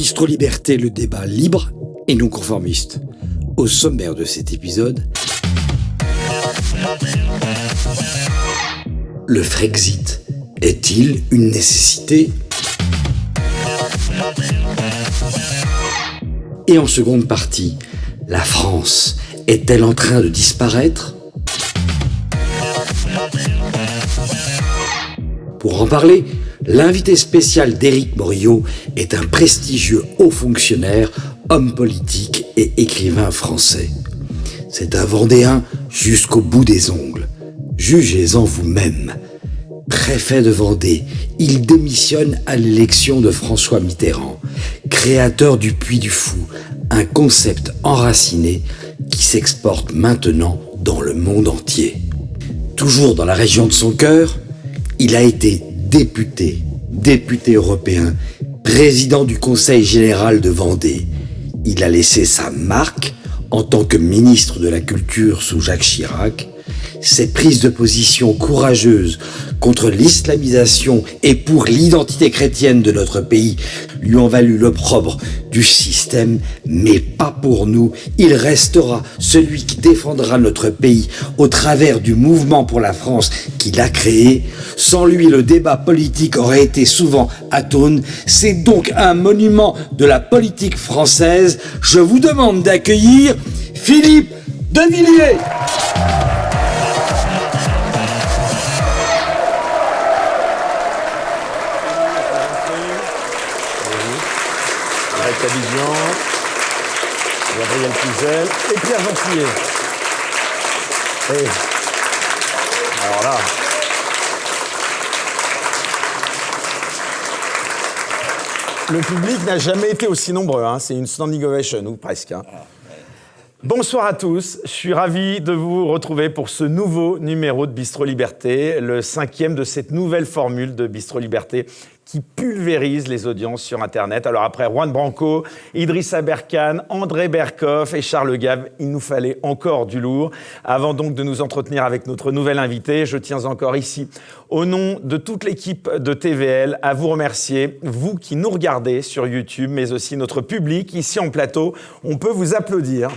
Bistro Liberté, le débat libre et non conformiste. Au sommaire de cet épisode, le Frexit est-il une nécessité ? Et en seconde partie, la France est-elle en train de disparaître ? Pour en parler, l'invité spécial d'Éric Morillo est un prestigieux haut fonctionnaire, homme politique et écrivain français. C'est un Vendéen jusqu'au bout des ongles. Jugez-en vous-même. Préfet de Vendée, il démissionne à l'élection de François Mitterrand, créateur du Puy du Fou, un concept enraciné qui s'exporte maintenant dans le monde entier. Toujours dans la région de son cœur, il a été député européen, président du Conseil général de Vendée. Il a laissé sa marque en tant que ministre de la Culture sous Jacques Chirac. Ses prises de position courageuses contre l'islamisation et pour l'identité chrétienne de notre pays lui ont valu l'opprobre du système, mais pas pour nous. Il restera celui qui défendra notre pays au travers du mouvement pour la France qu'il a créé. Sans lui, le débat politique aurait été souvent atone. C'est donc un monument de la politique française. Je vous demande d'accueillir Philippe de Villiers. Abidjan, Gabriel Cluzel et Pierre Gentillet. Alors là. Le public n'a jamais été aussi nombreux, hein. C'est une standing ovation, ou presque. Hein. Bonsoir à tous, je suis ravi de vous retrouver pour ce nouveau numéro de Bistro Liberté, le 5e de cette nouvelle formule de Bistro Liberté qui pulvérise les audiences sur Internet. Alors après Juan Branco, Idrissa Berkane, André Berkoff et Charles Gave, il nous fallait encore du lourd. Avant donc de nous entretenir avec notre nouvel invité, je tiens encore ici, au nom de toute l'équipe de TVL, à vous remercier, vous qui nous regardez sur YouTube, mais aussi notre public ici en plateau. On peut vous applaudir.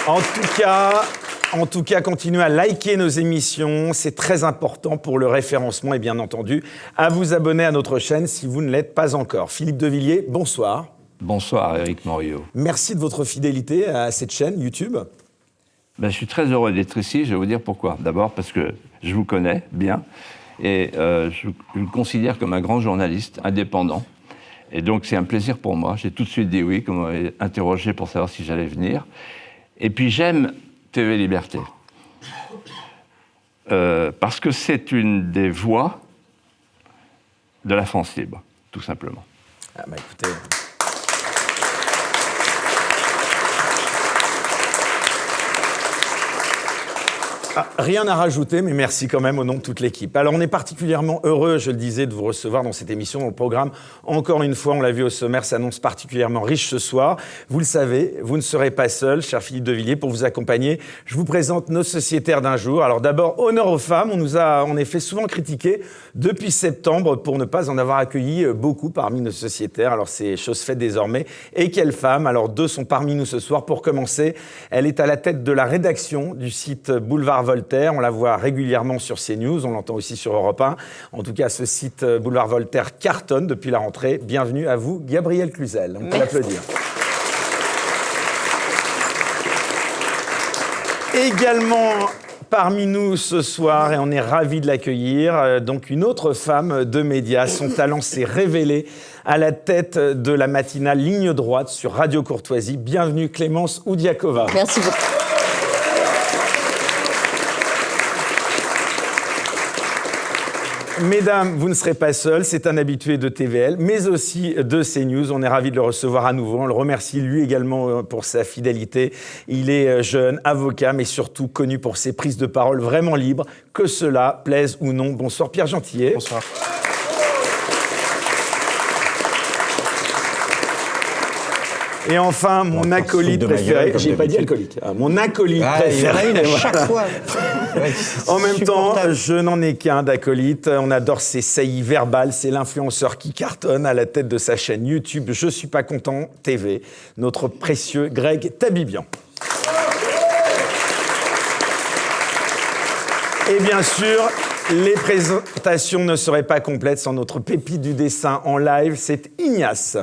En tout cas, continuez à liker nos émissions, c'est très important pour le référencement et bien entendu, à vous abonner à notre chaîne si vous ne l'êtes pas encore. Philippe de Villiers, bonsoir. Bonsoir Éric Morillo. Merci de votre fidélité à cette chaîne YouTube. Je suis très heureux d'être ici, je vais vous dire pourquoi. D'abord parce que je vous connais bien et je me considère comme un grand journaliste indépendant. Et donc c'est un plaisir pour moi, j'ai tout de suite dit oui, quand on m'avait interrogé pour savoir si j'allais venir. Et puis j'aime TV Liberté. Parce que c'est une des voix de la France libre, tout simplement. Écoutez... Rien à rajouter, mais merci quand même au nom de toute l'équipe. Alors, on est particulièrement heureux, je le disais, de vous recevoir dans cette émission, dans le programme. Encore une fois, on l'a vu au sommaire, s'annonce particulièrement riche ce soir. Vous le savez, vous ne serez pas seul, cher Philippe de Villiers, pour vous accompagner. Je vous présente nos sociétaires d'un jour. Alors d'abord, honneur aux femmes. On nous a en effet souvent critiqué depuis septembre pour ne pas en avoir accueilli beaucoup parmi nos sociétaires. Alors c'est chose faite désormais. Et quelles femmes? Alors deux sont parmi nous ce soir. Pour commencer, elle est à la tête de la rédaction du site Boulevard Voltaire. On la voit régulièrement sur CNews, on l'entend aussi sur Europe 1. En tout cas, ce site Boulevard Voltaire cartonne depuis la rentrée. Bienvenue à vous, Gabriel Cluzel. On peut l'applaudir. Également parmi nous ce soir, et on est ravis de l'accueillir, donc une autre femme de médias. Son talent s'est révélé à la tête de la matinale Ligne droite sur Radio Courtoisie. Bienvenue Clémence Oudiakova. Merci beaucoup. Mesdames, vous ne serez pas seules, c'est un habitué de TVL, mais aussi de CNews. On est ravis de le recevoir à nouveau. On le remercie lui également pour sa fidélité. Il est jeune, avocat, mais surtout connu pour ses prises de parole vraiment libres, que cela plaise ou non. Bonsoir Pierre Gentillet. Bonsoir. Et enfin, mon acolyte préféré. J'ai pas dit alcoolique. Mon acolyte préféré. Il y en a une à chaque fois. En même temps, je n'en ai qu'un d'acolyte. On adore ses saillies verbales. C'est l'influenceur qui cartonne à la tête de sa chaîne YouTube Je suis pas content TV, notre précieux Greg Tabibian. Et bien sûr, les présentations ne seraient pas complètes sans notre pépite du dessin en live, c'est Ignace.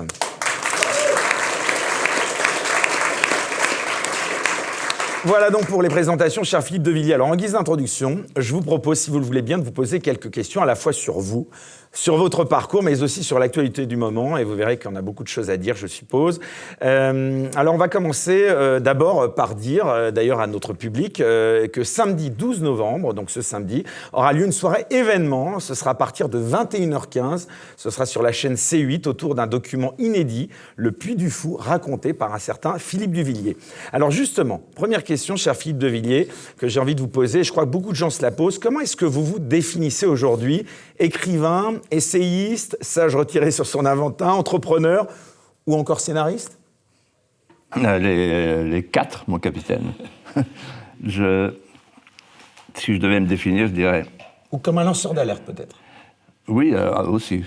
Voilà donc pour les présentations, cher Philippe de Villiers. Alors, en guise d'introduction, je vous propose, si vous le voulez bien, de vous poser quelques questions à la fois sur vous, sur votre parcours, mais aussi sur l'actualité du moment. Et vous verrez qu'on a beaucoup de choses à dire, je suppose. Alors, on va commencer d'abord par dire, d'ailleurs à notre public, que samedi 12 novembre, donc ce samedi, aura lieu une soirée événement. Ce sera à partir de 21h15. Ce sera sur la chaîne C8 autour d'un document inédit, Le Puy du Fou, raconté par un certain Philippe Duvillier. Alors justement, première question, cher Philippe de Villiers, que j'ai envie de vous poser. Je crois que beaucoup de gens se la posent. Comment est-ce que vous vous définissez aujourd'hui? Écrivain, essayiste, sage retiré sur son Aventin, entrepreneur ou encore scénariste? Les quatre, mon capitaine. Si je devais me définir, je dirais... Ou comme un lanceur d'alerte, peut-être? Oui, aussi.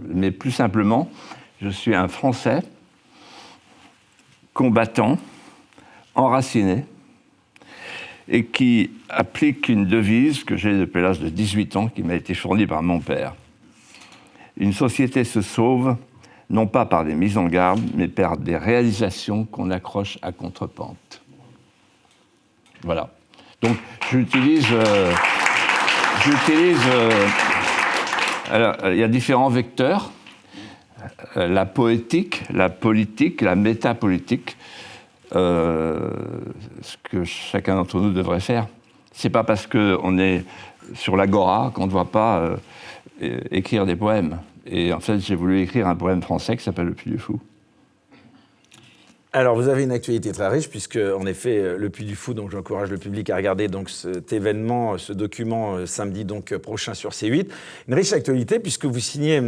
Mais plus simplement, je suis un Français combattant, enraciné, et qui applique une devise que j'ai depuis l'âge de 18 ans, qui m'a été fournie par mon père. Une société se sauve, non pas par des mises en garde, mais par des réalisations qu'on accroche à contrepente. Voilà. Donc, j'utilise... alors, il y a différents vecteurs. La poétique, la politique, la métapolitique. Ce que chacun d'entre nous devrait faire. C'est pas parce qu'on est sur l'agora qu'on ne doit pas écrire des poèmes. Et en fait, j'ai voulu écrire un poème français qui s'appelle Le Puy du Fou. Alors, vous avez une actualité très riche, puisque, en effet, Le Puy du Fou, donc j'encourage le public à regarder donc, cet événement, ce document, samedi donc, prochain sur C8. Une riche actualité, puisque vous signez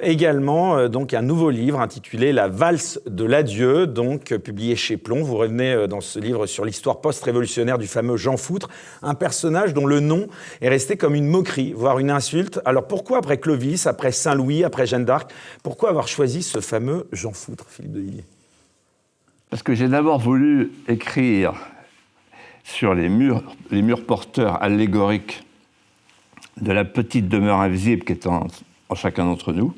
également donc, un nouveau livre intitulé La valse de l'adieu, donc publié chez Plomb. Vous revenez dans ce livre sur l'histoire post-révolutionnaire du fameux Jean Foutre, un personnage dont le nom est resté comme une moquerie, voire une insulte. Alors, pourquoi, après Clovis, après Saint-Louis, après Jeanne d'Arc, pourquoi avoir choisi ce fameux Jean Foutre, Philippe de Villiers? Parce que j'ai d'abord voulu écrire sur les murs porteurs allégoriques de la petite demeure invisible qui est en chacun d'entre nous.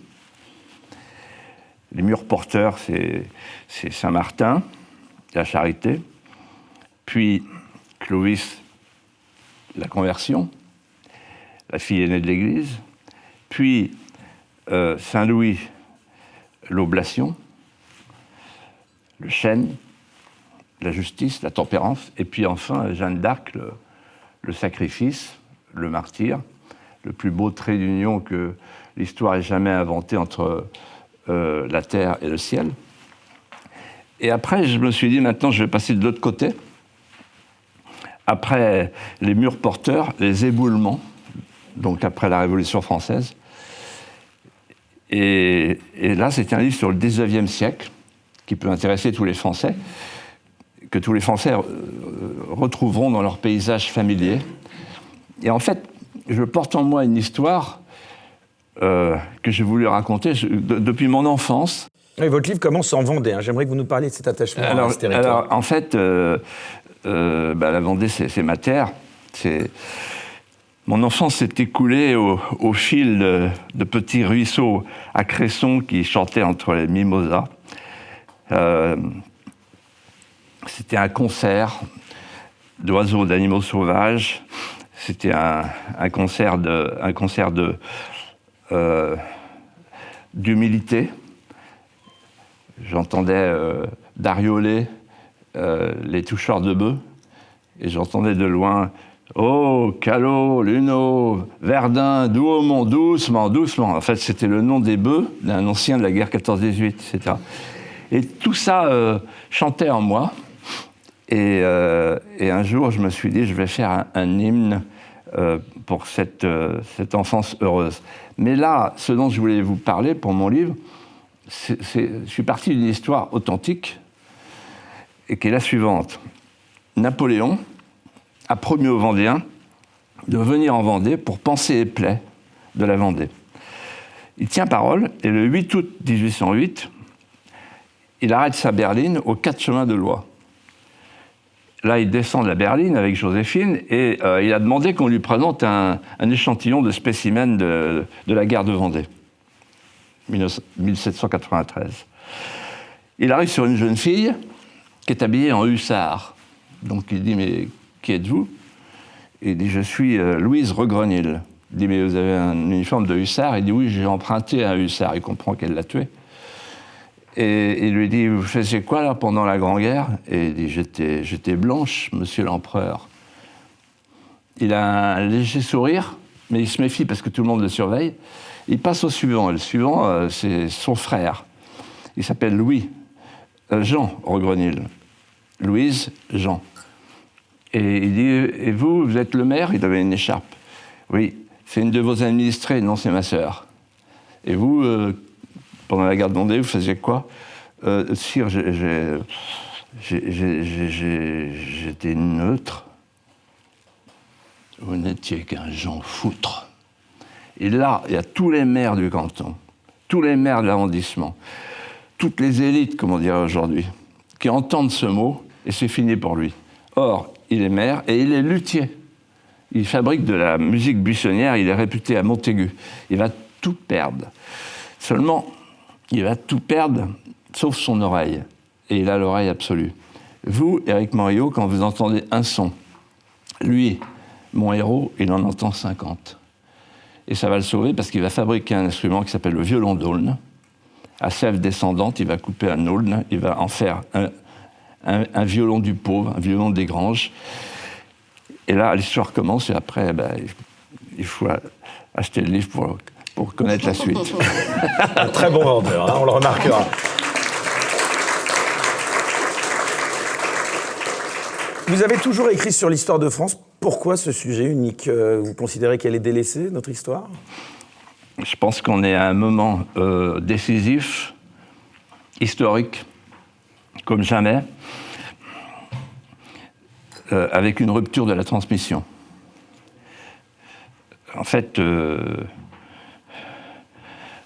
Les murs porteurs, c'est Saint-Martin, la Charité, puis Clovis, la conversion, la fille aînée de l'Église, puis Saint-Louis, l'oblation, le chêne, la justice, la tempérance, et puis enfin Jeanne d'Arc, le sacrifice, le martyr, le plus beau trait d'union que l'histoire ait jamais inventé entre la terre et le ciel. Et après, je me suis dit, maintenant, je vais passer de l'autre côté. Après les murs porteurs, les éboulements, donc après la Révolution française. Et là, c'est un livre sur le 19e siècle, qui peut intéresser tous les Français, que tous les Français retrouveront dans leur paysage familier. Et en fait, je porte en moi une histoire que j'ai voulu raconter depuis mon enfance. Et votre livre commence en Vendée. J'aimerais que vous nous parliez de cet attachement à ce territoire. Alors, en fait, la Vendée, c'est ma terre. Mon enfance s'est écoulée au fil de petits ruisseaux à Cresson qui chantaient entre les mimosas. C'était un concert d'oiseaux, d'animaux sauvages. C'était un concert d'humilité. J'entendais d'Ariolet les toucheurs de bœufs, et j'entendais de loin « Oh, Callot, Luneau, Verdun, Douaumont, doucement, doucement ». En fait, c'était le nom des bœufs d'un ancien de la guerre 14-18, etc. Et tout ça chantait en moi. Et un jour, je me suis dit, je vais faire un hymne pour cette enfance heureuse. Mais là, ce dont je voulais vous parler pour mon livre, je suis parti d'une histoire authentique, et qui est la suivante. Napoléon a promis aux Vendéens de venir en Vendée pour panser les plaies de la Vendée. Il tient parole, et le 8 août 1808, il arrête sa berline aux 4 chemins de Lois. Là, il descend de la berline avec Joséphine, et il a demandé qu'on lui présente un échantillon de spécimens de la guerre de Vendée, 1793. Il arrive sur une jeune fille qui est habillée en hussard. Donc il dit, mais qui êtes-vous? Il dit, je suis Louise Regrenil. Il dit, mais vous avez un uniforme de hussard? Il dit, oui, j'ai emprunté un hussard. Il comprend qu'elle l'a tué. Et il lui dit, vous faisiez quoi là pendant la Grande Guerre? Et il dit, j'étais blanche, monsieur l'empereur. Il a un léger sourire, mais il se méfie parce que tout le monde le surveille. Il passe au suivant. Et le suivant, c'est son frère. Il s'appelle Jean Regrenil. Louise, Jean. Et il dit, et vous êtes le maire? Il avait une écharpe. Oui, c'est une de vos administrées. Non, c'est ma sœur. Et vous, pendant la guerre de Vendée, vous faisiez quoi? Sire, j'étais neutre. Vous n'étiez qu'un Jean foutre. Et là, il y a tous les maires du canton, tous les maires de l'arrondissement, toutes les élites, comme on dirait aujourd'hui, qui entendent ce mot, et c'est fini pour lui. Or, il est maire et il est luthier. Il fabrique de la musique buissonnière, il est réputé à Montaigu. Il va tout perdre. Seulement, il va tout perdre, sauf son oreille. Et il a l'oreille absolue. Vous, Éric Morillo, quand vous entendez un son, lui, mon héros, il en entend 50. Et ça va le sauver parce qu'il va fabriquer un instrument qui s'appelle le violon d'aulne. À sève descendante, il va couper un aulne, il va en faire un violon du pauvre, un violon des granges. Et là, l'histoire commence et après, il faut acheter le livre pour connaître la suite. Un très bon vendeur, hein, on le remarquera. Vous avez toujours écrit sur l'histoire de France. Pourquoi ce sujet unique? Vous considérez qu'elle est délaissée, notre histoire? Je pense qu'on est à un moment décisif, historique, comme jamais, avec une rupture de la transmission. En fait, il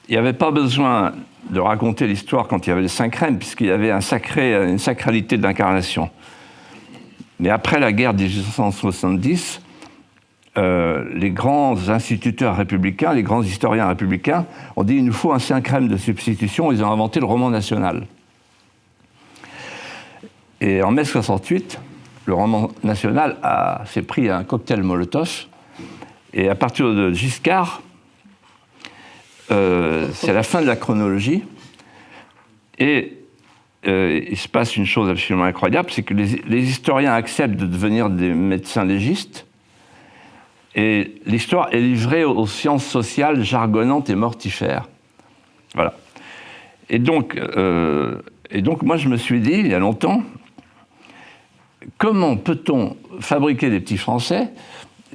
n'y avait pas besoin de raconter l'histoire quand il y avait les 5 reines, puisqu'il y avait une sacralité d'incarnation. Mais après la guerre de 1870, les grands instituteurs républicains, les grands historiens républicains ont dit qu'il nous faut un 5 reines de substitution. Ils ont inventé le roman national. Et en mai 68, le roman national s'est pris un cocktail Molotov. Et à partir de Giscard, c'est la fin de la chronologie. Et il se passe une chose absolument incroyable, c'est que les historiens acceptent de devenir des médecins légistes. Et l'histoire est livrée aux sciences sociales jargonnantes et mortifères. Voilà. Et donc, moi, je me suis dit, il y a longtemps, comment peut-on fabriquer des petits Français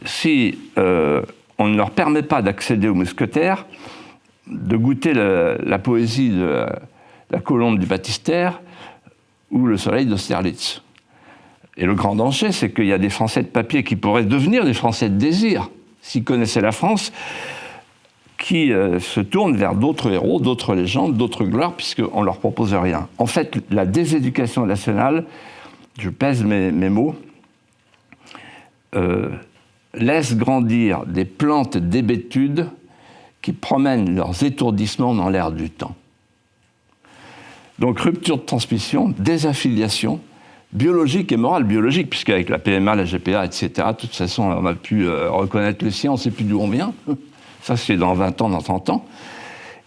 si on ne leur permet pas d'accéder aux mousquetaires, de goûter la poésie de la colombe du baptistère ou le soleil d'Austerlitz? Et le grand danger, c'est qu'il y a des Français de papier qui pourraient devenir des Français de désir, s'ils connaissaient la France, qui se tournent vers d'autres héros, d'autres légendes, d'autres gloires, puisqu'on ne leur propose rien. En fait, la déséducation nationale, je pèse mes mots, laisse grandir des plantes d'hébétude qui promènent leurs étourdissements dans l'air du temps. Donc rupture de transmission, désaffiliation, biologique et morale. Biologique, puisqu'avec la PMA, la GPA, etc., de toute façon, on a pu reconnaître le sien, on ne sait plus d'où on vient. Ça, c'est dans 20 ans, dans 30 ans.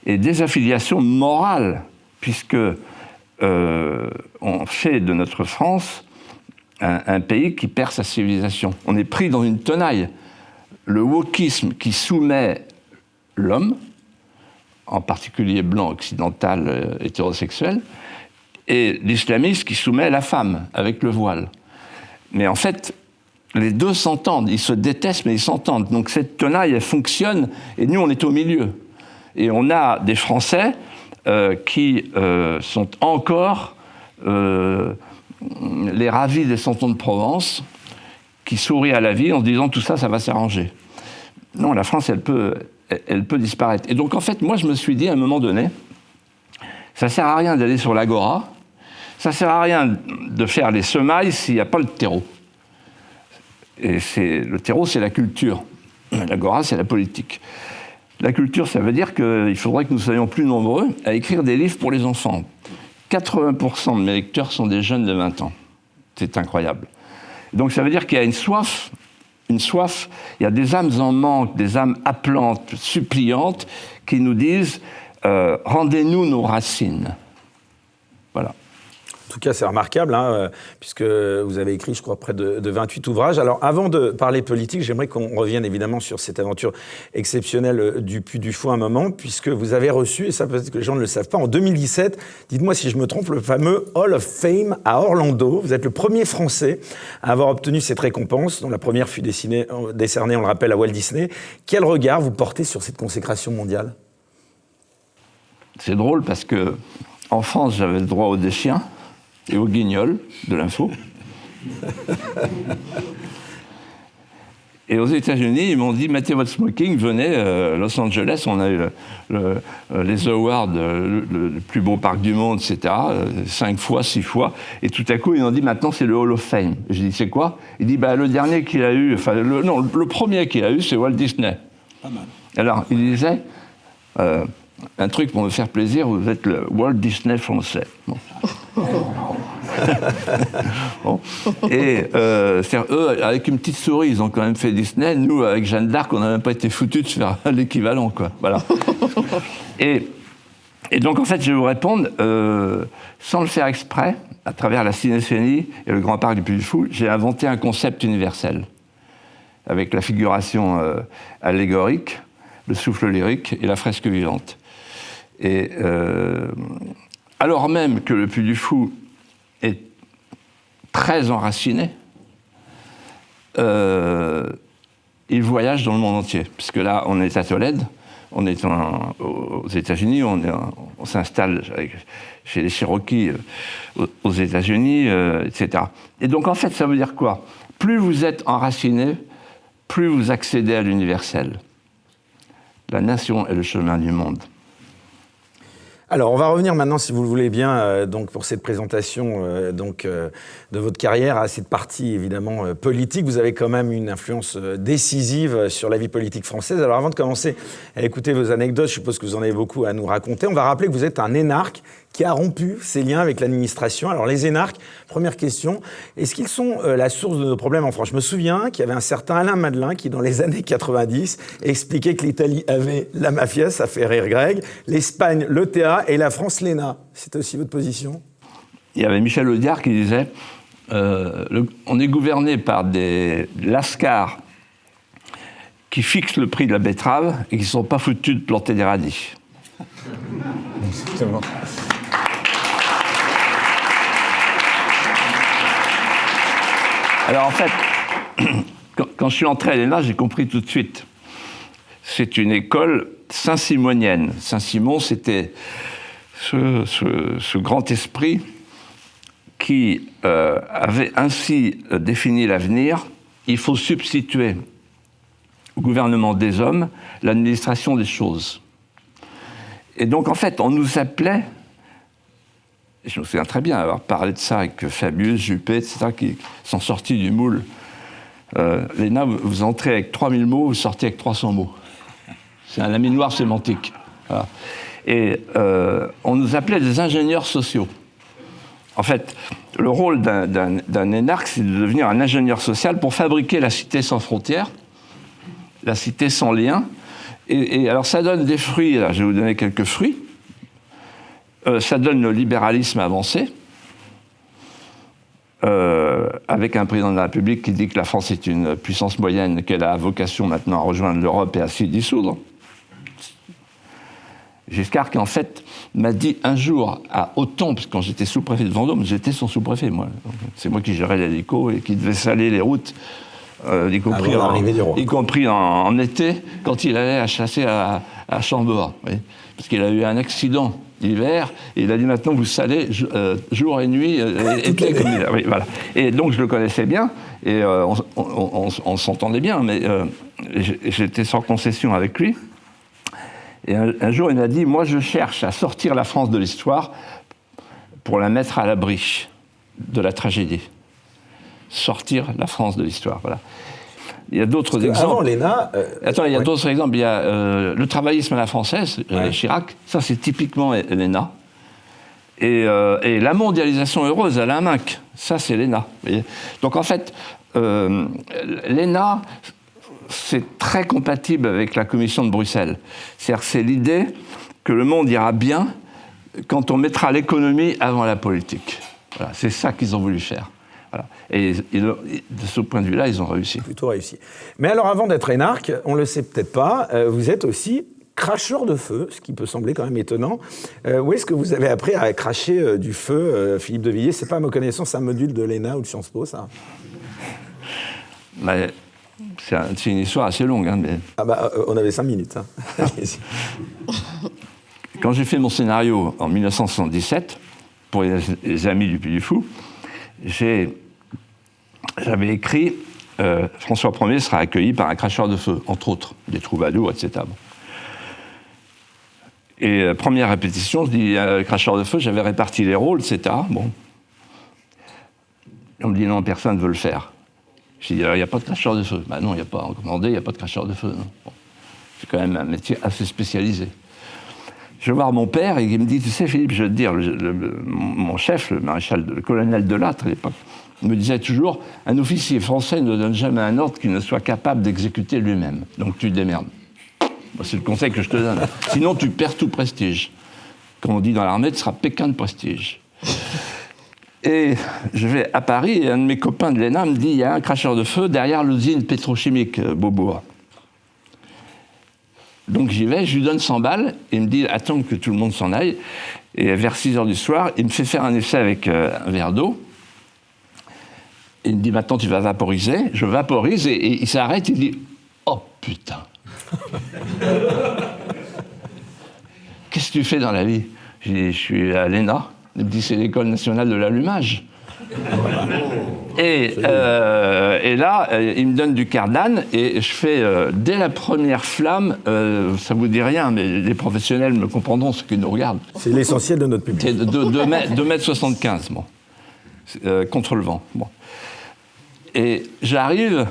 Et désaffiliation morale, puisque on fait de notre France un pays qui perd sa civilisation. On est pris dans une tenaille. Le wokisme qui soumet l'homme, en particulier blanc, occidental, hétérosexuel, et l'islamisme qui soumet la femme avec le voile. Mais en fait, les deux s'entendent, ils se détestent, mais ils s'entendent. Donc cette tenaille, elle fonctionne, et nous, on est au milieu. Et on a des Français qui sont encore les ravis des Santons de Provence qui sourient à la vie en se disant tout ça, ça va s'arranger. Non, la France, elle peut disparaître. Et donc, en fait, moi, je me suis dit, à un moment donné, ça ne sert à rien d'aller sur l'agora, ça ne sert à rien de faire les semailles s'il n'y a pas le terreau. Et le terreau, c'est la culture. L'agora, c'est la politique. La culture, ça veut dire qu'il faudrait que nous soyons plus nombreux à écrire des livres pour les enfants. 80% de mes lecteurs sont des jeunes de 20 ans. C'est incroyable. Donc ça veut dire qu'il y a une soif, il y a des âmes en manque, des âmes appelantes, suppliantes, qui nous disent « rendez-nous nos racines ». Voilà. En tout cas, c'est remarquable, puisque vous avez écrit, je crois, près de 28 ouvrages. Alors, avant de parler politique, j'aimerais qu'on revienne évidemment sur cette aventure exceptionnelle du Puy du Fou un moment, puisque vous avez reçu, et ça peut-être que les gens ne le savent pas, en 2017, dites-moi si je me trompe, le fameux Hall of Fame à Orlando. Vous êtes le premier Français à avoir obtenu cette récompense, dont la première fut décernée, on le rappelle, à Walt Disney. Quel regard vous portez sur cette consécration mondiale ? C'est drôle parce que en France, j'avais le droit au déchien et au guignol de l'info. Et aux États-Unis, ils m'ont dit, mettez votre smoking, venez, Los Angeles, on a eu les awards, le plus beau parc du monde, etc., 5 fois, 6 fois, et tout à coup, ils m'ont dit, maintenant, c'est le Hall of Fame. J'ai dit, c'est quoi ? Il dit, le dernier qu'il a eu, enfin, le premier qu'il a eu, c'est Walt Disney. Pas mal. Alors, il disait, un truc pour me faire plaisir, vous êtes le Walt Disney français. Bon. Bon. Et eux, avec une petite souris, ils ont quand même fait Disney. Nous, avec Jeanne d'Arc, on n'a même pas été foutus de faire l'équivalent, quoi. Voilà. Et donc, en fait, je vais vous répondre, sans le faire exprès, à travers la cinéphénie et le Grand Parc du Puy du Fou, j'ai inventé un concept universel, avec la figuration allégorique, le souffle lyrique et la fresque vivante. Et alors même que le Puy du Fou est très enraciné, il voyage dans le monde entier. Puisque là, on est à Tolède, on est aux États-Unis, on s'installe chez les Cherokees aux États-Unis, etc. Et donc, en fait, ça veut dire quoi ? Plus vous êtes enraciné, plus vous accédez à l'universel. La nation est le chemin du monde. Alors, on va revenir maintenant, si vous le voulez bien, donc pour cette présentation de votre carrière, à cette partie évidemment politique. Vous avez quand même une influence décisive sur la vie politique française. Alors, avant de commencer à écouter vos anecdotes, je suppose que vous en avez beaucoup à nous raconter. On va rappeler que vous êtes un énarque qui a rompu ses liens avec l'administration. Alors, les énarques, première question, est-ce qu'ils sont la source de nos problèmes en France ? Je me souviens qu'il y avait un certain Alain Madelin qui, dans les années 90, expliquait que l'Italie avait la mafia, ça fait rire Greg, l'Espagne, l'ETA et la France, l'ENA. C'était aussi votre position ? Il y avait Michel Audiard qui disait on est gouverné par des lascars qui fixent le prix de la betterave et qui ne sont pas foutus de planter des radis. Exactement. Alors en fait, quand je suis entré à l'ENA, j'ai compris tout de suite. C'est une école saint-simonienne. Saint-Simon, c'était ce grand esprit qui avait ainsi défini l'avenir. Il faut substituer au gouvernement des hommes l'administration des choses. Et donc, en fait, on nous appelait, je me souviens très bien avoir parlé de ça avec Fabius, Juppé, etc., qui sont sortis du moule. L'ENA, vous entrez avec 3000 mots, vous sortez avec 300 mots. C'est un laminoir sémantique. Voilà. Et on nous appelait des ingénieurs sociaux. En fait, le rôle d'un énarque, c'est de devenir un ingénieur social pour fabriquer la cité sans frontières, la cité sans lien. Et alors, ça donne des fruits. Là, je vais vous donner quelques fruits. Ça donne le libéralisme avancé, avec un président de la République qui dit que la France est une puissance moyenne, qu'elle a vocation maintenant à rejoindre l'Europe et à s'y dissoudre. Giscard, qui en fait m'a dit un jour à Auton, parce que quand j'étais sous-préfet de Vendôme, j'étais son sous-préfet, moi. C'est moi qui gérais l'hélico et qui devait saler les routes y compris en été, quand il allait chasser à Chambord. Oui. Parce qu'il a eu un accident l'hiver, et il a dit maintenant vous salez jour et nuit, été comme hiver. Oui, voilà. Et donc je le connaissais bien, et on s'entendait bien, mais j'étais sans concession avec lui. Et un jour il m'a dit, moi je cherche à sortir la France de l'histoire pour la mettre à l'abri de la tragédie. Sortir la France de l'histoire, voilà. Il y a d'autres exemples. Avant l'ENA... Attends, il y a d'autres exemples. Il y a le travaillisme à la française, Chirac, ça c'est typiquement l'ENA. Et la mondialisation heureuse à l'AMINC, ça c'est l'ENA. Donc en fait, l'ENA, c'est très compatible avec la Commission de Bruxelles. C'est-à-dire c'est l'idée que le monde ira bien quand on mettra l'économie avant la politique. Voilà, c'est ça qu'ils ont voulu faire. Voilà. Et de ce point de vue-là, ils ont réussi. Plutôt réussi. Mais alors, avant d'être énarque, on ne le sait peut-être pas, vous êtes aussi cracheur de feu, ce qui peut sembler quand même étonnant. Où est-ce que vous avez appris à cracher du feu, Philippe de Villiers? C'est pas, à ma connaissance, un module de l'ENA ou de Sciences Po, ça? Mais c'est une histoire assez longue. Hein, mais... Ah bah, on avait 5 minutes. Hein. Quand j'ai fait mon scénario en 1977, pour les Amis du Puy du Fou, j'avais écrit François Ier sera accueilli par un cracheur de feu, entre autres, des troubadours, etc. Bon. Et première répétition, je dis cracheur de feu, j'avais réparti les rôles, etc. Bon. On me dit non, personne ne veut le faire. J'ai dit il n'y a pas de cracheur de feu. Ben non, il n'y a pas recommandé, il n'y a pas de cracheur de feu. Bon. C'est quand même un métier assez spécialisé. Je vais voir mon père et il me dit, tu sais Philippe, je veux te dire, mon chef, le colonel Delattre à l'époque, me disait toujours, un officier français ne donne jamais un ordre qu'il ne soit capable d'exécuter lui-même. Donc tu te démerdes. C'est le conseil que je te donne. Sinon tu perds tout prestige. Comme on dit dans l'armée, tu seras Pékin de prestige. Et je vais à Paris et un de mes copains de l'ENA me dit, il y a un cracheur de feu derrière l'usine pétrochimique Beaubourg. Donc j'y vais, je lui donne 100 balles, et il me dit attends que tout le monde s'en aille. Et vers 6h du soir, il me fait faire un essai avec un verre d'eau. Il me dit maintenant tu vas vaporiser. Je vaporise et il s'arrête, il dit oh putain. Qu'est-ce que tu fais dans la vie? Je dis je suis à l'ENA. Il me dit c'est l'école nationale de l'allumage. Et là, il me donne du cardane et je fais, dès la première flamme, ça vous dit rien, mais les professionnels me comprendront, ceux qui nous regardent. C'est l'essentiel de notre public. C'est 2,75 m, bon, contre le vent. Bon. Et j'arrive,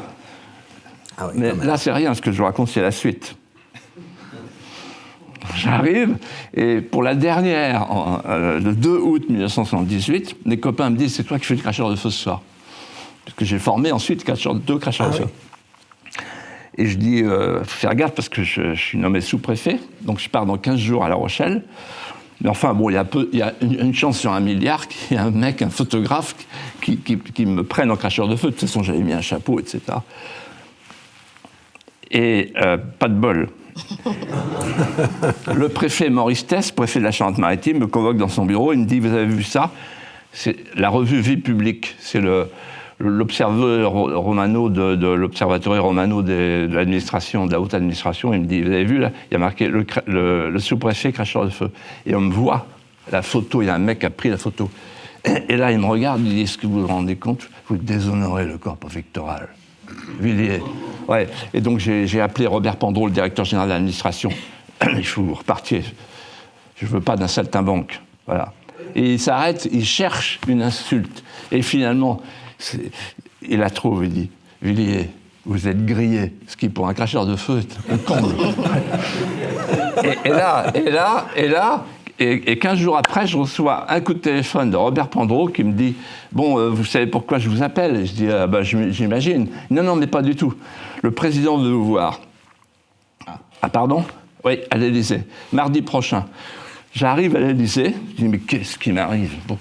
Ah oui, mais là c'est rien, ce que je vous raconte, c'est la suite. J'arrive, et pour la dernière, le 2 août 1978, mes copains me disent « C'est toi qui fais le cracheur de feu ce soir ». Parce que j'ai formé ensuite deux cracheurs de feu. Et je dis « Faut faire gaffe parce que je suis nommé sous-préfet, donc je pars dans 15 jours à La Rochelle. Mais enfin, bon, il y a une chance sur 1 milliard qu'il y ait un mec, un photographe, qui me prenne en cracheur de feu. De toute façon, j'avais mis un chapeau, etc. Et pas de bol. Le préfet Maurice Tess, préfet de la Charente-Maritime, me convoque dans son bureau, il me dit « Vous avez vu ça? C'est la revue Vie publique, c'est l'observateur romano de l'Observatoire romano de l'administration, de la haute administration. Il me dit « Vous avez vu là? Il y a marqué le sous-préfet cracheur de feu. » Et on me voit la photo, il y a un mec qui a pris la photo. Et là, il me regarde, il dit « Est-ce que vous vous rendez compte? Vous déshonorez le corps préfectoral. » Villiers. Ouais. Et donc j'ai appelé Robert Pandreau, le directeur général de l'administration. Il faut que vous repartiez. Je ne veux pas d'un saltimbanque. Voilà. Et il s'arrête, il cherche une insulte. Et finalement, il la trouve, il dit « Villiers, vous êtes grillé. » Ce qui, pour un cracheur de feu, est un comble. Et 15 jours après, je reçois un coup de téléphone de Robert Pandreau qui me dit « Bon, vous savez pourquoi je vous appelle ?» Et je dis ah, « J'imagine. » « Non, mais pas du tout. Le président veut vous voir. » « Ah, pardon ? » « Oui, à l'Élysée. Mardi prochain. » J'arrive à l'Élysée, je dis « Mais qu'est-ce qui m'arrive ?» Bon.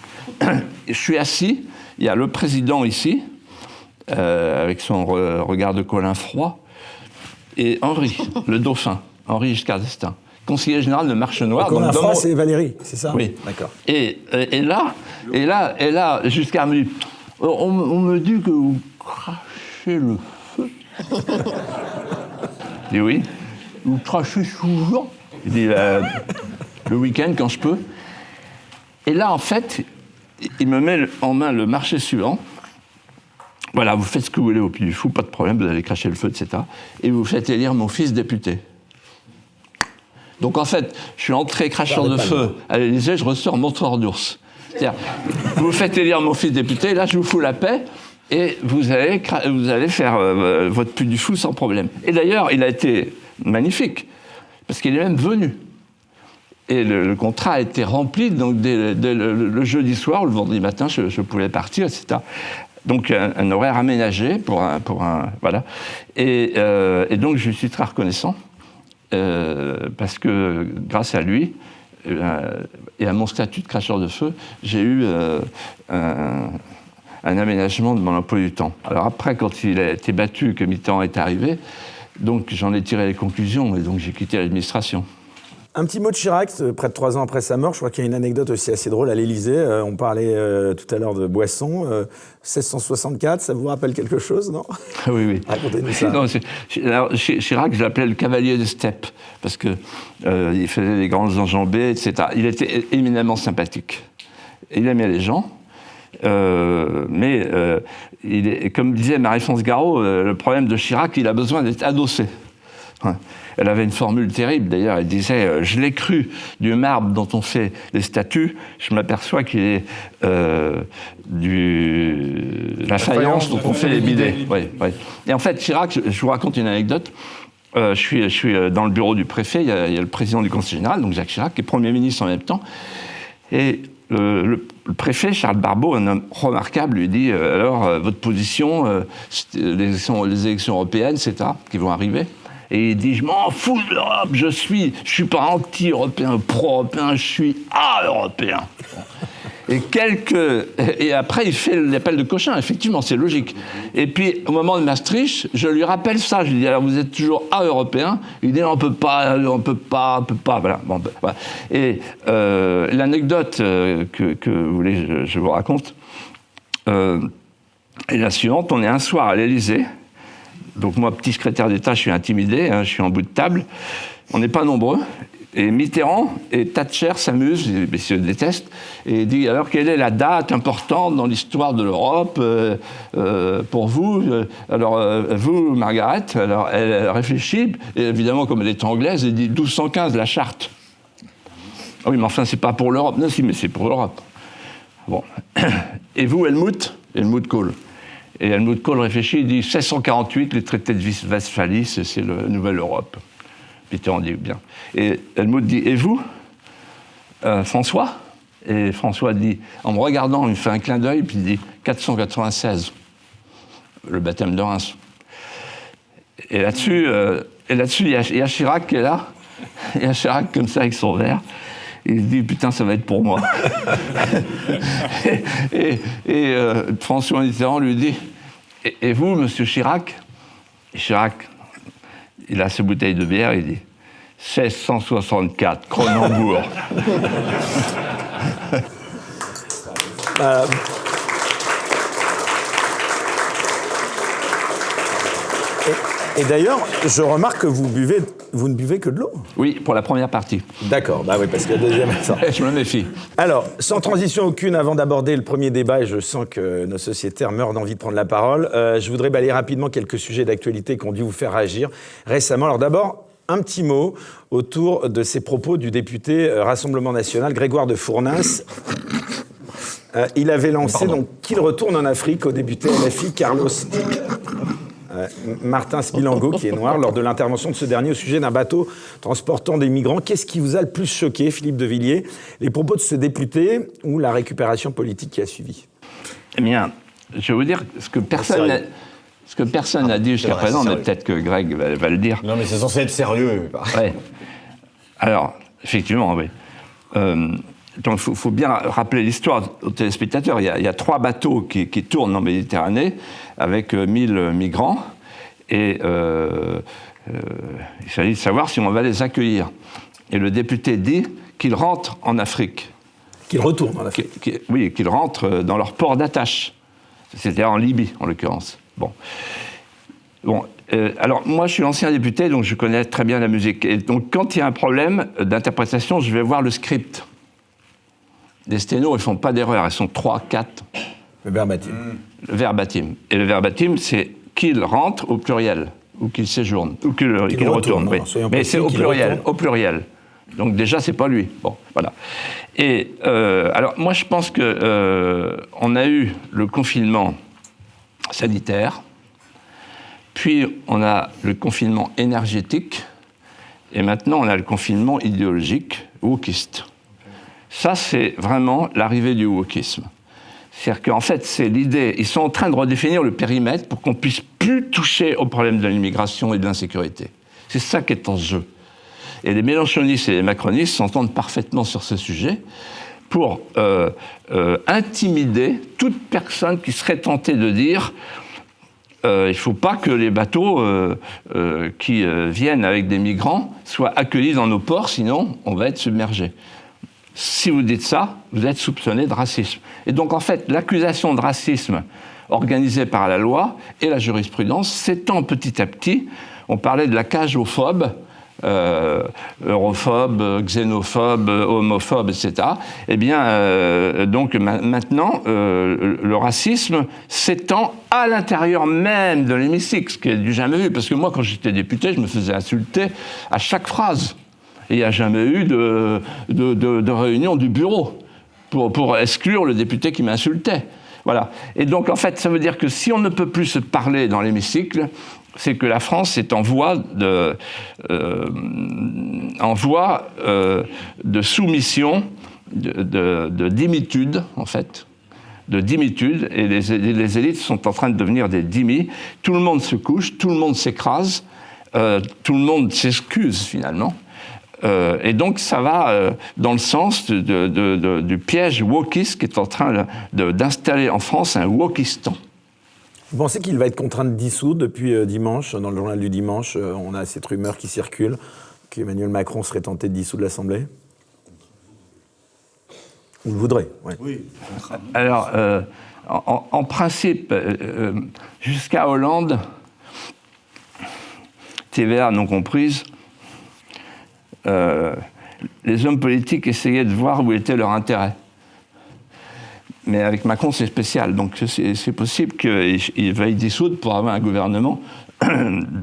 Je suis assis, il y a le président ici, avec son regard de colin froid, et Henri, le dauphin, Henri Giscard d'Estaing. Conseiller général de Marche Noire. Donc la France, c'est Valérie, c'est ça? Oui. D'accord. Et là, Giscard me dit on me dit que vous crachez le feu. Je dis oui. Vous crachez souvent? Il dit le week-end quand je peux. Et là, en fait, il me met en main le marché suivant. Voilà, vous faites ce que vous voulez au Puy du Fou, pas de problème, vous allez cracher le feu, etc. Et vous faites élire mon fils député. Donc en fait, je suis entré cracheur de feu à l'Élysée, je ressors montreur d'ours. C'est-à-dire, vous faites élire mon fils député, là je vous fous la paix, et vous allez faire votre Puy du Fou sans problème. Et d'ailleurs, il a été magnifique, parce qu'il est même venu. Et le contrat a été rempli, donc dès le jeudi soir ou le vendredi matin, je pouvais partir, etc. Donc un horaire aménagé pour un voilà. Et donc je suis très reconnaissant parce que grâce à lui et à mon statut de cracheur de feu, j'ai eu un aménagement de mon emploi du temps. Alors après, quand il a été battu, que Mitterrand est arrivé, donc j'en ai tiré les conclusions et donc j'ai quitté l'administration. Un petit mot de Chirac, près de 3 ans après sa mort. Je crois qu'il y a une anecdote aussi assez drôle à l'Élysée. On parlait tout à l'heure de Boisson. 1664, ça vous rappelle quelque chose, non? Oui. Racontez-nous ça. Non, alors, Chirac, je l'appelais le cavalier des steppes, parce que il faisait des grandes enjambées, etc. Il était éminemment sympathique. Il aimait les gens. Mais comme disait Marie-France Garot, le problème de Chirac, il a besoin d'être adossé. Ouais. Elle avait une formule terrible, d'ailleurs, elle disait « Je l'ai cru du marbre dont on fait les statues, je m'aperçois qu'il est la faïence dont on fait les bidets. » Et en fait, Chirac, je vous raconte une anecdote. Je suis dans le bureau du préfet, il y a le président du Conseil général, donc Jacques Chirac, qui est Premier ministre en même temps. Et le préfet, Charles Barbeau, un homme remarquable, lui dit « Alors, votre position, les élections européennes, etc., qui vont arriver ?» Et il dit, je m'en fous de l'Europe, je suis pas anti-européen, pro-européen, je suis a-européen. Et après, il fait l'appel de Cochin, effectivement, c'est logique. Et puis, au moment de Maastricht, je lui rappelle ça, je lui dis, alors vous êtes toujours a-européen? Il dit, on peut pas, voilà. Bon, voilà. Et l'anecdote que vous voulez, je vous raconte, est la suivante. On est un soir à l'Élysée. Donc moi, petit secrétaire d'État, je suis intimidé, je suis en bout de table. On n'est pas nombreux. Et Mitterrand et Thatcher s'amusent, ils se détestent, et il dit, alors quelle est la date importante dans l'histoire de l'Europe pour vous? Alors vous, Margaret, alors elle réfléchit, et évidemment, comme elle est anglaise, elle dit 1215, la charte. Ah oui, mais enfin, c'est pas pour l'Europe. Non, si, mais c'est pour l'Europe. Bon. Et vous, Helmut Kohl. Et Helmut Kohl réfléchit, il dit 1648, les traités de Westphalie, c'est la nouvelle Europe. Mitterrand dit bien. Et Helmut dit, et vous, François? Et François dit, en me regardant, il me fait un clin d'œil, puis il dit 496, le baptême de Reims. Et là-dessus, il y a Chirac qui est là, il y a Chirac comme ça avec son verre. Il se dit, putain, ça va être pour moi. et François Mitterrand lui dit, et vous, monsieur Chirac? Et Chirac, il a ses bouteilles de bière, il dit, 1664, Cronenbourg. Et d'ailleurs, je remarque que vous ne buvez que de l'eau. Oui, pour la première partie. D'accord, bah oui, parce que la deuxième... Je me méfie. Alors, sans transition aucune, avant d'aborder le premier débat, et je sens que nos sociétaires meurent d'envie de prendre la parole, je voudrais balayer rapidement quelques sujets d'actualité qui ont dû vous faire réagir récemment. Alors d'abord, un petit mot autour de ces propos du député Rassemblement National, Grégoire de Fournas. Il avait lancé donc qu'il retourne en Afrique au député LFI Carlos Martin Spilango, qui est noir, lors de l'intervention de ce dernier au sujet d'un bateau transportant des migrants. Qu'est-ce qui vous a le plus choqué, Philippe de Villiers? Les propos de ce député ou la récupération politique qui a suivi? Eh bien, je vais vous dire ce que personne n'a dit jusqu'à présent, mais peut-être que Greg va le dire. Non, mais c'est censé être sérieux. Ouais. Alors, effectivement, oui. Donc, il faut bien rappeler l'histoire aux téléspectateurs. Il y a 3 bateaux qui tournent en Méditerranée avec 1000 migrants. Et il s'agit de savoir si on va les accueillir. Et le député dit qu'ils rentrent en Afrique. Qu'ils retournent en Afrique. Oui, qu'ils rentrent dans leur port d'attache. C'est-à-dire en Libye, en l'occurrence. Bon, Alors, moi, je suis ancien député, donc je connais très bien la musique. Et donc, quand il y a un problème d'interprétation, je vais voir le script. Les sténos, ils ne font pas d'erreur, ils sont 3, 4. Le verbatim. Le verbatim. Et le verbatim, c'est qu'il rentre au pluriel, ou qu'il séjourne, ou qu'il retourne. Oui. Mais c'est au pluriel. Donc déjà, c'est pas lui. Bon, voilà. Et alors, moi, je pense que on a eu le confinement sanitaire, puis on a le confinement énergétique, et maintenant on a le confinement idéologique, wokiste. Ça, c'est vraiment l'arrivée du wokisme. C'est-à-dire qu'en fait, c'est l'idée, ils sont en train de redéfinir le périmètre pour qu'on puisse plus toucher au problème de l'immigration et de l'insécurité. C'est ça qui est en jeu. Et les mélenchonistes et les macronistes s'entendent parfaitement sur ce sujet pour intimider toute personne qui serait tentée de dire il ne faut pas que les bateaux qui viennent avec des migrants soient accueillis dans nos ports, sinon on va être submergés. Si vous dites ça, vous êtes soupçonné de racisme. Et donc en fait, l'accusation de racisme organisée par la loi et la jurisprudence s'étend petit à petit. On parlait de la cage aux phobes, europhobes, xénophobes, homophobes, etc. Eh bien, donc maintenant, le racisme s'étend à l'intérieur même de l'hémicycle, ce qui est du jamais vu. Parce que moi, quand j'étais député, je me faisais insulter à chaque phrase. Et il n'y a jamais eu de réunion du bureau pour exclure le député qui m'insultait. Voilà. Et donc, en fait, ça veut dire que si on ne peut plus se parler dans l'hémicycle, c'est que la France est en voie de soumission, de dimitude, en fait, de dimitude, et les élites sont en train de devenir des dhimis. Tout le monde se couche, tout le monde s'écrase, tout le monde s'excuse, finalement. Et donc, ça va dans le sens du piège wokiste qui est en train d'installer en France un wokistan. Vous pensez qu'il va être contraint de dissoudre depuis dimanche? Dans le journal du dimanche, on a cette rumeur qui circule qu'Emmanuel Macron serait tenté de dissoudre l'Assemblée. Vous le voudrez? Ouais. Oui. Alors, en principe, jusqu'à Hollande, TVA non comprise, les hommes politiques essayaient de voir où était leur intérêt. Mais avec Macron, c'est spécial. Donc c'est possible qu'il veuille dissoudre pour avoir un gouvernement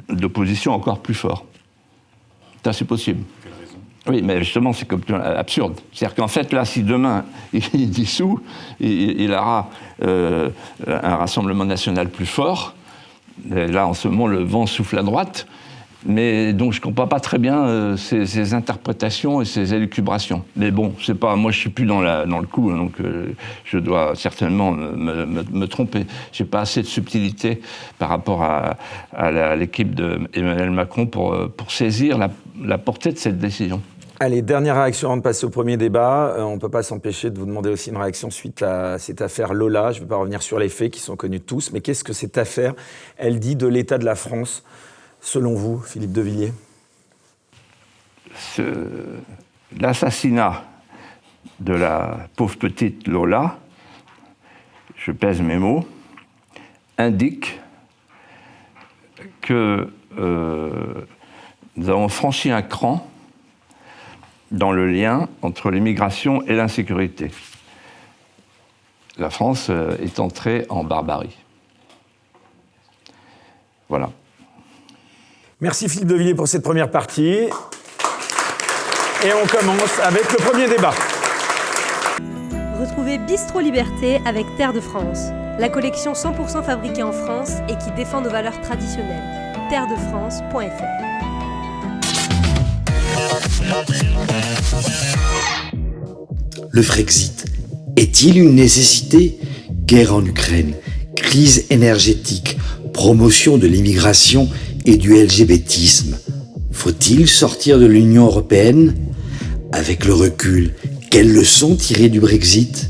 d'opposition encore plus fort. Ça, c'est possible. Oui, mais justement, c'est comme absurde. C'est-à-dire qu'en fait, là, si demain, il dissout, il aura un Rassemblement national plus fort. Et là, en ce moment, le vent souffle à droite. Mais donc, je ne comprends pas très bien ces interprétations et ces élucubrations. Mais bon, c'est pas, moi, je ne suis plus dans le coup, donc je dois certainement me tromper. Je n'ai pas assez de subtilité par rapport à l'équipe d'Emmanuel Macron pour saisir la portée de cette décision. Allez, dernière réaction avant de passer au premier débat. On ne peut pas s'empêcher de vous demander aussi une réaction suite à cette affaire Lola. Je ne vais pas revenir sur les faits qui sont connus de tous, mais qu'est-ce que cette affaire, elle dit de l'état de la France, selon vous, Philippe de Villiers? L'assassinat de la pauvre petite Lola, je pèse mes mots, indique que nous avons franchi un cran dans le lien entre l'immigration et l'insécurité. La France est entrée en barbarie. Voilà. Merci Philippe de Villiers pour cette première partie. Et on commence avec le premier débat. Retrouvez Bistro Liberté avec Terre de France, la collection 100% fabriquée en France et qui défend nos valeurs traditionnelles. terredefrance.fr. Le Frexit est-il une nécessité? Guerre en Ukraine, crise énergétique, promotion de l'immigration et du LGBTisme. Faut-il sortir de l'Union européenne? Avec le recul, quelles leçons tirer du Brexit?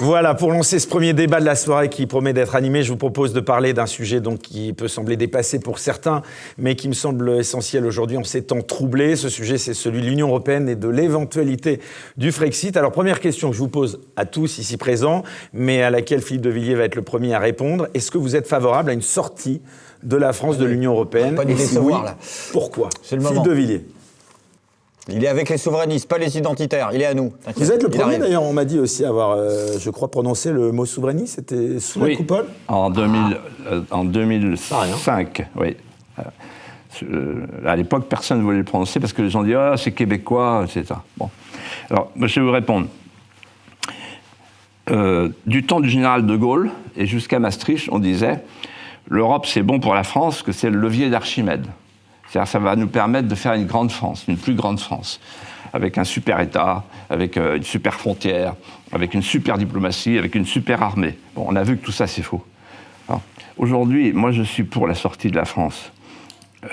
Voilà, pour lancer ce premier débat de la soirée qui promet d'être animé, je vous propose de parler d'un sujet donc, qui peut sembler dépassé pour certains, mais qui me semble essentiel aujourd'hui en ces temps troublés. Ce sujet, c'est celui de l'Union européenne et de l'éventualité du Frexit. Alors, première question que je vous pose à tous ici présents, mais à laquelle Philippe de Villiers va être le premier à répondre. Est-ce que vous êtes favorable à une sortie de la France de l'Union européenne? Pas du décevoir, là. Pourquoi? C'est le Philippe moment. de Villiers. Il est avec les souverainistes, pas les identitaires. Il est à nous. T'inquiète. Vous êtes le Il premier arrive. d'ailleurs, on m'a dit aussi avoir, je crois, prononcé le mot souverainiste. C'était sous la coupole en 2005, oui. À l'époque, personne ne voulait le prononcer parce que les gens disaient « Ah, c'est québécois », etc. Bon. Alors, je vais vous répondre. Du temps du général de Gaulle et jusqu'à Maastricht, on disait « L'Europe, c'est bon pour la France, que c'est le levier d'Archimède ». C'est-à-dire ça va nous permettre de faire une grande France, une plus grande France, avec un super État, avec une super frontière, avec une super diplomatie, avec une super armée. Bon, on a vu que tout ça, c'est faux. Aujourd'hui, moi, je suis pour la sortie de la France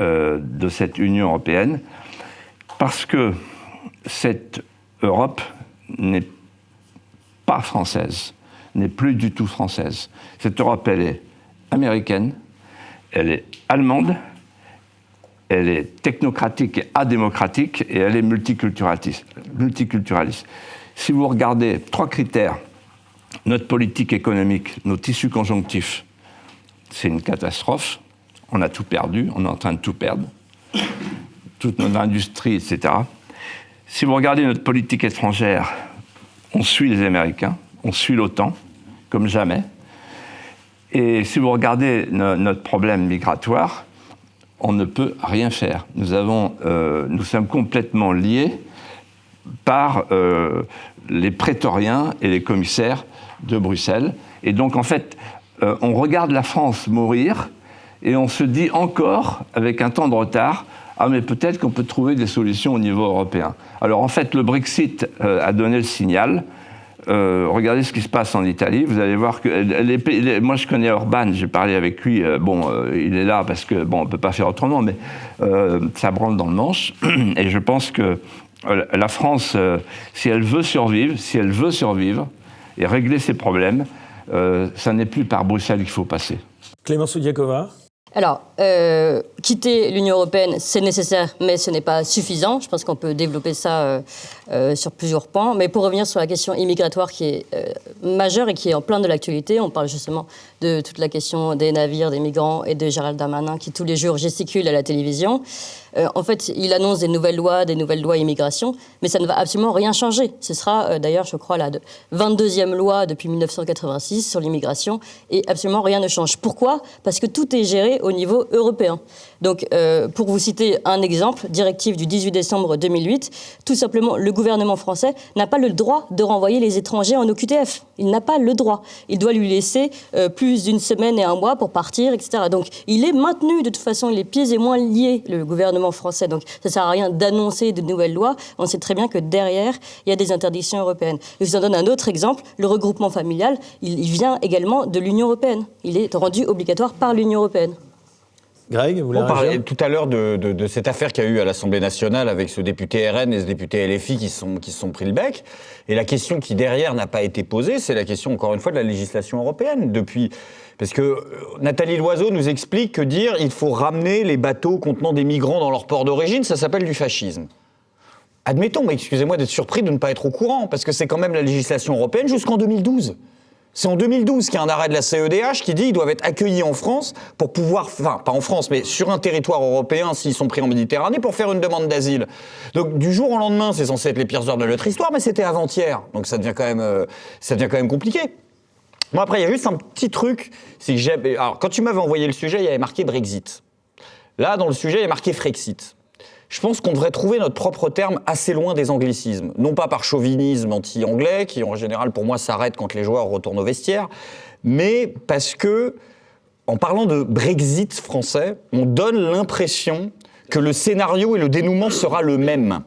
de cette Union européenne, parce que cette Europe n'est pas française, n'est plus du tout française. Cette Europe, elle est américaine, elle est allemande, elle est technocratique et adémocratique, et elle est multiculturaliste. Si vous regardez 3 critères, notre politique économique, nos tissus conjonctifs, c'est une catastrophe. On a tout perdu, on est en train de tout perdre. Toute notre industrie, etc. Si vous regardez notre politique étrangère, on suit les Américains, on suit l'OTAN, comme jamais. Et si vous regardez notre problème migratoire, on ne peut rien faire. Nous sommes complètement liés par les prétoriens et les commissaires de Bruxelles. Et donc, en fait, on regarde la France mourir et on se dit encore, avec un temps de retard, « Ah, mais peut-être qu'on peut trouver des solutions au niveau européen. » Alors, en fait, le Brexit a donné le signal. Regardez ce qui se passe en Italie, vous allez voir que... moi, je connais Orban, j'ai parlé avec lui, il est là parce que, on ne peut pas faire autrement, mais ça branle dans le manche. Et je pense que la France, si elle veut survivre et régler ses problèmes, ça n'est plus par Bruxelles qu'il faut passer. Clémence Oudiakova. Alors, quitter l'Union européenne, c'est nécessaire, mais ce n'est pas suffisant. Je pense qu'on peut développer ça sur plusieurs points. Mais pour revenir sur la question immigratoire qui est majeure et qui est en plein de l'actualité, on parle justement de toute la question des navires, des migrants et de Gérald Darmanin qui tous les jours gesticule à la télévision. En fait, il annonce des nouvelles lois immigration, mais ça ne va absolument rien changer. Ce sera d'ailleurs, je crois, la 22e loi depuis 1986 sur l'immigration et absolument rien ne change. Pourquoi ? Parce que tout est géré au niveau européen. Donc, pour vous citer un exemple, directive du 18 décembre 2008, tout simplement, le gouvernement français n'a pas le droit de renvoyer les étrangers en OQTF. Il n'a pas le droit. Il doit lui laisser plus d'une semaine et un mois pour partir, etc. Donc, il est maintenu, de toute façon, les pieds et mains liés, le gouvernement français. Donc, ça ne sert à rien d'annoncer de nouvelles lois. On sait très bien que derrière, il y a des interdictions européennes. Et je vous en donne un autre exemple. Le regroupement familial, il vient également de l'Union européenne. Il est rendu obligatoire par l'Union européenne. Greg, vous voulez On parlait réagir tout à l'heure de cette affaire qu'il y a eu à l'Assemblée nationale avec ce député RN et ce député LFI qui se sont pris le bec. Et la question qui, derrière, n'a pas été posée, c'est la question, encore une fois, de la législation européenne. Parce que Nathalie Loiseau nous explique que dire il faut ramener les bateaux contenant des migrants dans leur port d'origine, ça s'appelle du fascisme. Admettons, mais excusez-moi d'être surpris de ne pas être au courant, parce que c'est quand même la législation européenne jusqu'en 2012. C'est en 2012 qu'il y a un arrêt de la CEDH qui dit qu'ils doivent être accueillis en France pour pouvoir, enfin pas en France, mais sur un territoire européen s'ils sont pris en Méditerranée pour faire une demande d'asile. Donc du jour au lendemain, c'est censé être les pires heures de notre histoire, mais c'était avant-hier. Donc ça devient quand même compliqué. Bon après, il y a juste un petit truc, c'est que alors quand tu m'avais envoyé le sujet, il y avait marqué Brexit. Là, dans le sujet, il y a marqué Frexit. Je pense qu'on devrait trouver notre propre terme assez loin des anglicismes. Non pas par chauvinisme anti-anglais, qui en général pour moi s'arrête quand les joueurs retournent au vestiaire, mais parce que, en parlant de Brexit français, on donne l'impression que le scénario et le dénouement sera le même.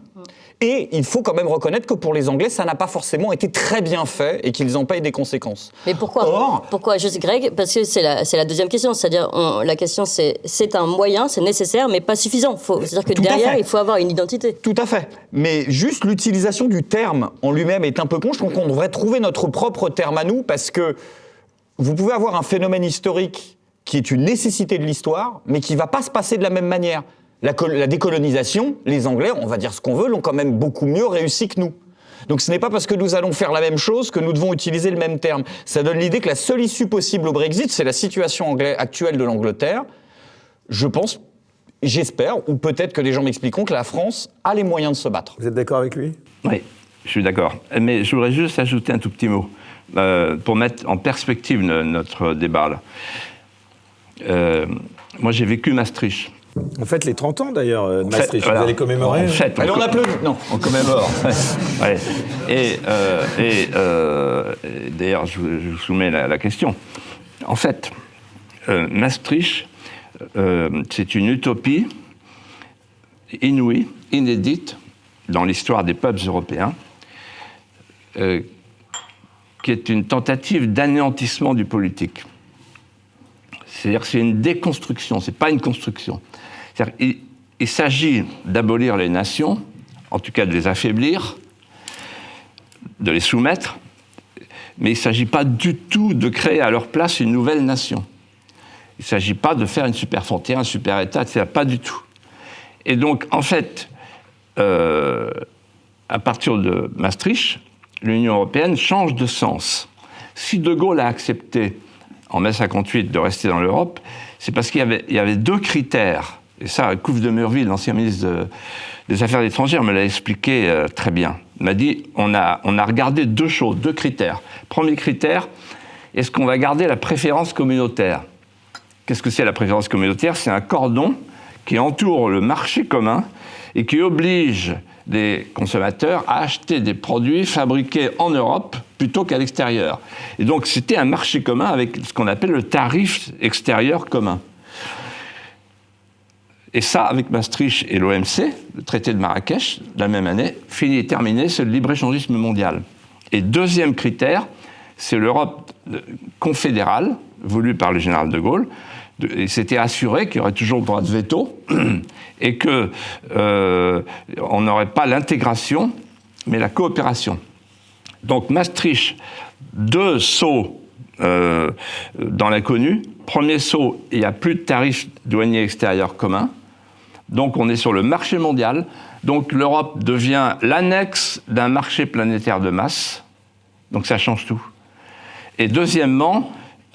Et il faut quand même reconnaître que pour les Anglais, ça n'a pas forcément été très bien fait et qu'ils en payent des conséquences. Mais pourquoi ? Pourquoi, juste Greg ? Parce que c'est la deuxième question. C'est-à-dire, la question, c'est un moyen, c'est nécessaire, mais pas suffisant. C'est-à-dire que derrière, il faut avoir une identité. Tout à fait. Mais juste l'utilisation du terme en lui-même est un peu con. Je trouve qu'on devrait trouver notre propre terme à nous, parce que vous pouvez avoir un phénomène historique qui est une nécessité de l'histoire, mais qui ne va pas se passer de la même manière. La décolonisation, les Anglais, on va dire ce qu'on veut, l'ont quand même beaucoup mieux réussi que nous. Donc ce n'est pas parce que nous allons faire la même chose que nous devons utiliser le même terme. Ça donne l'idée que la seule issue possible au Brexit, c'est la situation actuelle de l'Angleterre. Je pense, j'espère, ou peut-être que les gens m'expliqueront que la France a les moyens de se battre. Vous êtes d'accord avec lui ? Oui, je suis d'accord. Mais je voudrais juste ajouter un tout petit mot pour mettre en perspective notre débat là. Moi, j'ai vécu Maastricht. En fait, les 30 ans d'ailleurs de Maastricht, voilà. Vous allez commémorer. En fait, Allez, on applaudit. Non, on commémore. Ouais. Et d'ailleurs, je vous soumets la question. En fait, Maastricht, c'est une utopie inouïe, inédite dans l'histoire des peuples européens, qui est une tentative d'anéantissement du politique. C'est-à-dire que c'est une déconstruction, c'est pas une construction. C'est-à-dire il s'agit d'abolir les nations, en tout cas de les affaiblir, de les soumettre, mais il ne s'agit pas du tout de créer à leur place une nouvelle nation. Il ne s'agit pas de faire une super frontière, un super État, etc. Pas du tout. Et donc, en fait, à partir de Maastricht, l'Union européenne change de sens. Si De Gaulle a accepté, en mai 58, de rester dans l'Europe, c'est parce qu'il y avait deux critères. Et ça, Couve de Murville, l'ancien ministre des Affaires étrangères, me l'a expliqué très bien. Il m'a dit, on a regardé deux choses, deux critères. Premier critère, est-ce qu'on va garder la préférence communautaire ? Qu'est-ce que c'est la préférence communautaire ? C'est un cordon qui entoure le marché commun et qui oblige des consommateurs à acheter des produits fabriqués en Europe plutôt qu'à l'extérieur. Et donc, c'était un marché commun avec ce qu'on appelle le tarif extérieur commun. Et ça, avec Maastricht et l'OMC, le traité de Marrakech, la même année, fini et terminé, c'est le libre-échangisme mondial. Et deuxième critère, c'est l'Europe confédérale, voulue par le général de Gaulle. Il s'était assuré qu'il y aurait toujours le droit de veto et qu'on n'aurait pas l'intégration, mais la coopération. Donc Maastricht, deux sauts dans l'inconnu. Premier saut, il n'y a plus de tarifs douaniers extérieurs communs. Donc on est sur le marché mondial. Donc l'Europe devient l'annexe d'un marché planétaire de masse. Donc ça change tout. Et deuxièmement,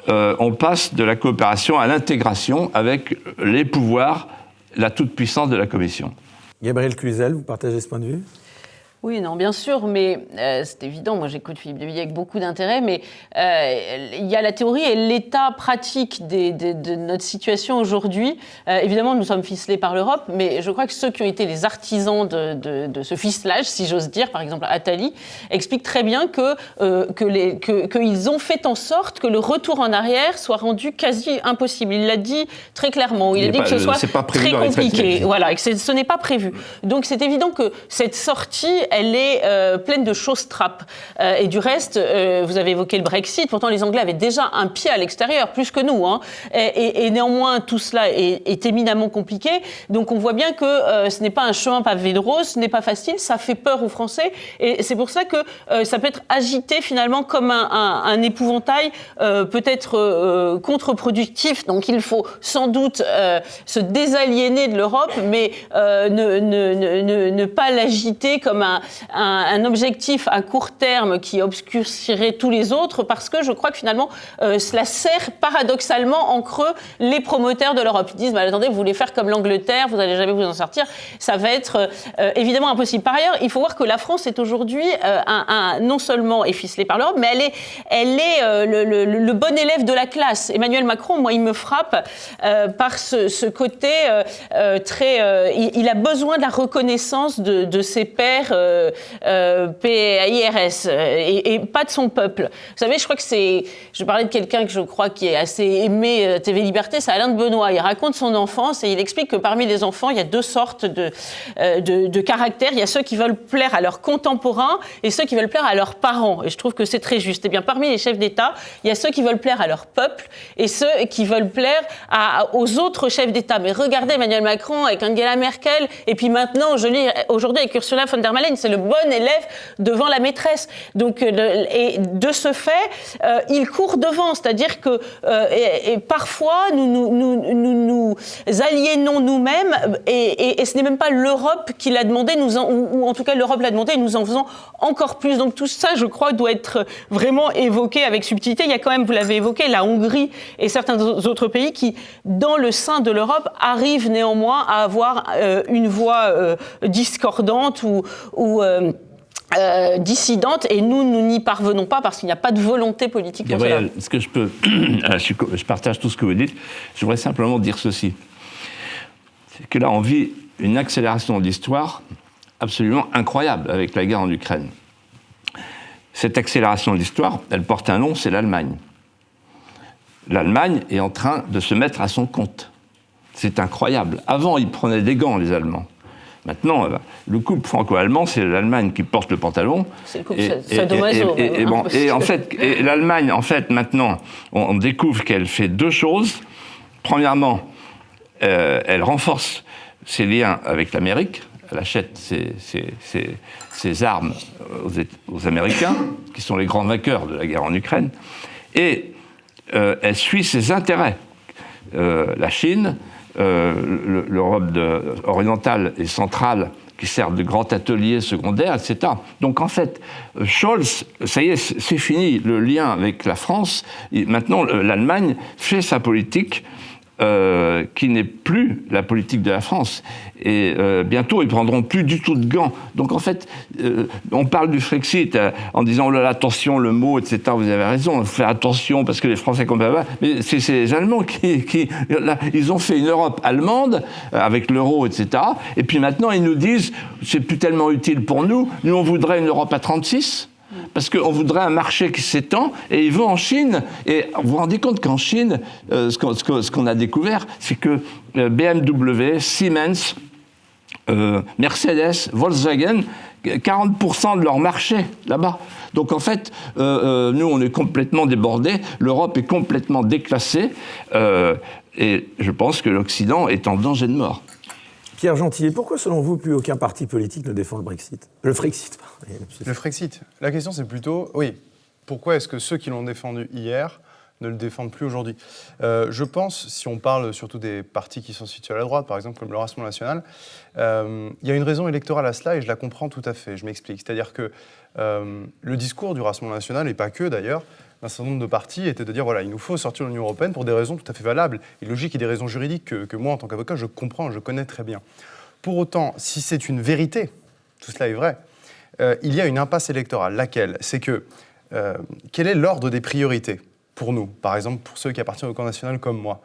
on passe de la coopération à l'intégration avec les pouvoirs, la toute-puissance de la Commission. Gabrielle Cluzel, vous partagez ce point de vue ? Oui, non, bien sûr, mais c'est évident. Moi, j'écoute Philippe de Villiers avec beaucoup d'intérêt, mais il y a la théorie et l'état pratique de notre situation aujourd'hui. Évidemment, nous sommes ficelés par l'Europe, mais je crois que ceux qui ont été les artisans de ce ficelage, si j'ose dire, par exemple Attali, expliquent très bien qu'ils ont fait en sorte que le retour en arrière soit rendu quasi impossible. Il l'a dit très clairement. Il a dit que ce soit très compliqué. Voilà, et que ce n'est pas prévu. Donc, c'est évident que cette sortie, elle est pleine de choses trappes. Et du reste, vous avez évoqué le Brexit. Pourtant, les Anglais avaient déjà un pied à l'extérieur, plus que nous. Hein. Et néanmoins, tout cela est éminemment compliqué. Donc, on voit bien que ce n'est pas un chemin pavé de rose, ce n'est pas facile, ça fait peur aux Français. Et c'est pour ça que ça peut être agité finalement comme un épouvantail peut-être contre-productif. Donc, il faut sans doute se désaliéner de l'Europe, mais ne pas l'agiter comme un objectif à court terme qui obscurcirait tous les autres, parce que je crois que finalement, cela sert paradoxalement en creux les promoteurs de l'Europe. Ils disent, attendez, vous voulez faire comme l'Angleterre, vous n'allez jamais vous en sortir, ça va être évidemment impossible. Par ailleurs, il faut voir que la France est aujourd'hui non seulement est ficelée par l'Europe, mais elle est le bon élève de la classe. Emmanuel Macron, moi, il me frappe par ce côté très... il a besoin de la reconnaissance de ses pairs PAIRS et pas de son peuple. Vous savez, je crois que je parlais de quelqu'un que je crois qui est assez aimé TV Liberté, c'est Alain de Benoît. Il raconte son enfance et il explique que parmi les enfants, il y a deux sortes de caractères. Il y a ceux qui veulent plaire à leurs contemporains et ceux qui veulent plaire à leurs parents. Et je trouve que c'est très juste. Eh bien, parmi les chefs d'État, il y a ceux qui veulent plaire à leur peuple et ceux qui veulent plaire aux autres chefs d'État. Mais regardez Emmanuel Macron avec Angela Merkel et puis maintenant, je lis aujourd'hui avec Ursula von der Leyen, c'est le bon élève devant la maîtresse. Donc, et de ce fait, il court devant. C'est-à-dire que et parfois, nous aliénons nous-mêmes et ce n'est même pas l'Europe qui l'a demandé, ou en tout cas l'Europe l'a demandé et nous en faisons encore plus. Donc tout ça, je crois, doit être vraiment évoqué avec subtilité. Il y a quand même, vous l'avez évoqué, la Hongrie et certains autres pays qui, dans le sein de l'Europe, arrivent néanmoins à avoir une voix discordante ou dissidente, et nous n'y parvenons pas parce qu'il n'y a pas de volonté politique pour cela. Est-ce que je peux... je partage tout ce que vous dites. Je voudrais simplement dire ceci. C'est que là, on vit une accélération de l'histoire absolument incroyable avec la guerre en Ukraine. Cette accélération de l'histoire, elle porte un nom, c'est l'Allemagne. L'Allemagne est en train de se mettre à son compte. C'est incroyable. Avant, ils prenaient des gants, les Allemands. Maintenant, le couple franco-allemand, c'est l'Allemagne qui porte le pantalon. C'est le couple sadomaso. Et l'Allemagne, en fait, maintenant, on découvre qu'elle fait deux choses. Premièrement, elle renforce ses liens avec l'Amérique. Elle achète ses armes aux Américains, qui sont les grands vainqueurs de la guerre en Ukraine. Et elle suit ses intérêts. La Chine, l'Europe orientale et centrale, qui servent de grands ateliers secondaires, etc. Donc en fait, Scholz, ça y est, c'est fini le lien avec la France. Maintenant, l'Allemagne fait sa politique qui n'est plus la politique de la France. Et bientôt, ils ne prendront plus du tout de gants. Donc en fait, on parle du Frexit en disant « Oh là là, attention, le mot, etc. » Vous avez raison, il faut faire attention parce que les Français comprennent pas. Mais c'est les Allemands qui là, ils ont fait une Europe allemande avec l'euro, etc. Et puis maintenant, ils nous disent « C'est plus tellement utile pour nous. Nous, on voudrait une Europe à 36. » Parce qu'on voudrait un marché qui s'étend, et ils vont en Chine. Et vous vous rendez compte qu'en Chine, ce qu'on a découvert, c'est que BMW, Siemens, Mercedes, Volkswagen, 40% de leur marché là-bas. Donc en fait, nous, on est complètement débordés, l'Europe est complètement déclassée, et je pense que l'Occident est en danger de mort. Pierre Gentillet, pourquoi, selon vous, plus aucun parti politique ne défend le Frexit ? Le Frexit. Le Frexit. La question, c'est plutôt, oui, pourquoi est-ce que ceux qui l'ont défendu hier ne le défendent plus aujourd'hui ? Je pense, si on parle surtout des partis qui sont situés à la droite, par exemple comme le Rassemblement National, il y a une raison électorale à cela et je la comprends tout à fait. Je m'explique. C'est-à-dire que le discours du Rassemblement National, et pas que d'ailleurs, d'un certain nombre de partis était de dire voilà, il nous faut sortir de l'Union européenne pour des raisons tout à fait valables et logiques et des raisons juridiques que moi, en tant qu'avocat, je comprends, je connais très bien. Pour autant, si c'est une vérité, tout cela est vrai, il y a une impasse électorale. Laquelle ? C'est que quel est l'ordre des priorités pour nous ? Par exemple, pour ceux qui appartiennent au camp national comme moi.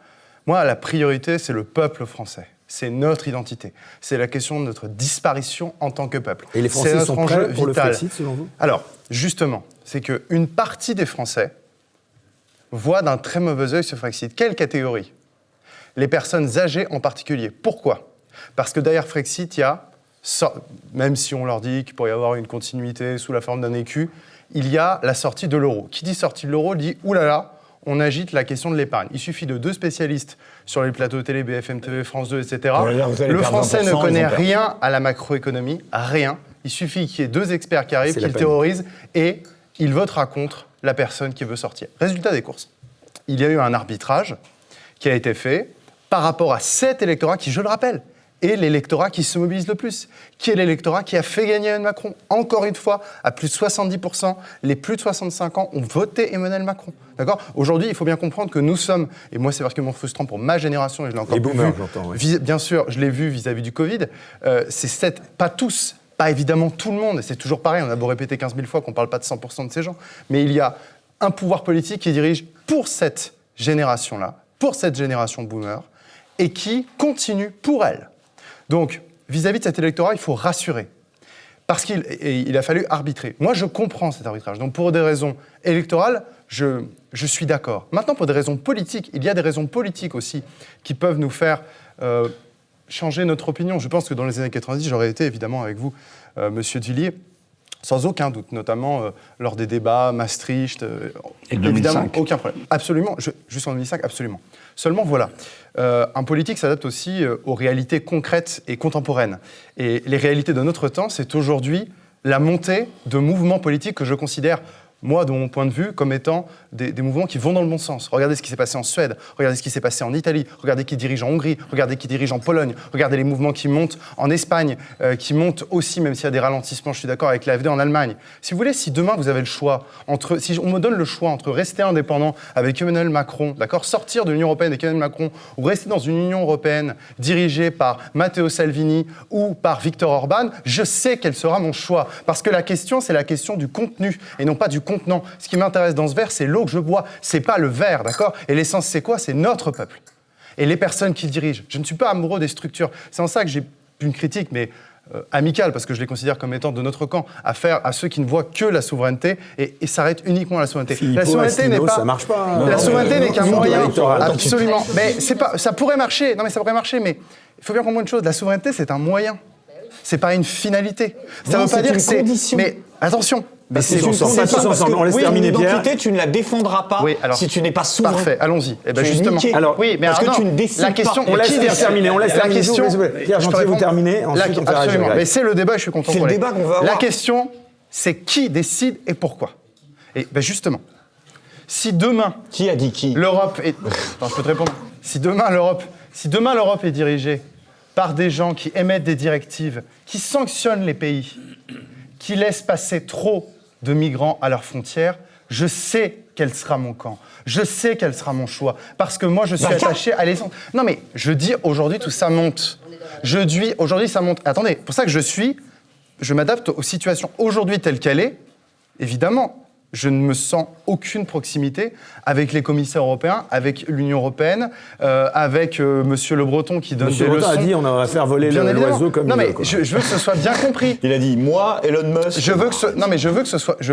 Moi, la priorité, c'est le peuple français. C'est notre identité. C'est la question de notre disparition en tant que peuple. Et les Français sont prêts pour le Frexit, selon vous ? Alors, justement, c'est qu'une partie des Français voit d'un très mauvais œil ce Frexit. Quelle catégorie ? Les personnes âgées en particulier. Pourquoi ? Parce que derrière Frexit, il y a, même si on leur dit qu'il pourrait y avoir une continuité sous la forme d'un écu, il y a la sortie de l'euro. Qui dit sortie de l'euro dit « oulala ». On agite la question de l'épargne. Il suffit de deux spécialistes sur les plateaux télé, BFM TV, France 2, etc. Le Français ne connaît rien à la macroéconomie, rien. Il suffit qu'il y ait deux experts qui arrivent, qui le terrorisent, et il votera contre la personne qui veut sortir. Résultat des courses. Il y a eu un arbitrage qui a été fait par rapport à cet électorat qui, je le rappelle, est l'électorat qui se mobilise le plus, qui est l'électorat qui a fait gagner Emmanuel Macron. Encore une fois, à plus de 70%, les plus de 65 ans ont voté Emmanuel Macron. D'accord ? Aujourd'hui, il faut bien comprendre que nous sommes, et moi c'est particulièrement frustrant pour ma génération, et je l'ai encore les boomers, vu, j'entends, oui. Bien sûr, je l'ai vu vis-à-vis du Covid, pas tous, pas évidemment tout le monde, et c'est toujours pareil, on a beau répéter 15 000 fois qu'on ne parle pas de 100% de ces gens, mais il y a un pouvoir politique qui dirige pour cette génération-là, pour cette génération boomer, et qui continue pour elle. Donc, vis-à-vis de cet électorat, il faut rassurer. parce qu'il a fallu arbitrer. Moi, je comprends cet arbitrage. Donc, pour des raisons électorales, je suis d'accord. Maintenant, pour des raisons politiques, il y a des raisons politiques aussi qui peuvent nous faire changer notre opinion. Je pense que dans les années 90, j'aurais été évidemment avec vous, Monsieur de Villiers, sans aucun doute, notamment lors des débats, Maastricht, évidemment, aucun problème. Absolument, juste en 2005, absolument. Seulement, voilà, un politique s'adapte aussi aux réalités concrètes et contemporaines. Et les réalités de notre temps, c'est aujourd'hui la montée de mouvements politiques que je considère, moi, de mon point de vue, comme étant des mouvements qui vont dans le bon sens. Regardez ce qui s'est passé en Suède, regardez ce qui s'est passé en Italie, regardez qui dirige en Hongrie, regardez qui dirige en Pologne, regardez les mouvements qui montent en Espagne, qui montent aussi, même s'il y a des ralentissements, je suis d'accord, avec l'AfD en Allemagne. Si vous voulez, si demain vous avez le choix, si on me donne le choix entre rester indépendant avec Emmanuel Macron, d'accord, sortir de l'Union européenne avec Emmanuel Macron, ou rester dans une Union européenne dirigée par Matteo Salvini ou par Viktor Orban, je sais quel sera mon choix. Parce que la question, c'est la question du contenu et non pas du contenant. Ce qui m'intéresse dans ce verre, c'est l'eau que je bois, c'est pas le verre, d'accord ? Et l'essence, c'est quoi ? C'est notre peuple. Et les personnes qui dirigent. Je ne suis pas amoureux des structures. C'est en ça que j'ai une critique, mais amicale, parce que je les considère comme étant de notre camp, à faire à ceux qui ne voient que la souveraineté et s'arrêtent uniquement à la souveraineté. Philippot, la souveraineté n'est pas. Ça marche pas. La souveraineté n'est qu'un moyen. Absolument. Mais c'est pas. Ça pourrait marcher. Non, mais ça pourrait marcher. Mais il faut bien comprendre une chose. La souveraineté, c'est un moyen. C'est pas une finalité. Ça ne veut pas dire que c'est. Mais attention. Mais c'est une condition ensemble. On laisse terminer Pierre. L'identité, tu ne la défendras pas si tu n'es pas souverain. Parfait, allons-y. Eh ben justement. Alors, oui, mais parce que tu ne décides la question, pas. On laisse terminer. On laisse terminer. Pierre Gentil, vous terminez. Ensuite, on fait absolument. Mais c'est le débat. Je suis content. C'est le débat qu'on va avoir. La question, c'est qui décide et pourquoi. Et ben justement, si demain. Qui a dit qui ? L'Europe est. Attends, je peux te répondre. Si demain l'Europe est dirigée par des gens qui émettent des directives, qui sanctionnent les pays, qui laissent passer trop de migrants à leurs frontières, je sais quel sera mon camp. Je sais quel sera mon choix. Parce que moi, je suis attaché à l'essence. Non, mais je dis aujourd'hui, tout ça monte. Aujourd'hui, ça monte. Attendez, pour ça que je m'adapte aux situations aujourd'hui telles qu'elles est. Évidemment, je ne me sens aucune proximité avec les commissaires européens, avec l'Union européenne, avec Monsieur Le Breton qui donne des leçons. Monsieur Le Breton a dit on va faire voler l'oiseau comme il veut. Non, mais je veux que ce soit bien compris. Il a dit moi, Elon Musk. Je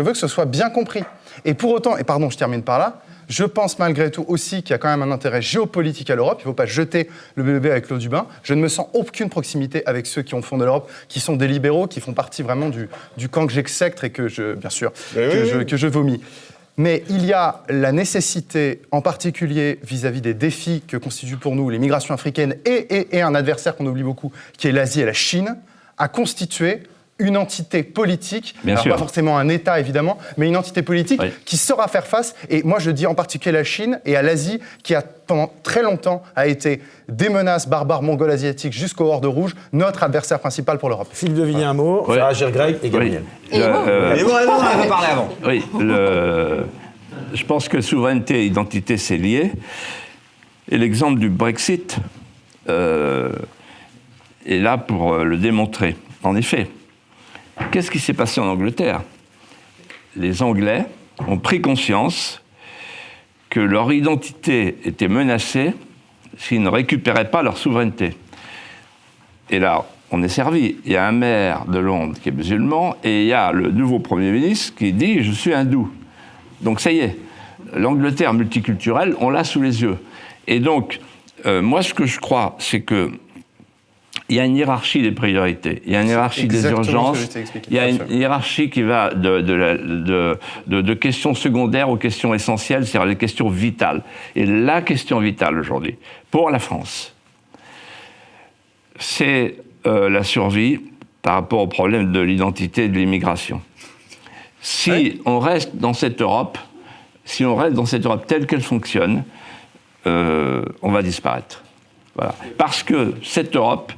veux que ce soit bien compris. Et pour autant, et pardon, je termine par là. Je pense malgré tout aussi qu'il y a quand même un intérêt géopolitique à l'Europe. Il ne faut pas jeter le bébé avec l'eau du bain. Je ne me sens aucune proximité avec ceux qui ont fondé l'Europe, qui sont des libéraux, qui font partie vraiment du camp que j'exècre et que je vomis. Mais il y a la nécessité, en particulier vis-à-vis des défis que constituent pour nous les migrations africaines et un adversaire qu'on oublie beaucoup, qui est l'Asie et la Chine, à constituer une entité politique, alors pas forcément un État évidemment, mais une entité politique qui saura faire face. Et moi je dis en particulier à la Chine et à l'Asie, qui a pendant très longtemps a été des menaces barbares mongoles asiatiques jusqu'au Horde Rouge, notre adversaire principal pour l'Europe. Philippe de Villiers, un mot, faire agir Greg et Gabriel. Et moi, on va parler avant. Oui, je pense que souveraineté et identité, c'est lié. Et l'exemple du Brexit est là pour le démontrer. En effet, qu'est-ce qui s'est passé en Angleterre ? Les Anglais ont pris conscience que leur identité était menacée s'ils ne récupéraient pas leur souveraineté. Et là, on est servi. Il y a un maire de Londres qui est musulman et il y a le nouveau Premier ministre qui dit « je suis hindou ». Donc ça y est, l'Angleterre multiculturelle, on l'a sous les yeux. Et donc, moi, ce que je crois, c'est que il y a une hiérarchie des priorités, il y a une hiérarchie des urgences, il y a une hiérarchie qui va de questions secondaires aux questions essentielles, c'est-à-dire les questions vitales. Et la question vitale aujourd'hui, pour la France, c'est la survie par rapport au problème de l'identité et de l'immigration. Si on reste dans cette Europe, telle qu'elle fonctionne, on va disparaître. Voilà. Parce que cette Europe,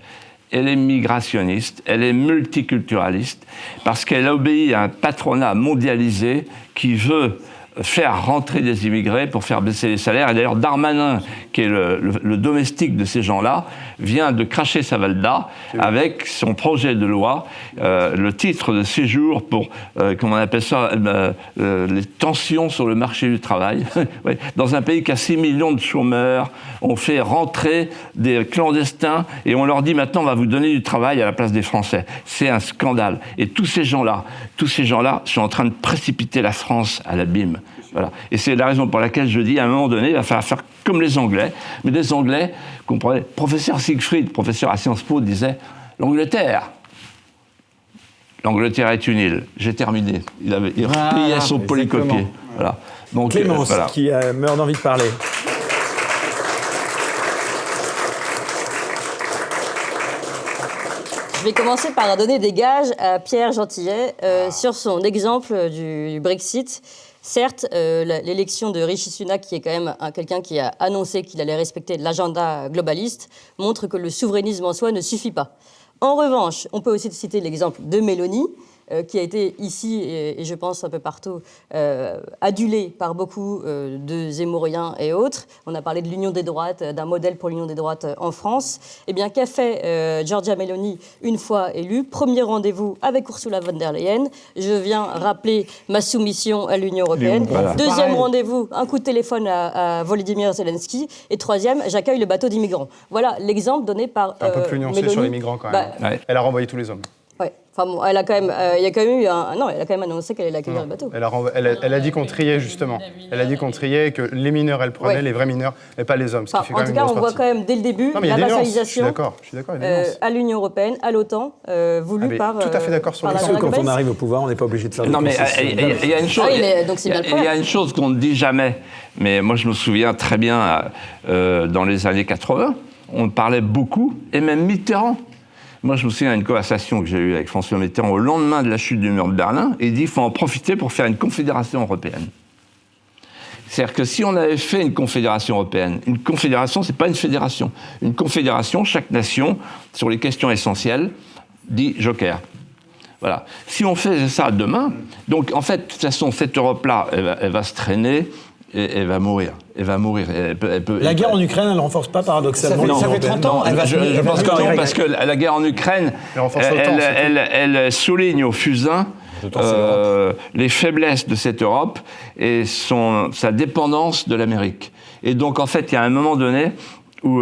elle est migrationniste, elle est multiculturaliste, parce qu'elle obéit à un patronat mondialisé qui veut faire rentrer des immigrés pour faire baisser les salaires. Et d'ailleurs, Darmanin, qui est le domestique de ces gens-là, vient de cracher sa valda avec son projet de loi, le titre de séjour pour, comment on appelle ça, les tensions sur le marché du travail. Ouais. Dans un pays qui a 6 millions de chômeurs, on fait rentrer des clandestins et on leur dit maintenant on va vous donner du travail à la place des Français. C'est un scandale. Et tous ces gens-là sont en train de précipiter la France à l'abîme. Voilà. Et c'est la raison pour laquelle je dis, à un moment donné, il va falloir faire comme les Anglais. Mais les Anglais, comprenez, professeur Siegfried, professeur à Sciences Po, disait « L'Angleterre est une île. » J'ai terminé. Il repliait son polycopier. Voilà. Donc, Clémence, voilà. qui meurt d'envie de parler. Je vais commencer par donner des gages à Pierre Gentillet sur son exemple du Brexit. Certes, l'élection de Rishi Sunak, qui est quand même quelqu'un qui a annoncé qu'il allait respecter l'agenda globaliste, montre que le souverainisme en soi ne suffit pas. En revanche, on peut aussi citer l'exemple de Mélanie, qui a été ici, et je pense un peu partout, adulée par beaucoup de Zemmouriens et autres. On a parlé de l'union des droites, d'un modèle pour l'union des droites en France. Eh bien, qu'a fait Giorgia Meloni une fois élue? Premier rendez-vous avec Ursula von der Leyen. Je viens rappeler ma soumission à l'Union européenne. Voilà. Deuxième rendez-vous, un coup de téléphone à Volodymyr Zelensky. Et troisième, j'accueille le bateau d'immigrants. Voilà l'exemple donné par un peu plus nuancé Meloni. Sur les migrants quand même. Ouais. Elle a renvoyé tous les hommes. Ouais. Enfin bon, elle a quand même, il y a quand même eu elle a quand même annoncé qu'elle allait accueillir le bateau. Elle a dit qu'on triait justement. Elle a dit qu'on triait, que les mineurs, elle prenait, les vrais mineurs, et pas les hommes. Enfin, en tout cas, on voit quand même dès le début la vassalisation je suis d'accord, à l'Union européenne, à l'OTAN, voulue par. Tout à fait d'accord sur par les la choses. Quand on arrive au pouvoir, on n'est pas obligé de faire des concessions. Il y a une chose. Il y a une chose qu'on ne dit jamais, mais moi je me souviens très bien dans les années 80, on parlait beaucoup, et même Mitterrand. Moi, je me souviens d'une conversation que j'ai eue avec François Mitterrand au lendemain de la chute du mur de Berlin, et il dit qu'il faut en profiter pour faire une confédération européenne. C'est-à-dire que si on avait fait une confédération européenne, une confédération, c'est pas une fédération. Une confédération, chaque nation, sur les questions essentielles, dit joker. Voilà. Si on faisait ça demain, donc en fait, de toute façon, cette Europe-là, elle va se traîner, et elle va mourir. La guerre en Ukraine, elle ne renforce pas paradoxalement. Ça fait 30 ans. Je pense que non, parce que la guerre en Ukraine, elle souligne au fusain les faiblesses de cette Europe et sa dépendance de l'Amérique. Et donc, en fait, il y a un moment donné où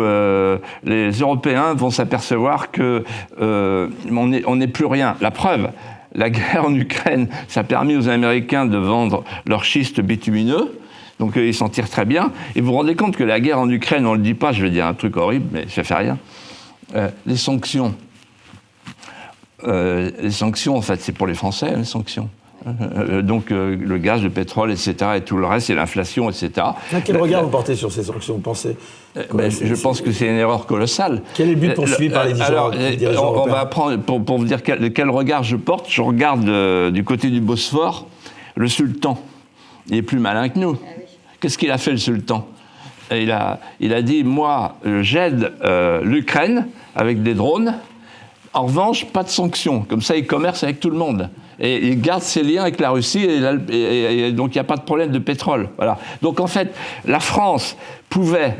les Européens vont s'apercevoir qu'on n'est plus rien. La preuve, la guerre en Ukraine, ça a permis aux Américains de vendre leurs schistes bitumineux. Donc ils s'en tirent très bien. Et vous vous rendez compte que la guerre en Ukraine, on ne le dit pas, je vais dire un truc horrible, mais ça ne fait rien. Les sanctions, en fait, c'est pour les Français, les sanctions. Donc le gaz, le pétrole, etc., et tout le reste, et l'inflation, etc. Quel regard vous portez sur ces sanctions, vous pensez je pense que c'est une erreur colossale. Quel est le but poursuivi par les dirigeants européens? On va apprendre, pour vous dire quel regard je porte, je regarde du côté du Bosphore le sultan. Il est plus malin que nous. Qu'est-ce qu'il a fait, le sultan? Il a dit, moi, j'aide l'Ukraine avec des drones. En revanche, pas de sanctions. Comme ça, il commerce avec tout le monde. Et il garde ses liens avec la Russie, et donc il n'y a pas de problème de pétrole. Voilà. Donc en fait, la France pouvait...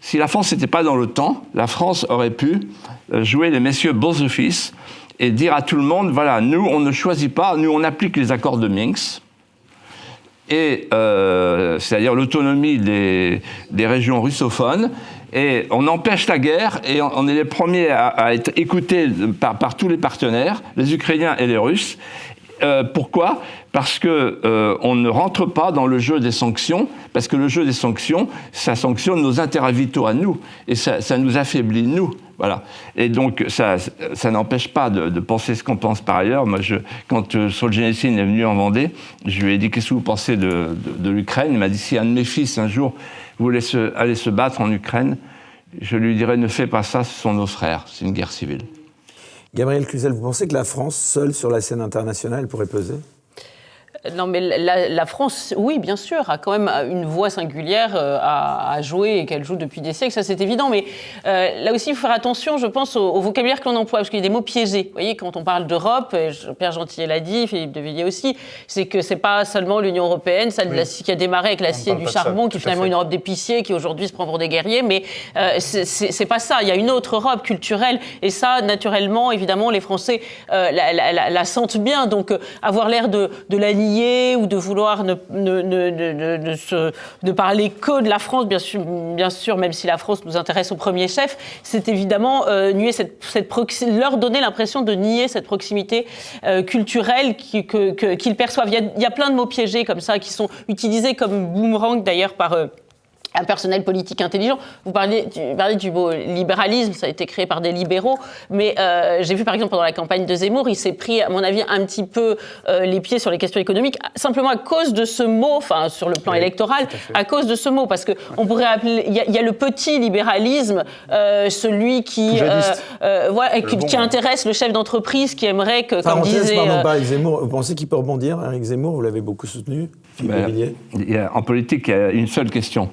Si la France n'était pas dans l'OTAN, la France aurait pu jouer les messieurs Bourse-Office et dire à tout le monde, voilà, nous, on ne choisit pas, nous, on applique les accords de Minsk, et c'est-à-dire l'autonomie des régions russophones, et on empêche la guerre, et on est les premiers à être écoutés par tous les partenaires, les Ukrainiens et les Russes. Pourquoi ? Parce qu'on ne rentre pas dans le jeu des sanctions, parce que le jeu des sanctions, ça sanctionne nos intérêts vitaux à nous, et ça nous affaiblit, nous. Voilà. Et donc, ça n'empêche pas de penser ce qu'on pense par ailleurs. Moi, quand Solzhenitsyn est venu en Vendée, je lui ai dit « Qu'est-ce que vous pensez de l'Ukraine ?» Il m'a dit « Si un de mes fils, un jour, voulait aller se battre en Ukraine, je lui dirais « Ne fais pas ça, ce sont nos frères, c'est une guerre civile. » Gabriel Cluzel, vous pensez que la France, seule sur la scène internationale, pourrait peser ? Non, mais la France, oui, bien sûr, a quand même une voix singulière à jouer et qu'elle joue depuis des siècles, ça c'est évident. Mais là aussi, il faut faire attention, je pense, au vocabulaire que l'on emploie, parce qu'il y a des mots piégés. Vous voyez, quand on parle d'Europe, Pierre Gentillet l'a dit, Philippe de Villiers aussi, c'est que c'est pas seulement l'Union européenne, celle qui a démarré avec l'acier et du charbon, qui est finalement une Europe d'épiciers, qui aujourd'hui se prend pour des guerriers, mais c'est pas ça. Il y a une autre Europe culturelle, et ça, naturellement, évidemment, les Français la sentent bien. Donc, avoir l'air de la nier ou de vouloir ne parler que de la France, bien sûr, même si la France nous intéresse au premier chef, c'est évidemment nier leur donner l'impression de nier cette proximité culturelle qu'ils perçoivent. Il y a plein de mots piégés comme ça qui sont utilisés comme boomerang d'ailleurs par un personnel politique intelligent. Vous parlez du mot libéralisme, ça a été créé par des libéraux, mais j'ai vu par exemple pendant la campagne de Zemmour, il s'est pris, à mon avis, un petit peu les pieds sur les questions économiques, simplement à cause de ce mot, enfin sur le plan électoral, à cause de ce mot, parce qu'on pourrait appeler, il y a le petit libéralisme, celui qui intéresse le chef d'entreprise, qui aimerait que, comme disait... Eric Zemmour, vous pensez qu'il peut rebondir, Eric Zemmour, vous l'avez beaucoup soutenu, en politique, il y a une seule question.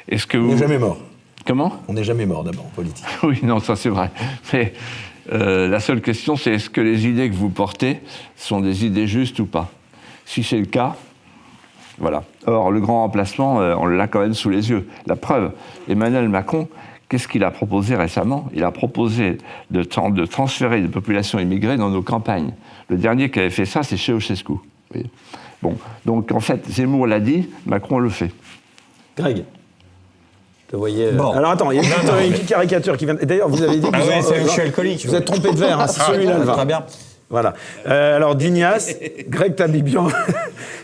Est-ce que On n'est jamais mort. Comment ? On n'est jamais mort d'abord en politique. Oui, non, ça c'est vrai. Mais la seule question, c'est est-ce que les idées que vous portez sont des idées justes ou pas ? Si c'est le cas, voilà. Or, le grand remplacement, on l'a quand même sous les yeux. La preuve, Emmanuel Macron, qu'est-ce qu'il a proposé récemment ? Il a proposé de transférer des populations immigrées dans nos campagnes. Le dernier qui avait fait ça, c'est Ceausescu. Oui. Bon, donc en fait, Zemmour l'a dit, Macron le fait. Greg, te voyez... Bon. Alors attends, il y a une petite caricature qui vient... D'ailleurs, vous avez dit que je suis alcoolique. Vous êtes trompé de verre, hein, c'est celui-là le vin. Très bien. Voilà. Alors, d'Ignace, Greg Tabibian,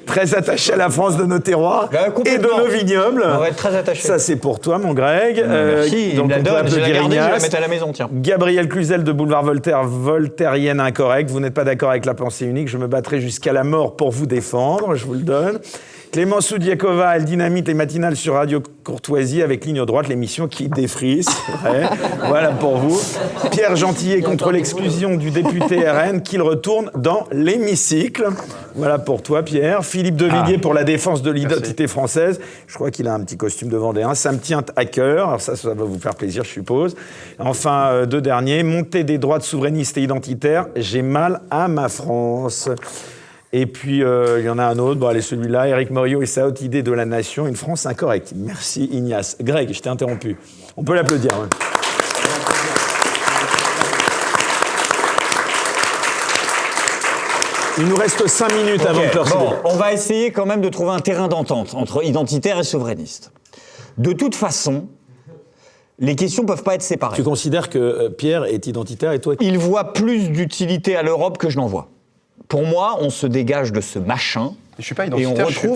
très attaché à la France de nos terroirs et de nos vignobles. On va être très attaché. Ça, c'est pour toi, mon Greg. Merci, donc, je vais la garder, je vais la mettre à la maison, tiens. Gabriel Cluzel de Boulevard Voltaire, voltairienne incorrecte. Vous n'êtes pas d'accord avec la pensée unique. Je me battrai jusqu'à la mort pour vous défendre, je vous le donne. Clément Soudiakova, elle dynamite les matinales sur Radio Courtoisie avec Ligne droite, l'émission qui défrise. Ouais. Voilà pour vous. Pierre Gentillet contre l'exclusion du député RN qu'il retourne dans l'hémicycle. Voilà pour toi, Pierre. Philippe de Villiers pour la défense de l'identité française. Je crois qu'il a un petit costume de Vendéen. Ça me tient à cœur. Alors ça va vous faire plaisir, je suppose. Enfin, deux derniers. Montée des droits de souverainistes et identitaires. J'ai mal à ma France. Et puis, il y en a un autre, bon allez, celui-là, Éric Morillo et sa haute idée de la nation, une France incorrecte. Merci Ignace. Greg, je t'ai interrompu. On peut l'applaudir. Ouais. Il nous reste 5 minutes avant de clore. Bon, on va essayer quand même de trouver un terrain d'entente entre identitaires et souverainistes. De toute façon, les questions ne peuvent pas être séparées. Tu considères que Pierre est identitaire et toi... Il voit plus d'utilité à l'Europe que je n'en vois. Pour moi, on se dégage de ce machin. Je suis pas identitaire. Je suis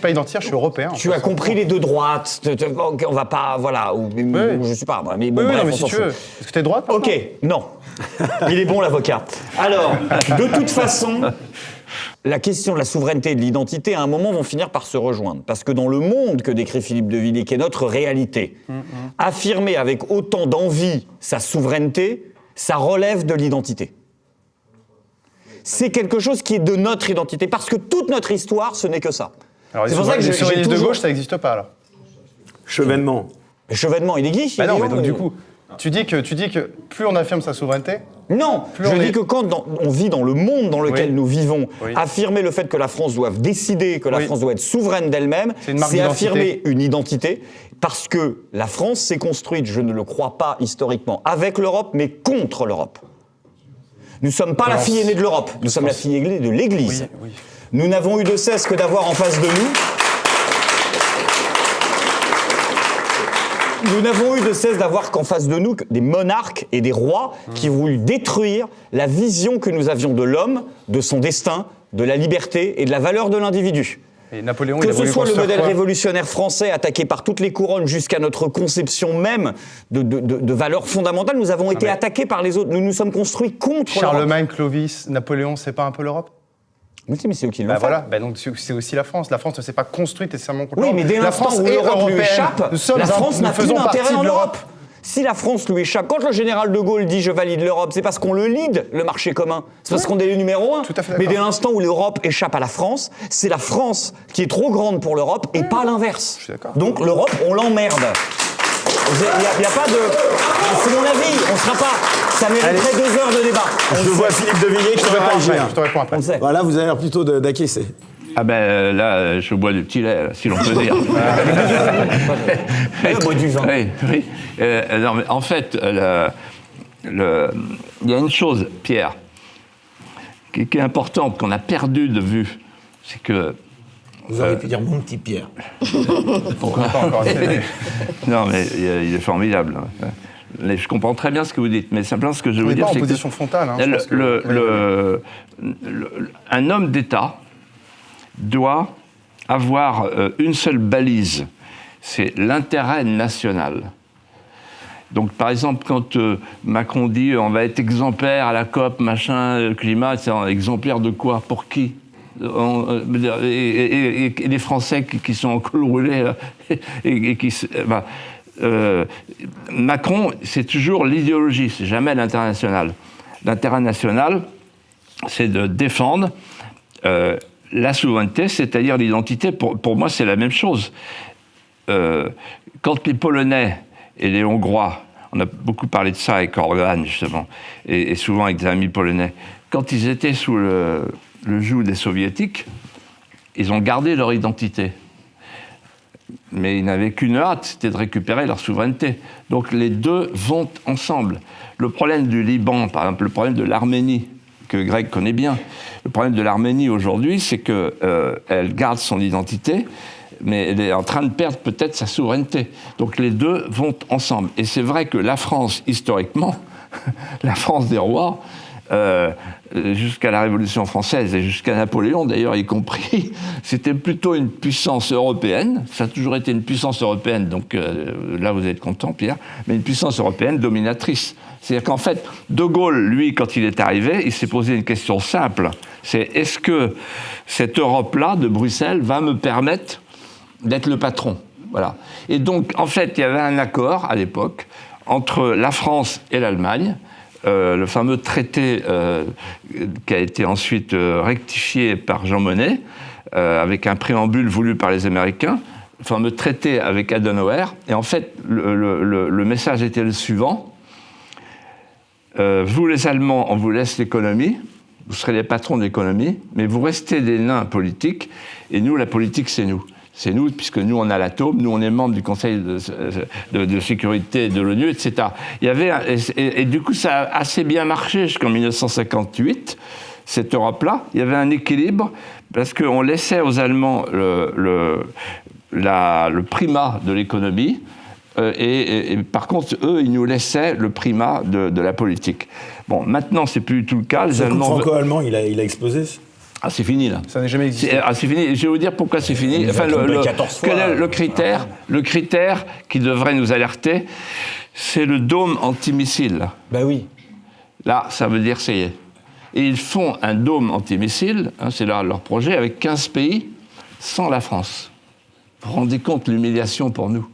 pas identitaire. Je suis européen. Tu as compris les deux droites. On va pas, voilà. Je sais pas. Mais bon, bref, mais si tu veux. Est-ce que t'es droite? Ok. Non. Il est bon l'avocat. Alors, de toute façon, la question de la souveraineté et de l'identité, à un moment, vont finir par se rejoindre. Parce que dans le monde que décrit Philippe de Villiers, qui est notre réalité, affirmer avec autant d'envie sa souveraineté, ça relève de l'identité. C'est quelque chose qui est de notre identité, parce que toute notre histoire, ce n'est que ça. Alors, c'est pour ça que les souverainistes de gauche, ça n'existe pas, alors. Chevènement. Le chevènement, il existe. Bah non, mais donc du coup, tu dis que plus on affirme sa souveraineté... Non, je dis que quand on vit dans le monde dans lequel nous vivons, affirmer le fait que la France doit décider, que la France doit être souveraine d'elle-même, c'est affirmer une identité, parce que la France s'est construite, je ne le crois pas historiquement, avec l'Europe, mais contre l'Europe. Nous ne sommes pas la fille aînée de l'Europe, nous sommes la fille aînée de l'Église. Oui. Nous n'avons eu de cesse que d'avoir en face de nous... Nous n'avons eu de cesse d'avoir qu'en face de nous des monarques et des rois qui voulaient détruire la vision que nous avions de l'homme, de son destin, de la liberté et de la valeur de l'individu. Et Napoléon, que ce soit le modèle révolutionnaire français attaqué par toutes les couronnes jusqu'à notre conception même de valeurs fondamentales, nous avons été attaqués par les autres. Nous nous sommes construits contre Charlemagne, Clovis, Napoléon, c'est pas un peu l'Europe ? Oui, mais c'est eux qui l'ont fait. Voilà, donc c'est aussi la France. La France ne s'est pas construite nécessairement contre l'Europe. Oui, mais dès l'instant où l'Europe lui échappe, la France n'a plus d'intérêt en Europe. Si la France lui échappe, quand le général de Gaulle dit « je valide l'Europe », c'est parce qu'on le lead, le marché commun. C'est parce qu'on est le numéro 1. Tout à fait mais d'accord. dès l'instant où l'Europe échappe à la France, c'est la France qui est trop grande pour l'Europe et pas l'inverse. Je suis d'accord. Donc l'Europe, on l'emmerde. Il n'y a pas de... C'est mon avis, on ne sera pas... Ça mériterait 2 heures de débat. Je vois Philippe de Villiers qui va réagir. Je te réponds après. On le sait. Voilà, vous avez l'air plutôt d'acquiescer. Ah ben là, je bois du petit lait, là, si l'on peut dire. Je bois du vin. Oui, oui. Non, mais en fait, il y a une chose, Pierre, qui est importante, qu'on a perdu de vue, c'est que... Vous auriez pu dire mon petit Pierre. Pourquoi Pas encore. Non, mais il est formidable. Mais je comprends très bien ce que vous dites, mais simplement ce que je On veux n'est dire, pas en c'est position que frontale. Hein, je pense que- un homme d'État doit avoir une seule balise, c'est l'intérêt national. Donc, par exemple, quand Macron dit on va être exemplaire à la COP, machin, climat, c'est exemplaire de quoi? Pour qui? Et les Français qui sont en col roulé, là, et qui... Macron, c'est toujours l'idéologie, c'est jamais l'international. L'intérêt national, c'est de défendre la souveraineté, c'est-à-dire l'identité. Pour moi, c'est la même chose. Quand les Polonais et les Hongrois, on a beaucoup parlé de ça avec Orban, justement, et souvent avec des amis polonais, quand ils étaient sous le joug des Soviétiques, ils ont gardé leur identité. Mais ils n'avaient qu'une hâte, c'était de récupérer leur souveraineté. Donc les deux vont ensemble. Le problème du Liban, par exemple, le problème de l'Arménie, que Greg connaît bien, le problème de l'Arménie aujourd'hui, c'est qu'elle garde son identité, mais elle est en train de perdre peut-être sa souveraineté. Donc les deux vont ensemble. Et c'est vrai que la France, historiquement, la France des rois, jusqu'à la Révolution française et jusqu'à Napoléon d'ailleurs y compris, c'était plutôt une puissance européenne, ça a toujours été une puissance européenne, donc là vous êtes content Pierre, mais une puissance européenne dominatrice. C'est-à-dire qu'en fait, De Gaulle, lui, quand il est arrivé, il s'est posé une question simple, c'est est-ce que cette Europe-là de Bruxelles va me permettre d'être le patron? Voilà. Et donc, en fait, il y avait un accord à l'époque entre la France et l'Allemagne, le fameux traité qui a été ensuite rectifié par Jean Monnet, avec un préambule voulu par les Américains, le fameux traité avec Adenauer. Et en fait, le message était le suivant. Vous, les Allemands, on vous laisse l'économie, vous serez les patrons de l'économie, mais vous restez des nains politiques, et nous, la politique, c'est nous. C'est nous, puisque nous, on a l'atome, nous, on est membre du Conseil de sécurité de l'ONU, etc. Il y avait et du coup, ça a assez bien marché jusqu'en 1958, cette Europe-là. Il y avait un équilibre, parce qu'on laissait aux Allemands le primat de l'économie, et par contre, eux, ils nous laissaient le primat de la politique. Bon, maintenant, c'est plus du tout le cas. Les Le couple Allemands... franco-allemand, il a explosé. Ah, c'est fini, là. Ça n'a jamais existé. C'est fini. Je vais vous dire pourquoi c'est fini. Enfin, quel est le critère qui devrait nous alerter, c'est le dôme antimissile. Ben oui. Là, ça veut dire ça y est. Et ils font un dôme antimissile, hein, c'est leur projet, avec 15 pays, sans la France. Vous vous rendez compte l'humiliation pour nous?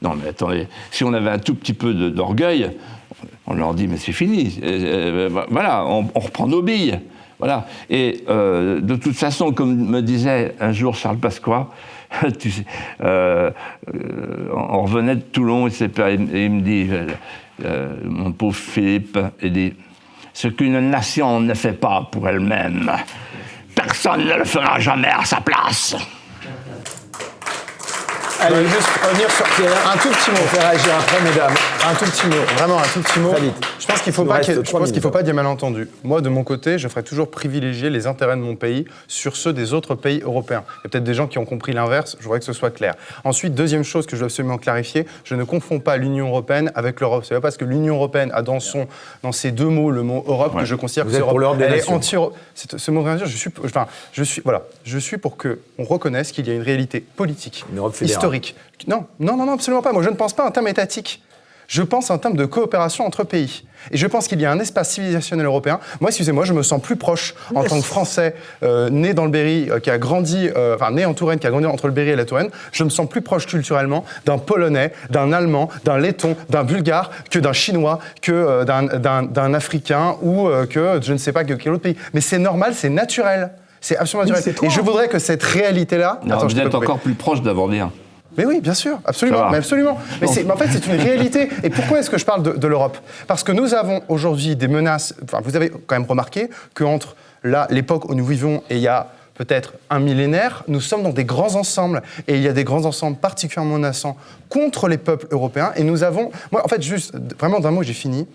Non, mais attendez, si on avait un tout petit peu d'orgueil, on leur dit, mais c'est fini. Voilà, on reprend nos billes. Voilà. Et de toute façon, comme me disait un jour Charles Pasqua, tu sais, on revenait de Toulon et il me dit, mon pauvre Philippe, il dit, ce qu'une nation ne fait pas pour elle-même, personne ne le fera jamais à sa place. Allez, juste revenir sur Pierre. Un tout petit mot. On fait réagir après, mesdames. Un tout petit mot, vraiment un tout petit mot. Très vite. Je pense qu'il ne faut Il pas nous qu'il reste 3 minutes. faut pas dire malentendu. Moi, de mon côté, je ferai toujours privilégier les intérêts de mon pays sur ceux des autres pays européens. Il y a peut-être des gens qui ont compris l'inverse, je voudrais que ce soit clair. Ensuite, deuxième chose que je dois absolument clarifier, je ne confonds pas l'Union européenne avec l'Europe. C'est pas parce que l'Union européenne a dans ces deux mots le mot Europe que je considère Vous que êtes pour l'Europe des elle est nations. anti-Europe. Ce mot, je suis pour qu'on reconnaisse qu'il y a une réalité politique, Une Europe fédérale. historique. Non, absolument pas. Moi, je ne pense pas en termes étatiques. Je pense en termes de coopération entre pays. Et je pense qu'il y a un espace civilisationnel européen. Moi, excusez-moi, je me sens plus proche en tant que Français né dans le Berry, qui a grandi, né en Touraine, qui a grandi entre le Berry et la Touraine. Je me sens plus proche culturellement d'un Polonais, d'un Allemand, d'un Letton, d'un Bulgare, que d'un Chinois, que d'un Africain ou que je ne sais pas quel autre pays. Mais c'est normal, c'est naturel. C'est absolument naturel. Et je voudrais que cette réalité-là... Non, vous êtes encore plus proche d'Avandéen. Mais oui, bien sûr, absolument. Mais absolument. Mais en fait, c'est une réalité. Et pourquoi est-ce que je parle de l'Europe ? Parce que nous avons aujourd'hui des menaces... Enfin, vous avez quand même remarqué qu'entre l'époque où nous vivons et il y a peut-être un millénaire, nous sommes dans des grands ensembles. Et il y a des grands ensembles particulièrement menaçants contre les peuples européens. Et nous avons... Moi, en fait, juste, vraiment d'un mot, j'ai fini.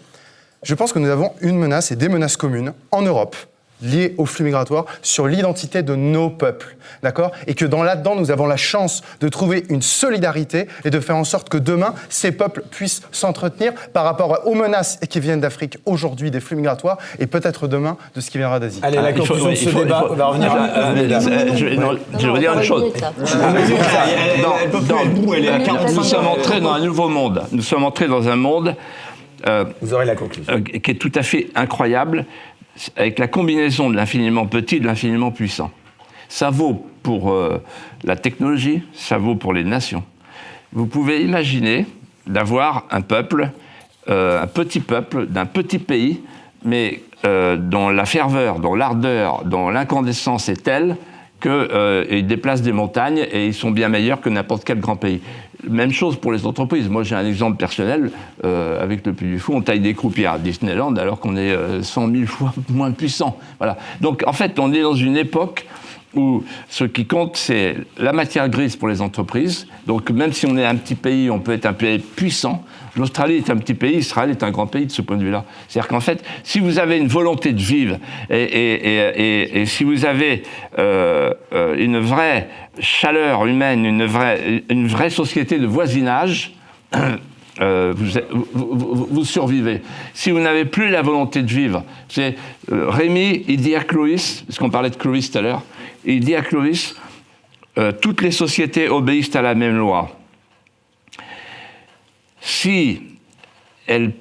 Je pense que nous avons une menace et des menaces communes en Europe, liées aux flux migratoires, sur l'identité de nos peuples, d'accord ? Et que là-dedans, nous avons la chance de trouver une solidarité et de faire en sorte que demain, ces peuples puissent s'entretenir par rapport aux menaces qui viennent d'Afrique aujourd'hui, des flux migratoires, et peut-être demain, de ce qui viendra d'Asie. Allez, la conclusion de ce débat va revenir à je veux dire une chose. Nous sommes entrés dans un nouveau monde. Nous sommes entrés dans un monde vous aurez la conclusion. Qui est tout à fait incroyable, avec la combinaison de l'infiniment petit et de l'infiniment puissant. Ça vaut pour la technologie, ça vaut pour les nations. Vous pouvez imaginer d'avoir un peuple, un petit peuple d'un petit pays, mais dont la ferveur, dont l'ardeur, dont l'incandescence est telle qu'ils déplacent des montagnes et ils sont bien meilleurs que n'importe quel grand pays. Même chose pour les entreprises. Moi, j'ai un exemple personnel. Avec le Puy du Fou, on taille des croupières à Disneyland alors qu'on est 100 000 fois moins puissant. Voilà. Donc, en fait, on est dans une époque où ce qui compte, c'est la matière grise pour les entreprises. Donc, même si on est un petit pays, on peut être un pays puissant. L'Australie est un petit pays, Israël est un grand pays de ce point de vue-là. C'est-à-dire qu'en fait, si vous avez une volonté de vivre et si vous avez une vraie chaleur humaine, une vraie société de voisinage, vous survivez. Si vous n'avez plus la volonté de vivre, c'est Rémi, il dit à Clovis, parce qu'on parlait de Clovis tout à l'heure, il dit à Clovis, toutes les sociétés obéissent à la même loi. Si elles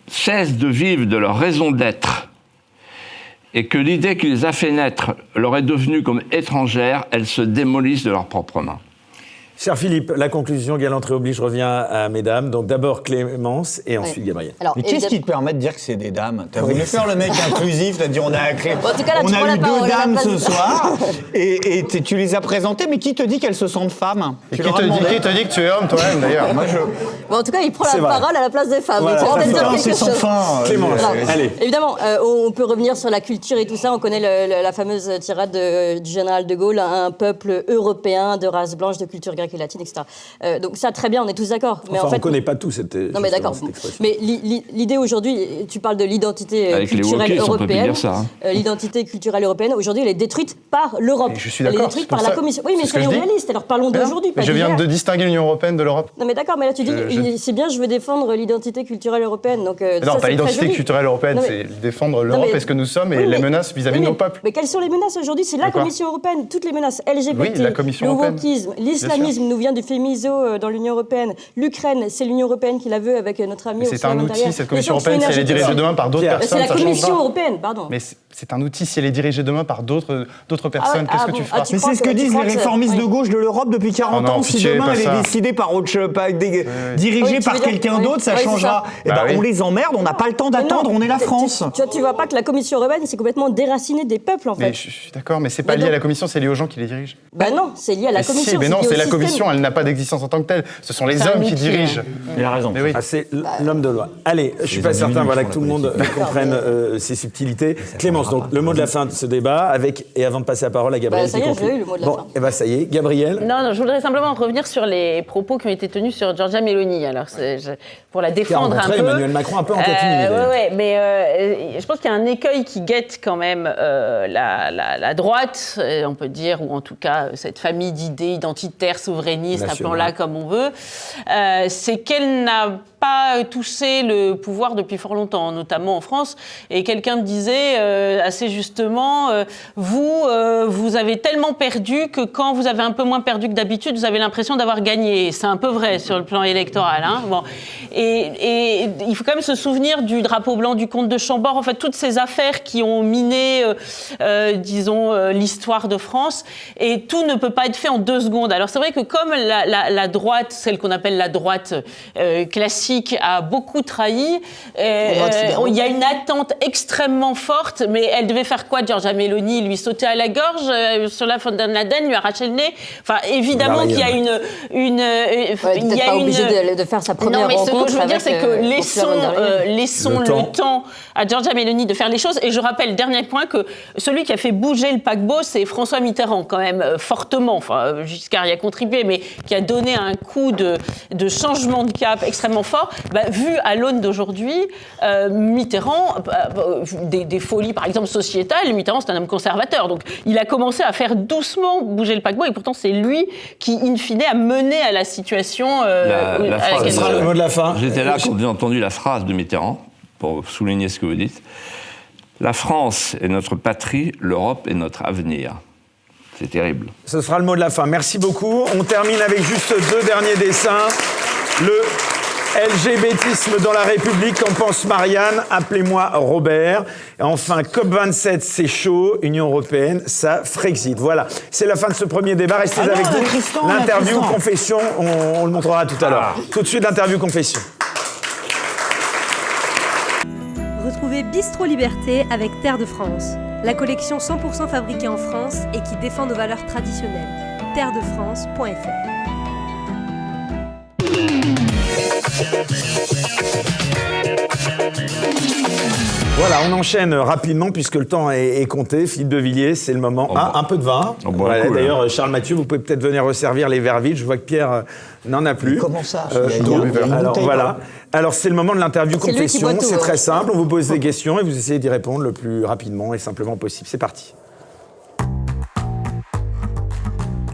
cessent de vivre de leur raison d'être et que l'idée qui les a fait naître leur est devenue comme étrangère, elles se démolissent de leurs propres mains. Cher Philippe, la conclusion, galanterie oblige, je reviens à mesdames. Donc d'abord Clémence et ensuite Gabriel. Alors, mais qu'est-ce qui te permet de dire que c'est des dames ? T'as voulu faire le mec inclusif, t'as dit on a eu deux dames ce soir, et tu les as présentées, mais qui te dit qu'elles se sentent femmes ? Et qui te dit que tu es homme toi-même d'ailleurs ? Bon, en tout cas, il prend la parole à la place des femmes. Voilà, c'est sans fin. Clémence, allez. Évidemment, on peut revenir sur la culture et tout ça. On connaît la fameuse tirade du général de Gaulle, un peuple européen de race blanche, de culture grecque et latine, etc. Donc ça, très bien, on est tous d'accord. Mais enfin, en fait, on ne connaît pas tout cette non, mais d'accord. Mais l'idée aujourd'hui, tu parles de l'identité culturelle européenne. L'identité culturelle européenne, aujourd'hui, elle est détruite par l'Europe. Je suis d'accord. Elle est détruite par la Commission. Oui, mais soyons réalistes. Alors parlons d'aujourd'hui. Je viens de distinguer l'Union européenne de l'Europe. Non, mais d'accord, mais là tu dis, c'est bien, je veux défendre l'identité culturelle européenne. Donc, non, pas l'identité culturelle européenne, c'est défendre l'Europe et ce que nous sommes et les menaces vis-à-vis de nos peuples. Mais quelles sont les menaces aujourd'hui ? C'est la Commission européenne. Toutes les menaces LGBT, le wokisme, l'islamisme nous vient du fémiso dans l'Union européenne. L'Ukraine, c'est l'Union européenne qui la veut avec notre ami. C'est un outil, cette Commission européenne, si elle est dirigée demain par d'autres personnes. C'est la Commission européenne, pardon. Mais c'est un outil, si elle est dirigée demain par d'autres personnes, qu'est-ce que tu feras ? Mais c'est ce que disent les réformistes de gauche de l'Europe depuis 40 ans. Si demain elle est décidée par dirigée par quelqu'un d'autre, ça changera. On les emmerde, on n'a pas le temps d'attendre, on est la France. Tu vois pas que la Commission européenne, c'est complètement déraciné des peuples, en fait. Mais je suis d'accord, mais c'est pas lié à la Commission, c'est lié aux gens qui les dirigent. Ben non, c'est lié à la Commission. Mais non, c'est la Commission, elle n'a pas d'existence en tant que telle. Ce sont les hommes qui dirigent. Il a raison. C'est l'homme de loi. Allez, je suis pas certain que tout le monde comprenne ces subtilités. Clémence, donc le mot de la fin de ce débat, et avant de passer la parole à Gabriel. Ça y est, j'ai eu le mot de la fin. Et ça y est, Gabriel. Non, je voudrais simplement revenir sur les propos qui ont été tenus sur Giorgia Meloni. Alors, pour la défendre un peu. Emmanuel Macron un peu en catimini. Oui, mais je pense qu'il y a un écueil qui guette quand même la droite, on peut dire, ou en tout cas cette famille d'idées identitaires, souverainistes, appelons-la comme on veut. C'est qu'elle n'a pas touché le pouvoir depuis fort longtemps, notamment en France. Et quelqu'un me disait assez justement, vous avez tellement perdu que quand vous avez un peu moins perdu que d'habitude, vous avez l'impression d'avoir gagné. Et c'est un peu vrai sur le plan électoral. Hein. Bon. Et il faut quand même se souvenir du drapeau blanc du comte de Chambord, en fait, toutes ces affaires qui ont miné, l'histoire de France. Et tout ne peut pas être fait en 2 secondes. Alors c'est vrai que comme la droite, celle qu'on appelle la droite classique, a beaucoup trahi. Il y a une attente extrêmement forte, mais elle devait faire quoi, Giorgia Meloni? Lui sauter à la gorge, Ursula von der Leyen lui arracher le nez. Enfin, évidemment qu'il y a une il y a pas obligé de faire sa première rencontre. Non, mais ce que je veux dire, c'est que laissons le temps à Giorgia Meloni de faire les choses. Et je rappelle, dernier point, que celui qui a fait bouger le paquebot, c'est François Mitterrand, quand même, fortement. Enfin, Giscard y a contribué, mais qui a donné un coup de changement de cap extrêmement fort. Vu à l'aune d'aujourd'hui, Mitterrand, des folies par exemple sociétales, Mitterrand c'est un homme conservateur, donc il a commencé à faire doucement bouger le paquebot et pourtant c'est lui qui, in fine, a mené à la situation Ce sera le mot de la fin. J'étais là quand j'ai entendu la phrase de Mitterrand, pour souligner ce que vous dites. La France est notre patrie, l'Europe est notre avenir. C'est terrible. Ce sera le mot de la fin. Merci beaucoup. On termine avec juste 2 derniers dessins. Le LGBTisme dans la République, qu'en pense Marianne? Appelez-moi Robert. Et enfin, COP27, c'est chaud. Union européenne, ça Frexit. Voilà, c'est la fin de ce premier débat. Restez avec nous. L'interview confession, on le montrera tout à l'heure. Tout de suite, l'interview confession. Retrouvez Bistro Liberté avec Terre de France, la collection 100% fabriquée en France et qui défend nos valeurs traditionnelles. terredefrance.fr. Voilà, on enchaîne rapidement puisque le temps est compté. Philippe de Villiers, c'est le moment. Un peu de vin. Voilà, cool, d'ailleurs, Charles Mathieu, vous pouvez peut-être venir resservir les verres vides. Je vois que Pierre n'en a plus. Comment ça Alors voilà. Alors c'est le moment de l'interview C'est lui qui confession. boit tout, C'est hein. très simple. On vous pose des questions et vous essayez d'y répondre le plus rapidement et simplement possible. C'est parti.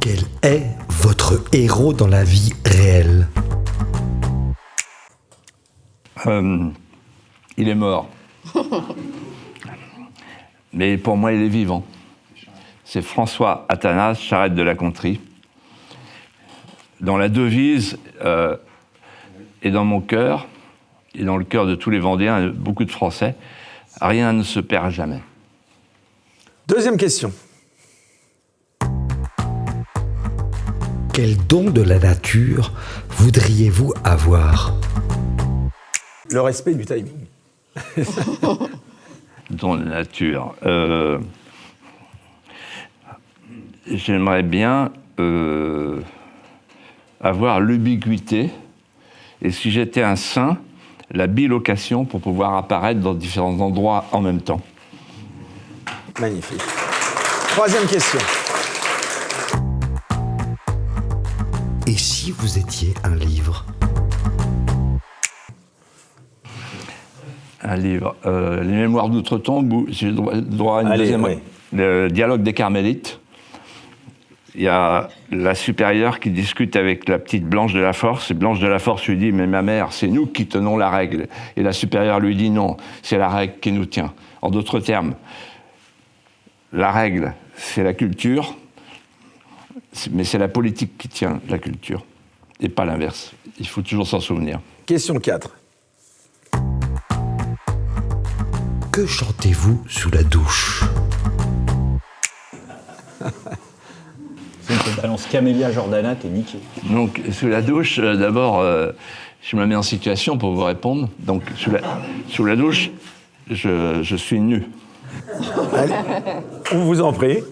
Quel est votre héros dans la vie réelle? Il est mort. Mais pour moi, il est vivant. C'est François Athanase, Charrette de la Contrie, dont la devise est dans mon cœur, et dans le cœur de tous les Vendéens et beaucoup de Français, rien ne se perd jamais. Deuxième question. Quel don de la nature voudriez-vous avoir? Le respect du timing. Dans la nature. J'aimerais bien avoir l'ubiquité, et si j'étais un saint, la bilocation pour pouvoir apparaître dans différents endroits en même temps. Magnifique. Troisième question. Et si vous étiez un livre? Un livre. Les Mémoires d'outre-tombe, où j'ai droit à une Allez, deuxième. oui. Le dialogue des Carmélites. Il y a la supérieure qui discute avec la petite Blanche de la Force, et Blanche de la Force lui dit « Mais ma mère, c'est nous qui tenons la règle. » Et la supérieure lui dit « Non, c'est la règle qui nous tient. » En d'autres termes, la règle, c'est la culture, mais c'est la politique qui tient la culture, et pas l'inverse. Il faut toujours s'en souvenir. Question 4. Que chantez-vous sous la douche? Si on te balance Camélia Jordana, t'es niqué. Donc, sous la douche, d'abord, je me mets en situation pour vous répondre. Donc, sous la douche, je suis nu. Allez, on vous en prie.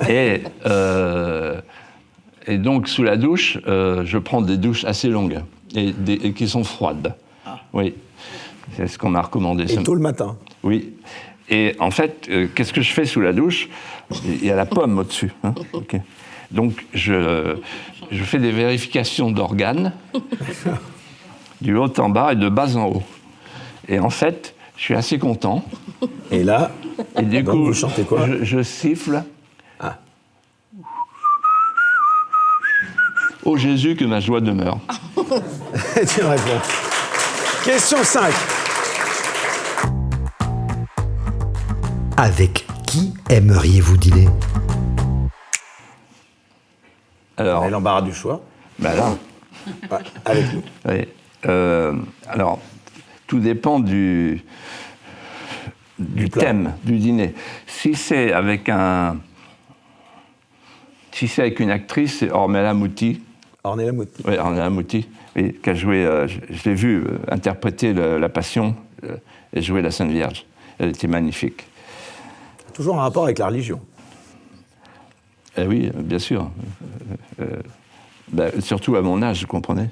Et donc, sous la douche, je prends des douches assez longues et qui sont froides. Oui, c'est ce qu'on m'a recommandé. Et tôt le matin. Oui. Et en fait, qu'est-ce que je fais sous la douche? Il y a la pomme au-dessus. Hein, okay. Donc, je fais des vérifications d'organes, du haut en bas et de bas en haut. Et en fait, je suis assez content. Et là, et du coup, vous chantez quoi? Je siffle. Ô Jésus, que ma joie demeure. C'est une réponse. Question 5. Avec qui aimeriez-vous dîner? Alors, Et l'embarras du choix. ben là, Ouais, avec nous. oui. Alors, tout dépend du plat. thème du dîner. Si c'est avec une actrice, c'est Ornella Muti. Ornella Muti. Oui, Ornella Muti, oui, qui a joué, je l'ai vu interpréter la Passion et jouer la Sainte Vierge. Elle était magnifique. Toujours un rapport avec la religion. Eh oui, bien sûr. Surtout à mon âge, vous comprenez.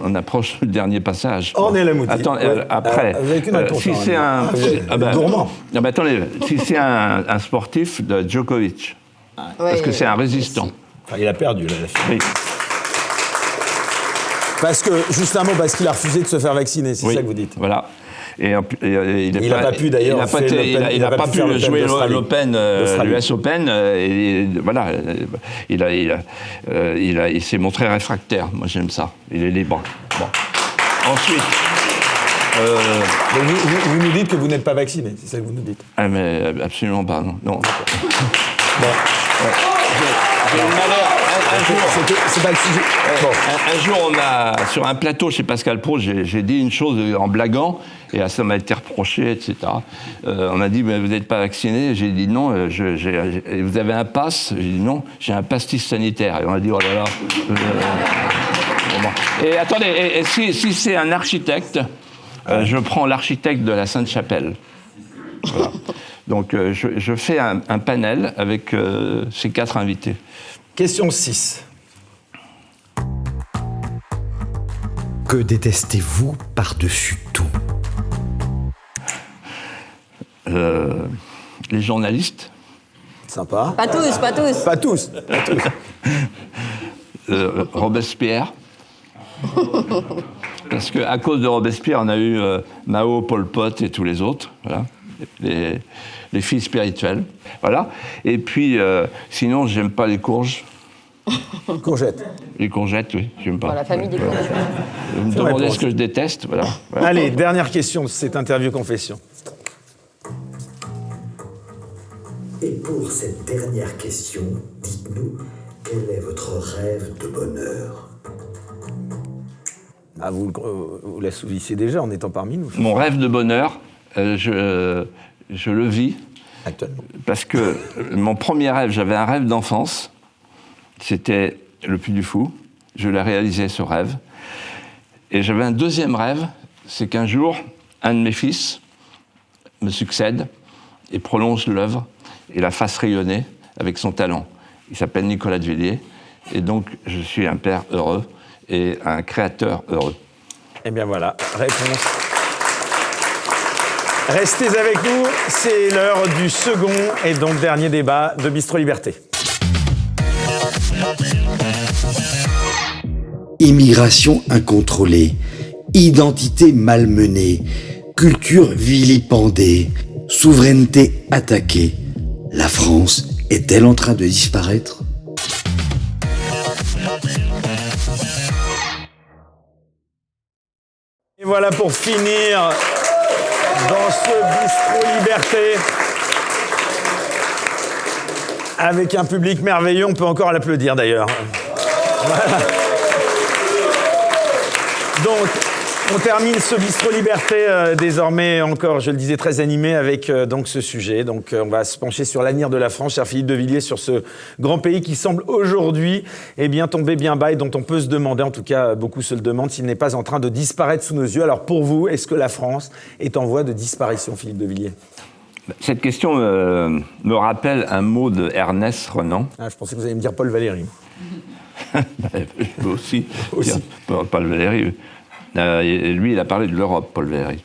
On approche le dernier passage. Ornella Muti. Attends, Ouais. après, Vous avez qu'une réponse, si c'est un... gourmand. Non, mais attendez, si c'est un sportif de Djokovic, parce que c'est un résistant. Enfin, il a perdu, là, la fille. Oui. Parce que, juste un mot, parce qu'il a refusé de se faire vacciner, c'est Oui, ça que vous dites. Voilà. Et Il n'a pas pu, d'ailleurs, Il n'a pas pu faire jouer l'Open l'Open, d'Australie. l'US Open. Et voilà, il s'est montré réfractaire. Moi, j'aime ça. Il est libre. Bon. Ensuite. Donc vous nous dites que vous n'êtes pas vacciné, c'est ça que vous nous dites. Ah, mais absolument pas, non. Bon. J'ai le malheur. C'est pas le sujet. Bon. Un jour, sur un plateau chez Pascal Pro, j'ai dit une chose en blaguant, et ça m'a été reproché, etc. On m'a dit, mais vous n'êtes pas vacciné. J'ai dit non, vous avez un pass? J'ai dit non, j'ai un pastis sanitaire. Et on a dit, oh là là. Et attendez, et si c'est un architecte, je prends l'architecte de la Sainte-Chapelle. Voilà. Donc, je fais un panel avec ces 4 invités. Question 6. Que détestez-vous par-dessus tout? Les journalistes, Sympa. Pas tous, pas tous. Pas tous. Robespierre. Parce qu'à cause de Robespierre, on a eu Mao, Pol Pot et tous les autres. Voilà. Les filles spirituelles. Voilà. Et puis, sinon, j'aime pas les courges. Courgette. Les courgettes, oui, j'aime pas. Dans la famille des courges. Vous me demandez ce que je déteste, voilà. Voilà. Allez, dernière question de cette interview confession. Et pour cette dernière question, dites-nous, quel est votre rêve de bonheur? Ah, vous l'assouvissez déjà en étant parmi nous. Mon rêve de bonheur, je le vis. Actuellement. Parce que mon premier rêve, j'avais un rêve d'enfance, c'était le Puy du Fou. Je l'ai réalisé, ce rêve. Et j'avais un deuxième rêve, c'est qu'un jour, un de mes fils me succède et prolonge l'œuvre et la fasse rayonner avec son talent. Il s'appelle Nicolas de Villiers. Et donc, je suis un père heureux et un créateur heureux. Eh bien voilà, réponse. Restez avec nous, c'est l'heure du second et donc dernier débat de Bistro Liberté. Immigration incontrôlée, identité malmenée, culture vilipendée, souveraineté attaquée. La France est-elle en train de disparaître? Et voilà pour finir dans ce Bistro Liberté. Avec un public merveilleux, on peut encore l'applaudir d'ailleurs. Voilà. Donc, on termine ce Bistro Liberté, désormais encore, je le disais, très animé avec donc ce sujet. Donc, on va se pencher sur l'avenir de la France, cher Philippe de Villiers, sur ce grand pays qui semble aujourd'hui tomber bien bas et dont on peut se demander, en tout cas beaucoup se le demandent, s'il n'est pas en train de disparaître sous nos yeux. Alors pour vous, est-ce que la France est en voie de disparition, Philippe de Villiers? Cette question me rappelle un mot de Ernest Renan. Ah, je pensais que vous alliez me dire Paul Valéry. Je peux aussi. Dire Paul Valéry. Lui, il a parlé de l'Europe, Paul Valéry.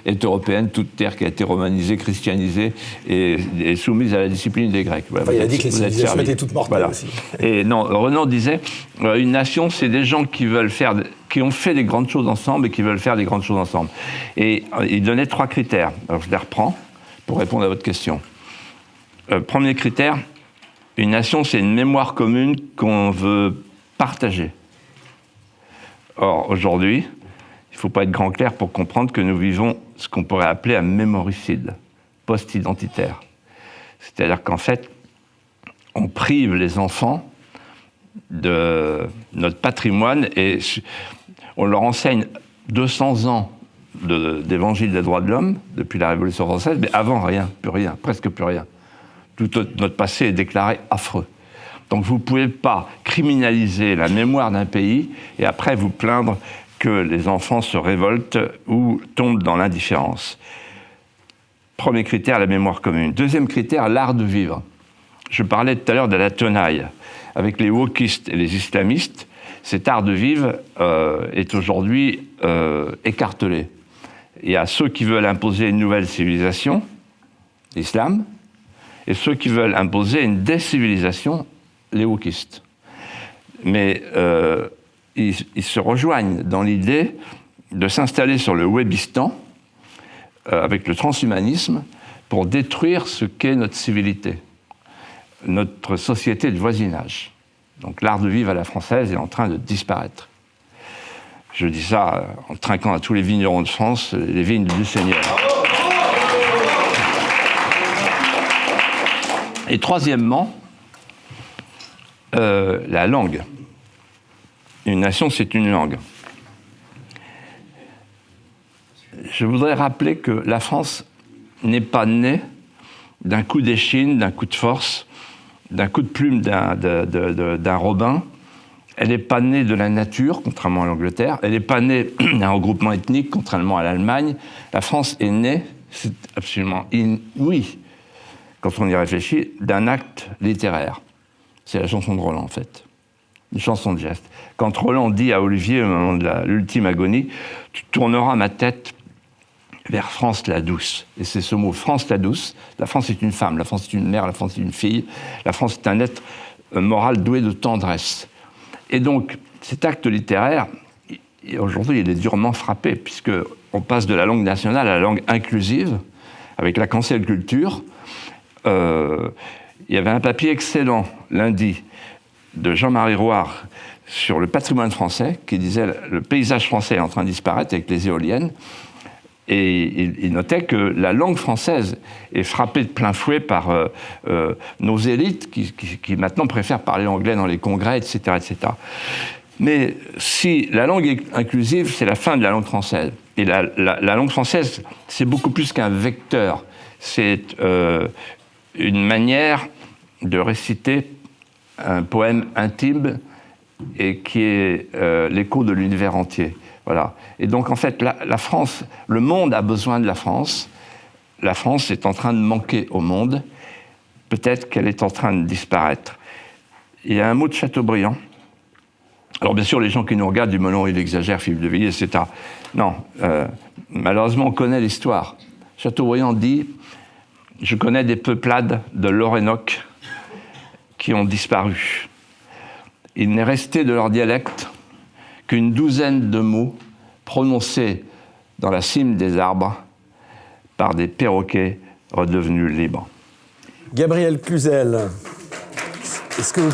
Est européenne, toute terre qui a été romanisée, christianisée et soumise à la discipline des Grecs. Voilà, il a dit que les civilisations étaient toutes mortelles aussi. Et non, Renan disait, une nation, c'est des gens qui ont fait des grandes choses ensemble et qui veulent faire des grandes choses ensemble. Et il donnait 3 critères. Alors je les reprends pour répondre à votre question. Premier critère, une nation, c'est une mémoire commune qu'on veut partager. Or, aujourd'hui, il Il ne faut pas être grand clair pour comprendre que nous vivons ce qu'on pourrait appeler un mémoricide post-identitaire. C'est-à-dire qu'en fait, on prive les enfants de notre patrimoine et on leur enseigne 200 ans d'évangile des droits de l'homme depuis la Révolution française, mais avant rien, plus rien, presque plus rien. Tout notre passé est déclaré affreux. Donc vous ne pouvez pas criminaliser la mémoire d'un pays et après vous plaindre que les enfants se révoltent ou tombent dans l'indifférence. Premier critère, la mémoire commune. Deuxième critère, l'art de vivre. Je parlais tout à l'heure de la tenaille. Avec les wokistes et les islamistes, cet art de vivre est aujourd'hui écartelé. Il y a ceux qui veulent imposer une nouvelle civilisation, l'islam, et ceux qui veulent imposer une décivilisation, les wokistes. Mais ils se rejoignent dans l'idée de s'installer sur le Wébistan avec le transhumanisme pour détruire ce qu'est notre civilité, notre société de voisinage. Donc l'art de vivre à la française est en train de disparaître. Je dis ça en trinquant à tous les vignerons de France, les vignes du Seigneur. Et troisièmement, la langue. Une nation, c'est une langue. Je voudrais rappeler que la France n'est pas née d'un coup d'échine, d'un coup de force, d'un coup de plume d'un Robin. Elle n'est pas née de la nature, contrairement à l'Angleterre. Elle n'est pas née d'un regroupement ethnique, contrairement à l'Allemagne. La France est née, c'est absolument inouï, quand on y réfléchit, d'un acte littéraire. C'est la chanson de Roland, en fait. Une chanson de geste. Quand Roland dit à Olivier, au moment de l'ultime agonie, « Tu tourneras ma tête vers France la douce ». Et c'est ce mot « France la douce ». La France est une femme, la France est une mère, la France est une fille. La France est un être moral doué de tendresse. Et donc, cet acte littéraire, aujourd'hui, il est durement frappé, puisqu'on passe de la langue nationale à la langue inclusive, avec la cancel culture. Il y avait un papier excellent, lundi, de Jean-Marie Roire sur le patrimoine français, qui disait « Le paysage français est en train de disparaître avec les éoliennes ». Et il notait que la langue française est frappée de plein fouet par nos élites qui maintenant préfèrent parler anglais dans les congrès, etc., etc. Mais si la langue est inclusive, c'est la fin de la langue française. Et la langue française, c'est beaucoup plus qu'un vecteur. C'est une manière de réciter un poème intime et qui est l'écho de l'univers entier. Voilà. Et donc, en fait, la France, le monde a besoin de la France. La France est en train de manquer au monde. Peut-être qu'elle est en train de disparaître. Il y a un mot de Chateaubriand. Alors, bien sûr, les gens qui nous regardent du melon, il exagère, Philippe de Villiers, etc. Non, malheureusement, on connaît l'histoire. Chateaubriand dit « Je connais des peuplades de l'Orénoque qui ont disparu. Il n'est resté de leur dialecte qu'une douzaine de mots prononcés dans la cime des arbres par des perroquets redevenus libres. » Gabriel Cluzel, est-ce que vous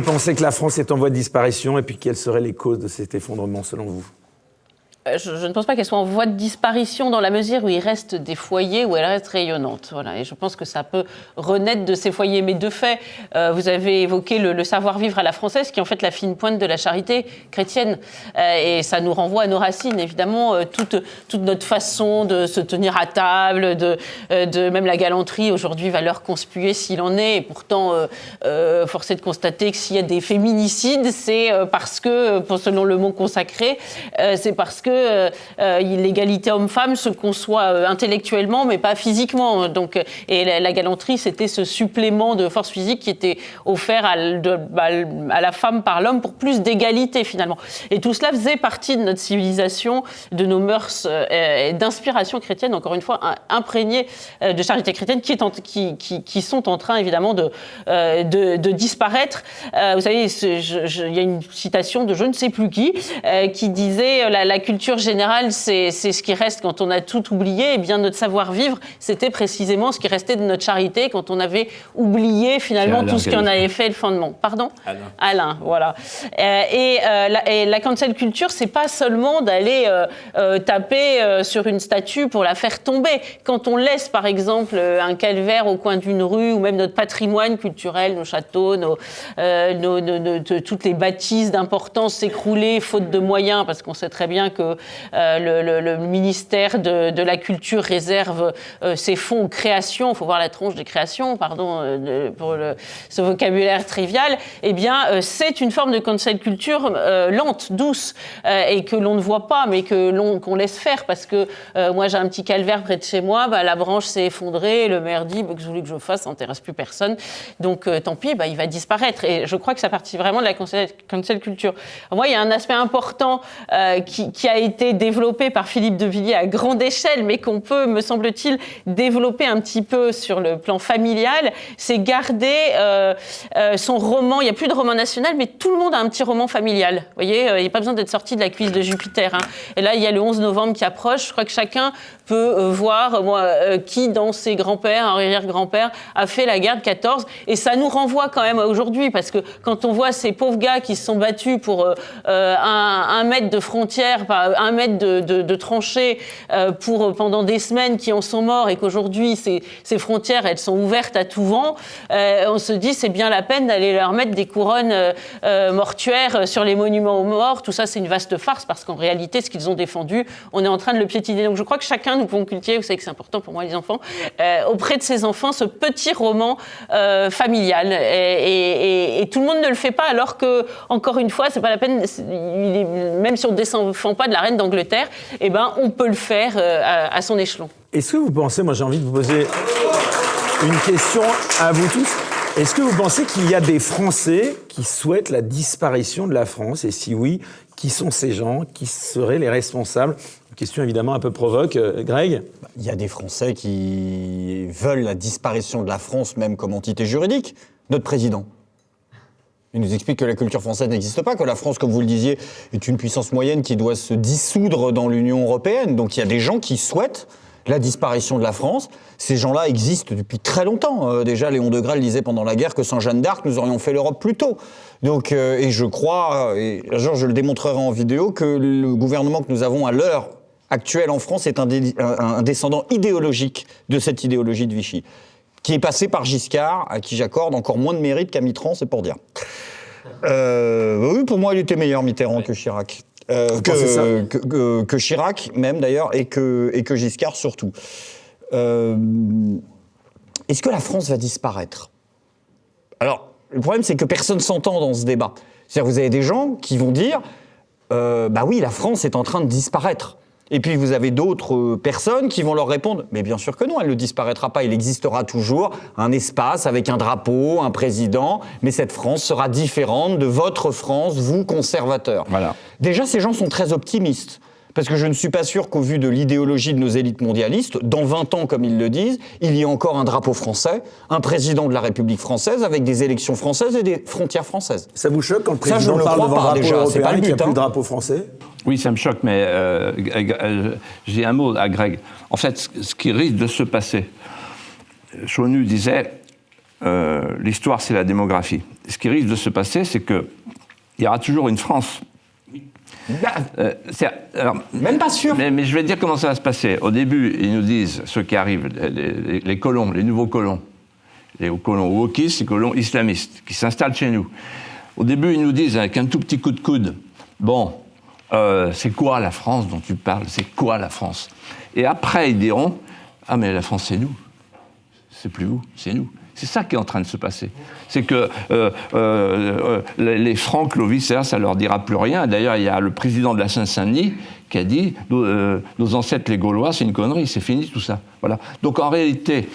pensez que la France est en voie de disparition et puis quelles seraient les causes de cet effondrement selon vous ? Je ne pense pas qu'elle soit en voie de disparition dans la mesure où il reste des foyers où elle reste rayonnante. Voilà. Et je pense que ça peut renaître de ces foyers. Mais de fait, vous avez évoqué le savoir-vivre à la française, qui est en fait la fine pointe de la charité chrétienne. Et ça nous renvoie à nos racines, évidemment. Toute notre façon de se tenir à table, de même la galanterie, aujourd'hui, valeur conspuée s'il en est. Et pourtant, force est de constater que s'il y a des féminicides, c'est parce que, selon le mot consacré, c'est parce que l'égalité homme-femme se conçoit intellectuellement, mais pas physiquement. Donc, et la galanterie, c'était ce supplément de force physique qui était offert à la femme par l'homme pour plus d'égalité, finalement. Et tout cela faisait partie de notre civilisation, de nos mœurs, et d'inspiration chrétienne, encore une fois, imprégnées de charité chrétienne, qui sont en train, évidemment, de disparaître. Vous savez, il y a une citation de je ne sais plus qui disait la culture culture générale, c'est ce qui reste quand on a tout oublié. Eh bien, notre savoir-vivre, c'était précisément ce qui restait de notre charité quand on avait oublié finalement tout ce qui en avait fait le fondement. Pardon ? Alain, voilà. Et la cancel culture, c'est pas seulement d'aller taper sur une statue pour la faire tomber. Quand on laisse, par exemple, un calvaire au coin d'une rue, ou même notre patrimoine culturel, nos châteaux, toutes les bâtisses d'importance s'écrouler, faute de moyens, parce qu'on sait très bien que le ministère de la Culture réserve ses fonds aux créations, il faut voir la tronche des créations, pardon, pour ce vocabulaire trivial, eh bien, c'est une forme de cancel culture lente, douce, et que l'on ne voit pas, mais qu'on laisse faire, parce que moi, j'ai un petit calvaire près de chez moi, la branche s'est effondrée, et le maire dit, que je voulais que je fasse, ça n'intéresse plus personne, donc tant pis, il va disparaître. Et je crois que ça partit vraiment de la cancel culture. Alors, moi, il y a un aspect important qui a été développé par Philippe de Villiers à grande échelle, mais qu'on peut, me semble-t-il, développer un petit peu sur le plan familial, c'est garder son roman. Il n'y a plus de roman national, mais tout le monde a un petit roman familial. Vous voyez, il n'y a pas besoin d'être sorti de la cuisse de Jupiter. Hein. Et là, il y a le 11 novembre qui approche. Je crois que chacun peut voir qui, dans ses grands-pères, arrière-grands-pères, a fait la guerre de 14. Et ça nous renvoie quand même à aujourd'hui, parce que quand on voit ces pauvres gars qui se sont battus pour un mètre de frontière, un mètre de tranchée pendant des semaines, qui en sont morts, et qu'aujourd'hui, ces frontières, elles sont ouvertes à tout vent, on se dit c'est bien la peine d'aller leur mettre des couronnes mortuaires sur les monuments aux morts. Tout ça, c'est une vaste farce, parce qu'en réalité, ce qu'ils ont défendu, on est en train de le piétiner. Donc je crois que chacun, nous pouvons cultiver, vous savez que c'est important pour moi, les enfants, auprès de ses enfants, ce petit roman familial. Et tout le monde ne le fait pas, alors que, encore une fois, c'est pas la peine, même si on ne descend pas de la reine d'Angleterre, eh ben, on peut le faire à son échelon. Est-ce que vous pensez, moi j'ai envie de vous poser une question à vous tous, est-ce que vous pensez qu'il y a des Français qui souhaitent la disparition de la France? Et si oui, qui sont ces gens? Qui seraient les responsables? Une question évidemment un peu provoque. Greg? Il y a des Français qui veulent la disparition de la France, même comme entité juridique. Notre président. Il nous explique que la culture française n'existe pas, que la France, comme vous le disiez, est une puissance moyenne qui doit se dissoudre dans l'Union européenne. Donc il y a des gens qui souhaitent la disparition de la France. Ces gens-là existent depuis très longtemps. Déjà, Léon de Grelle disait pendant la guerre que sans Jeanne d'Arc, nous aurions fait l'Europe plus tôt. Donc, et je crois, et un jour je le démontrerai en vidéo, que le gouvernement que nous avons à l'heure actuelle en France est un descendant idéologique de cette idéologie de Vichy, qui est passé par Giscard, à qui j'accorde encore moins de mérite qu'à Mitterrand, c'est pour dire. Oui, pour moi, il était meilleur Mitterrand que Chirac. Que Chirac, même d'ailleurs, et que Giscard surtout. Est-ce que la France va disparaître? Alors, le problème, c'est que personne s'entend dans ce débat. C'est-à-dire, vous avez des gens qui vont dire oui, la France est en train de disparaître. Et puis vous avez d'autres personnes qui vont leur répondre « Mais bien sûr que non, elle ne disparaîtra pas, il existera toujours un espace avec un drapeau, un président, mais cette France sera différente de votre France, vous conservateurs. » Voilà. Déjà, ces gens sont très optimistes, parce que je ne suis pas sûr qu'au vu de l'idéologie de nos élites mondialistes, dans 20 ans, comme ils le disent, il y ait encore un drapeau français, un président de la République française, avec des élections françaises et des frontières françaises. Ça vous choque quand le président parle devant un drapeau européen, qu'il n'y a plus de drapeau français? Oui, ça me choque, mais j'ai un mot à Greg. En fait, ce qui risque de se passer, Chaunu disait, l'histoire c'est la démographie. Ce qui risque de se passer, c'est qu'il y aura toujours une France. Alors, même pas sûr. Mais je vais te dire comment ça va se passer. Au début, ils nous disent, ceux qui arrivent, les colons, les nouveaux colons, les colons wokistes, les colons islamistes, qui s'installent chez nous. Au début, ils nous disent, avec un tout petit coup de coude, bon, c'est quoi la France dont tu parles? C'est quoi la France? Et après, ils diront, ah mais la France, c'est nous. C'est plus vous, c'est nous. C'est ça qui est en train de se passer. C'est que les francs-clovisserds, ça leur dira plus rien. D'ailleurs, il y a le président de la Seine-Saint-Denis qui a dit nos ancêtres les Gaulois, c'est une connerie, c'est fini tout ça. Voilà. Donc en réalité,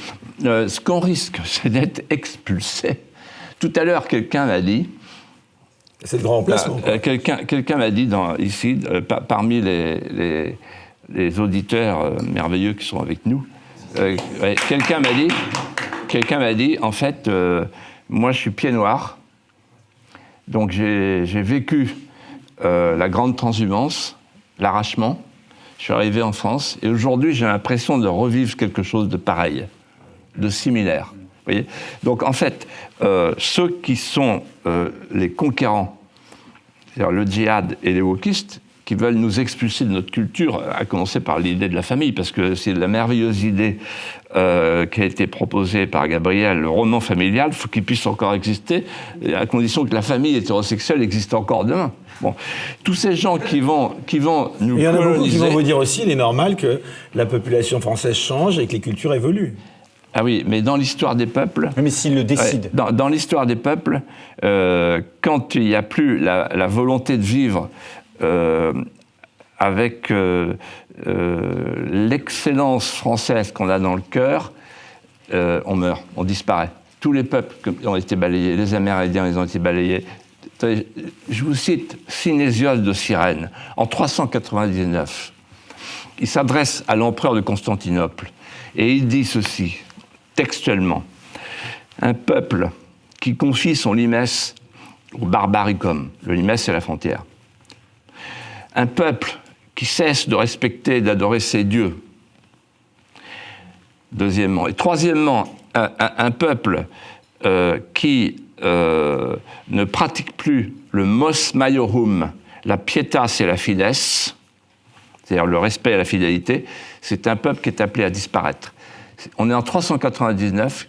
ce qu'on risque, c'est d'être expulsé. Tout à l'heure, quelqu'un m'a dit. C'est le grand remplacement. Quelqu'un m'a dit ici, parmi les auditeurs merveilleux qui sont avec nous, quelqu'un m'a dit, en fait, moi je suis pied noir, donc j'ai vécu la grande transhumance, l'arrachement. Je suis arrivé en France et aujourd'hui, j'ai l'impression de revivre quelque chose de pareil, de similaire. Vous voyez ? Donc, en fait, ceux qui sont les conquérants, c'est-à-dire le djihad et les wokistes, qui veulent nous expulser de notre culture, à commencer par l'idée de la famille, parce que c'est la merveilleuse idée qui a été proposée par Gabriel, le roman familial, il faut qu'il puisse encore exister, à condition que la famille hétérosexuelle existe encore demain. Bon, tous ces gens qui vont nous coloniser... Il y en a beaucoup qui vont vous dire aussi, il est normal que la population française change et que les cultures évoluent. Ah oui, mais dans l'histoire des peuples... Mais s'ils le décident. Dans l'histoire des peuples, quand il n'y a plus la volonté de vivre avec l'excellence française qu'on a dans le cœur, on meurt, on disparaît. Tous les peuples ont été balayés, les Amérindiens, ils ont été balayés. Je vous cite Synésios de Cyrène, en 399. Il s'adresse à l'empereur de Constantinople et il dit ceci, textuellement. Un peuple qui confie son limès au barbaricum. Le limès, c'est la frontière. Un peuple qui cesse de respecter et d'adorer ses dieux. Deuxièmement. Et troisièmement, un peuple qui ne pratique plus le mos maiorum, la pietas et la fides, c'est-à-dire le respect et la fidélité, c'est un peuple qui est appelé à disparaître. On est en 399,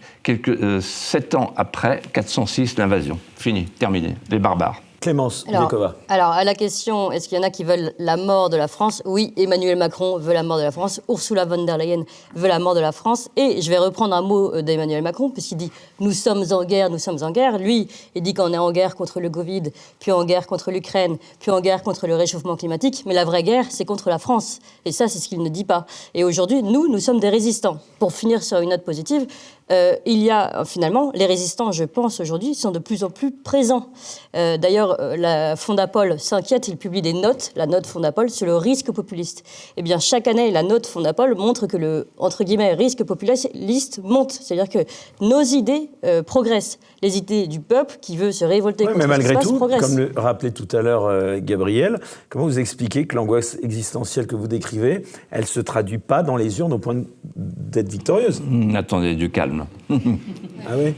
7 ans après 406, l'invasion. Fini, terminé, les barbares. Clémence Dekova. Alors, à la question, est-ce qu'il y en a qui veulent la mort de la France ? Oui, Emmanuel Macron veut la mort de la France, Ursula von der Leyen veut la mort de la France, et je vais reprendre un mot d'Emmanuel Macron, puisqu'il dit « nous sommes en guerre, nous sommes en guerre ». Lui, il dit qu'on est en guerre contre le Covid, puis en guerre contre l'Ukraine, puis en guerre contre le réchauffement climatique, mais la vraie guerre, c'est contre la France. Et ça, c'est ce qu'il ne dit pas. Et aujourd'hui, nous sommes des résistants. Pour finir sur une note positive, il y a finalement, les résistants, je pense, aujourd'hui, sont de plus en plus présents. D'ailleurs, la Fondapol s'inquiète, il publie des notes, la note Fondapol, sur le risque populiste. Eh bien, chaque année, la note Fondapol montre que le, entre guillemets, risque populiste monte. C'est-à-dire que nos idées progressent. Les idées du peuple qui veut se révolter contre mais malgré tout, progressent. comme le rappelait tout à l'heure Gabriel, comment vous expliquez que l'angoisse existentielle que vous décrivez, elle ne se traduit pas dans les urnes au point d'être victorieuse ? Attendez, du calme. Ah oui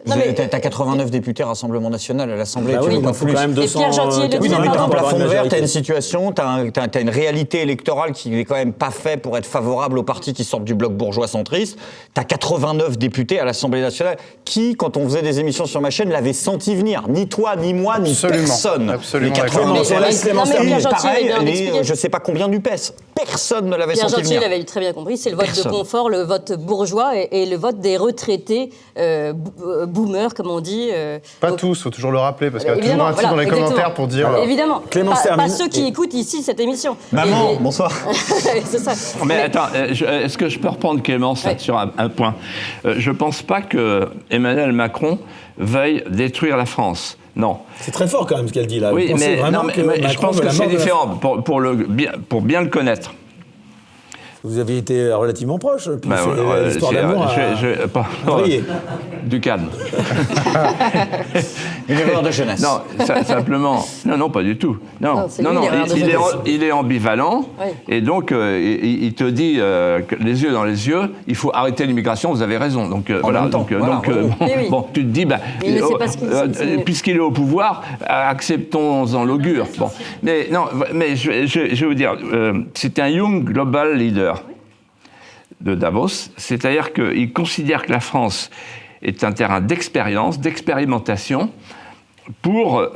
T'as 89 députés Rassemblement National à l'Assemblée, bah tu oui, veux pas faut plus. quand même 200... Pierre Gentil, le Oui, mais t'as un plafond de verre, majorité. t'as une situation, t'as une réalité électorale qui n'est quand même pas faite pour être favorable aux partis qui sortent du bloc bourgeois centriste. T'as 89 députés à l'Assemblée nationale qui, quand on faisait des émissions sur ma chaîne, l'avaient senti venir. Ni toi, ni moi, ni personne. Absolument. Les 89 Pierre Gentil pareil, avait bien expliqué. je sais pas combien du PES. Personne ne l'avait Pierre senti Gentil venir. l'avait très bien compris, c'est le vote de confort, le vote bourgeois et le vote des retraités boomers, comme on dit. Pas tous, faut toujours le rappeler, parce qu'il y a toujours Évidemment, un type dans les exactement. commentaires pour dire... Évidemment, Clémence pas termine. ceux qui écoutent ici cette émission. Maman, Et- bonsoir. c'est ça. Mais attends, est-ce que je peux reprendre Clémence Ouais. sur un point ? Je ne pense pas que Emmanuel Macron veuille détruire la France. Non. C'est très fort quand même ce qu'elle dit là. Oui, Vous pensez mais, vraiment non, que mais je Macron pense veut que la c'est mort de la différent pour bien le connaître. Vous aviez été relativement proche, puis Bah, ouais, l'histoire c'est- d'amour briller. Du calme. Une erreur de jeunesse. Non, simplement. Non, pas du tout. Non, Non, c'est lui, l'erreur de il jeunesse. est ambivalent. Oui. Et donc, il te dit, que les yeux dans les yeux, il faut arrêter l'immigration, vous avez raison. Donc, voilà. même temps, Donc, voilà, donc, oui. bon, Oui, oui. bon, tu te dis, bah, Mais il ne sait pas ce qu'il dit. puisqu'il est au pouvoir, acceptons-en l'augure. Bon. Mais non, mais je vais vous dire, c'est un Young Global Leader de Davos, c'est-à-dire qu'il considère que la France est un terrain d'expérience, d'expérimentation pour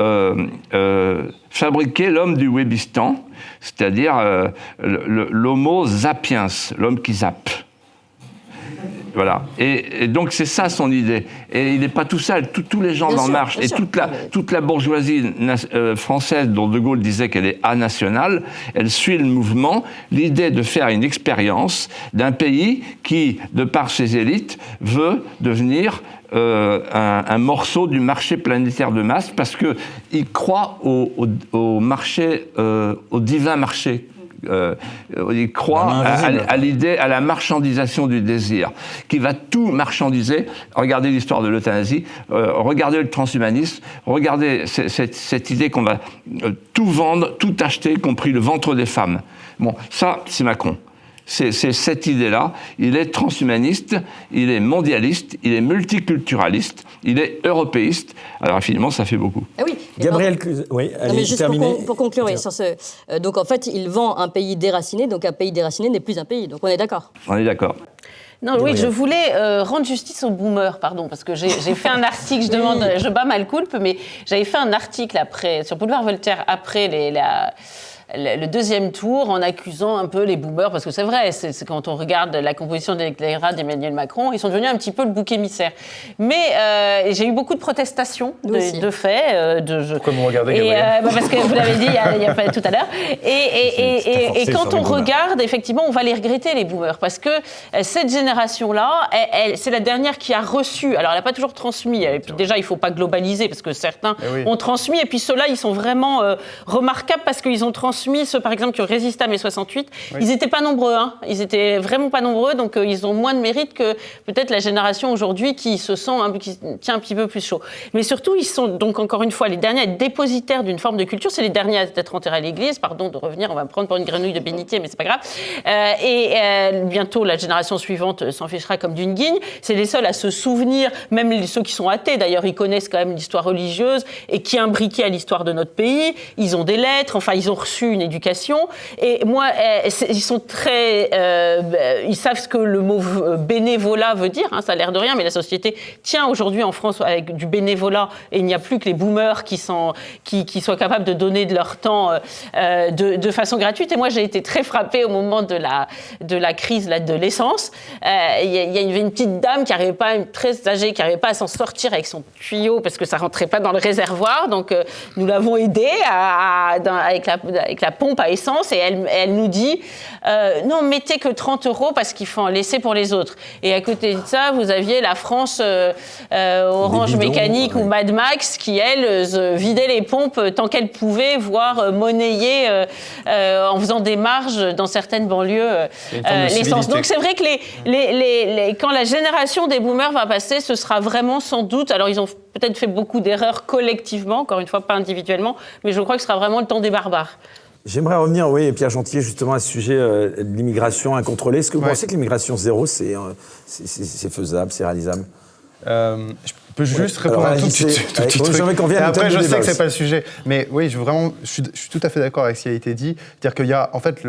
fabriquer l'homme du Wébistan, c'est-à-dire l'homo sapiens, l'homme qui zappe. Voilà. Et donc, c'est ça son idée. Et il n'est pas tout seul. Tous les gens Bien en sûr, marche. bien Et sûr. toute la bourgeoisie française, dont De Gaulle disait qu'elle est anationale, elle suit le mouvement. L'idée de faire une expérience d'un pays qui, de par ses élites, veut devenir un morceau du marché planétaire de masse parce qu'il croit au marché, au divin marché il croit à l'idée, à la marchandisation du désir, qui va tout marchandiser. Regardez l'histoire de l'euthanasie, regardez le transhumanisme, regardez cette idée qu'on va tout vendre, tout acheter, y compris le ventre des femmes. Bon, ça, c'est Macron. C'est cette idée-là. Il est transhumaniste, il est mondialiste, il est multiculturaliste, il est européiste. Alors, finalement, ça fait beaucoup. Ah oui. Gabriel, oui, allez, mais juste terminer. pour conclure, oui, sur ce, donc en fait, il vend un pays déraciné, donc un pays déraciné n'est plus un pays. Donc on est d'accord. On est d'accord. Non, oui, je voulais rendre justice aux boomers, pardon, parce que j'ai fait un article, je bats ma culpe, mais j'avais fait un article sur Boulevard Voltaire après le deuxième tour en accusant un peu les boomers, parce que c'est vrai, c'est quand on regarde la composition de l'électorat d'Emmanuel Macron, ils sont devenus un petit peu le bouc émissaire. Mais j'ai eu beaucoup de protestations, de faits. Pourquoi vous regardez, Gabriel Parce que vous l'avez dit il y a pas tout à l'heure. Et quand on regarde, effectivement, on va les regretter, les boomers, parce que cette génération-là, c'est la dernière qui a reçu. Alors, elle n'a pas toujours transmis. Et puis, déjà, il ne faut pas globaliser, parce que certains ont transmis. Et puis, ceux-là, ils sont vraiment remarquables parce qu'ils ont transmis. Ceux, par exemple, qui ont résisté à mai 68, ils n'étaient pas nombreux. Hein. Ils n'étaient vraiment pas nombreux, donc ils ont moins de mérite que peut-être la génération aujourd'hui qui se sent, qui tient un petit peu plus chaud. Mais surtout, ils sont donc, encore une fois, les derniers à être dépositaires d'une forme de culture. C'est les derniers à être enterrés à l'église. Pardon de revenir, on va me prendre pour une grenouille de bénitier, mais c'est pas grave. Bientôt, la génération suivante s'en fichera comme d'une guigne. C'est les seuls à se souvenir, même ceux qui sont athées, d'ailleurs, ils connaissent quand même l'histoire religieuse et qui est imbriquée à l'histoire de notre pays. Ils ont des lettres, enfin, ils ont reçu une éducation. Et moi, ils sont très... ils savent ce que le mot bénévolat veut dire, hein, ça a l'air de rien, mais la société tient aujourd'hui en France avec du bénévolat et il n'y a plus que les boomers qui soient capables de donner de leur temps de façon gratuite. Et moi, j'ai été très frappée au moment de la crise de l'essence. Il y avait une petite dame qui n'arrivait pas, très âgée, qui n'arrivait pas à s'en sortir avec son tuyau parce que ça ne rentrait pas dans le réservoir. Donc, nous l'avons aidée avec la pompe à essence et elle nous dit non, mettez que 30 € parce qu'il faut en laisser pour les autres. Et à côté de ça, vous aviez la France Orange bidons, Mécanique ou Mad Max qui, elle, vidait les pompes tant qu'elle pouvait, voire monnayer en faisant des marges dans certaines banlieues l'essence. Donc c'est vrai que quand la génération des boomers va passer, ce sera vraiment sans doute, alors ils ont peut-être fait beaucoup d'erreurs collectivement, encore une fois pas individuellement, mais je crois que ce sera vraiment le temps des barbares. J'aimerais revenir, oui, Pierre Gentillet, justement, à ce sujet de l'immigration incontrôlée. Est-ce que vous pensez que l'immigration zéro, c'est faisable, c'est réalisable? Je peux juste répondre à un tout petit truc. Après, je sais que c'est pas le sujet, mais oui, je suis tout à fait d'accord avec ce qui a été dit. C'est-à-dire qu'il y a, en fait,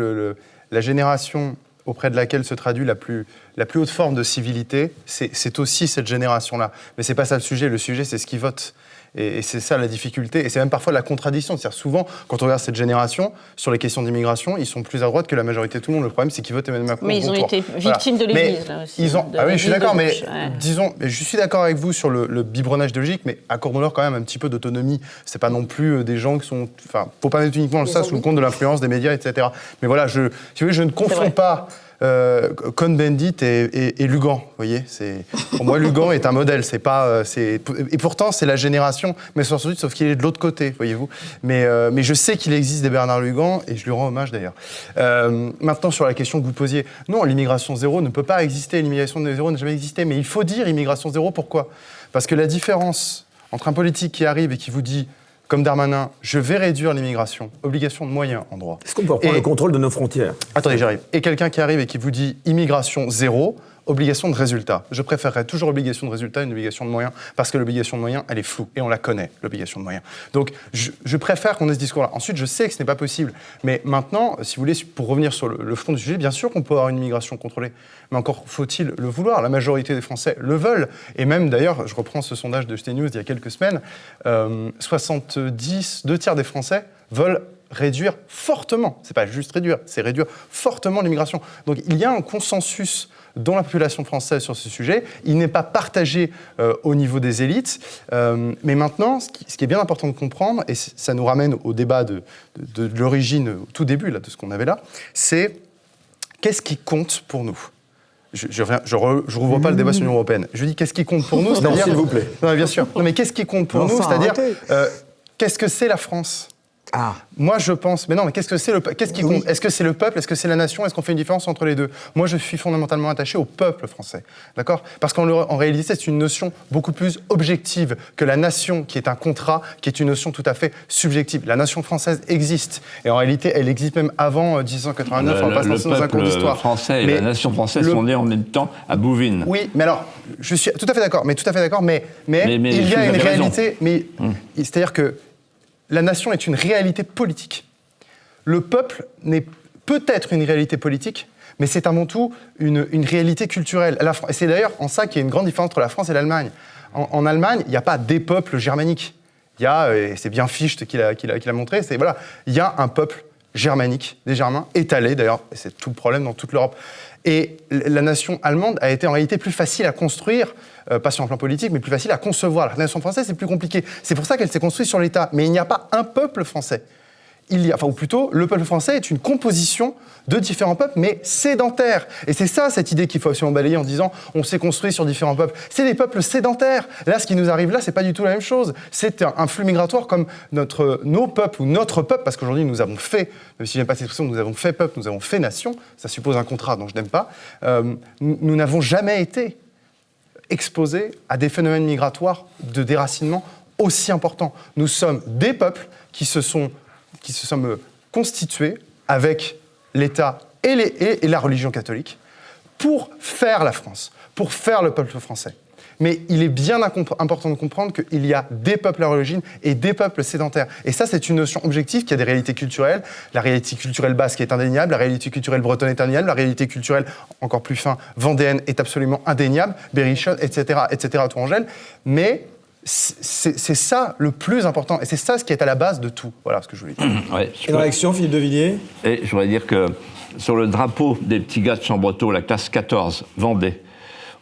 la génération auprès de laquelle se traduit la plus haute forme de civilité, c'est aussi cette génération-là. Mais c'est pas ça le sujet. Le sujet, c'est ce qu'ils votent. Et c'est ça la difficulté, et c'est même parfois la contradiction. C'est-à-dire souvent, quand on regarde cette génération, sur les questions d'immigration, ils sont plus à droite que la majorité de tout le monde. Le problème, c'est qu'ils votent Emmanuel Macron. Mais ils ont été victimes de l'Église, là aussi. Ah oui, je suis d'accord, mais disons, je suis d'accord avec vous sur le biberonnage de logique, mais accordons-leur quand même un petit peu d'autonomie. C'est pas non plus des gens qui sont... Enfin, faut pas mettre uniquement ça sous le compte de l'influence des médias, etc. Mais voilà, je ne confonds pas Cohn-Bendit et Lugan, vous voyez, pour moi Lugan est un modèle, et pourtant c'est la génération, mais sauf qu'il est de l'autre côté, voyez-vous. Mais je sais qu'il existe des Bernard Lugan et je lui rends hommage d'ailleurs. Maintenant sur la question que vous posiez, non, l'immigration zéro ne peut pas exister, l'immigration zéro n'a jamais existé, mais il faut dire immigration zéro, pourquoi ? Parce que la différence entre un politique qui arrive et qui vous dit, comme Darmanin, je vais réduire l'immigration, obligation de moyens en droit. Est-ce qu'on peut reprendre le contrôle de nos frontières ? Attendez, j'arrive. Et quelqu'un qui arrive et qui vous dit immigration zéro, obligation de résultat. Je préférerais toujours obligation de résultat à une obligation de moyens, parce que l'obligation de moyens, elle est floue, et on la connaît, l'obligation de moyens. Donc, je préfère qu'on ait ce discours-là. Ensuite, je sais que ce n'est pas possible, mais maintenant, si vous voulez, pour revenir sur le fond du sujet, bien sûr qu'on peut avoir une immigration contrôlée, mais encore faut-il le vouloir. La majorité des Français le veulent, et même, d'ailleurs, je reprends ce sondage de CNews d'il y a quelques semaines, 2 tiers des Français veulent réduire fortement, c'est pas juste réduire, c'est réduire fortement l'immigration. Donc, il y a un consensus dans la population française sur ce sujet. Il n'est pas partagé au niveau des élites. Mais maintenant, ce qui est bien important de comprendre, et ça nous ramène au débat de l'origine, au tout début là, de ce qu'on avait là, c'est qu'est-ce qui compte pour nous ? Je rouvre pas le débat sur l'Union européenne. Je dis qu'est-ce qui compte pour nous, c'est-à-dire... Non, s'il vous plaît. Non, bien sûr. Non, mais qu'est-ce qui compte pour nous, c'est-à-dire qu'est-ce que c'est la France ? Moi, je pense... Mais non, mais qu'est-ce que c'est qu'est-ce qui compte ? Est-ce que c'est le peuple ? Est-ce que c'est la nation ? Est-ce qu'on fait une différence entre les deux ? Moi, je suis fondamentalement attaché au peuple français. D'accord ? Parce qu'en réalité, c'est une notion beaucoup plus objective que la nation, qui est un contrat, qui est une notion tout à fait subjective. La nation française existe. Et en réalité, elle existe même avant 1789. On va pas se lancer dans un cours d'histoire. Le français et la nation française sont nés en même temps à Bouvines. Oui, mais alors, je suis tout à fait d'accord. Mais il y a une réalité... C'est-à-dire que la nation est une réalité politique. Le peuple n'est peut-être une réalité politique, mais c'est avant tout une réalité culturelle. Et c'est d'ailleurs en ça qu'il y a une grande différence entre la France et l'Allemagne. En Allemagne, il n'y a pas des peuples germaniques. Il y a, et c'est bien Fichte qui l'a montré, il y a un peuple germanique, des Germains, étalé d'ailleurs, et c'est tout le problème dans toute l'Europe. Et la nation allemande a été en réalité plus facile à construire, pas sur un plan politique, mais plus facile à concevoir. La nation française, c'est plus compliqué. C'est pour ça qu'elle s'est construite sur l'État. Mais il n'y a pas un peuple français. Ou plutôt, le peuple français est une composition de différents peuples, mais sédentaires. Et c'est ça, cette idée qu'il faut absolument balayer en disant on s'est construit sur différents peuples. C'est des peuples sédentaires. Là, ce qui nous arrive là, c'est pas du tout la même chose. C'est un flux migratoire comme nos peuples ou notre peuple, parce qu'aujourd'hui, nous avons fait, même si j'aime pas cette expression, nous avons fait peuple, nous avons fait nation. Ça suppose un contrat, donc je n'aime pas. Nous n'avons jamais été exposés à des phénomènes migratoires de déracinement aussi importants. Nous sommes des peuples qui se sont constitués avec l'État et la religion catholique pour faire la France, pour faire le peuple français. Mais il est bien important de comprendre qu'il y a des peuples à l'origine et des peuples sédentaires. Et ça, c'est une notion objective qui a des réalités culturelles. La réalité culturelle basque est indéniable, la réalité culturelle bretonne est indéniable, la réalité culturelle, encore plus fin, vendéenne est absolument indéniable, berrichonne, etc., Tourangelle. Mais c'est ça le plus important, et c'est ça ce qui est à la base de tout. Voilà ce que je voulais dire. Une réaction, Philippe de Villiers ? Et je voudrais dire que sur le drapeau des petits gars de Chambretot, la classe 14, Vendée,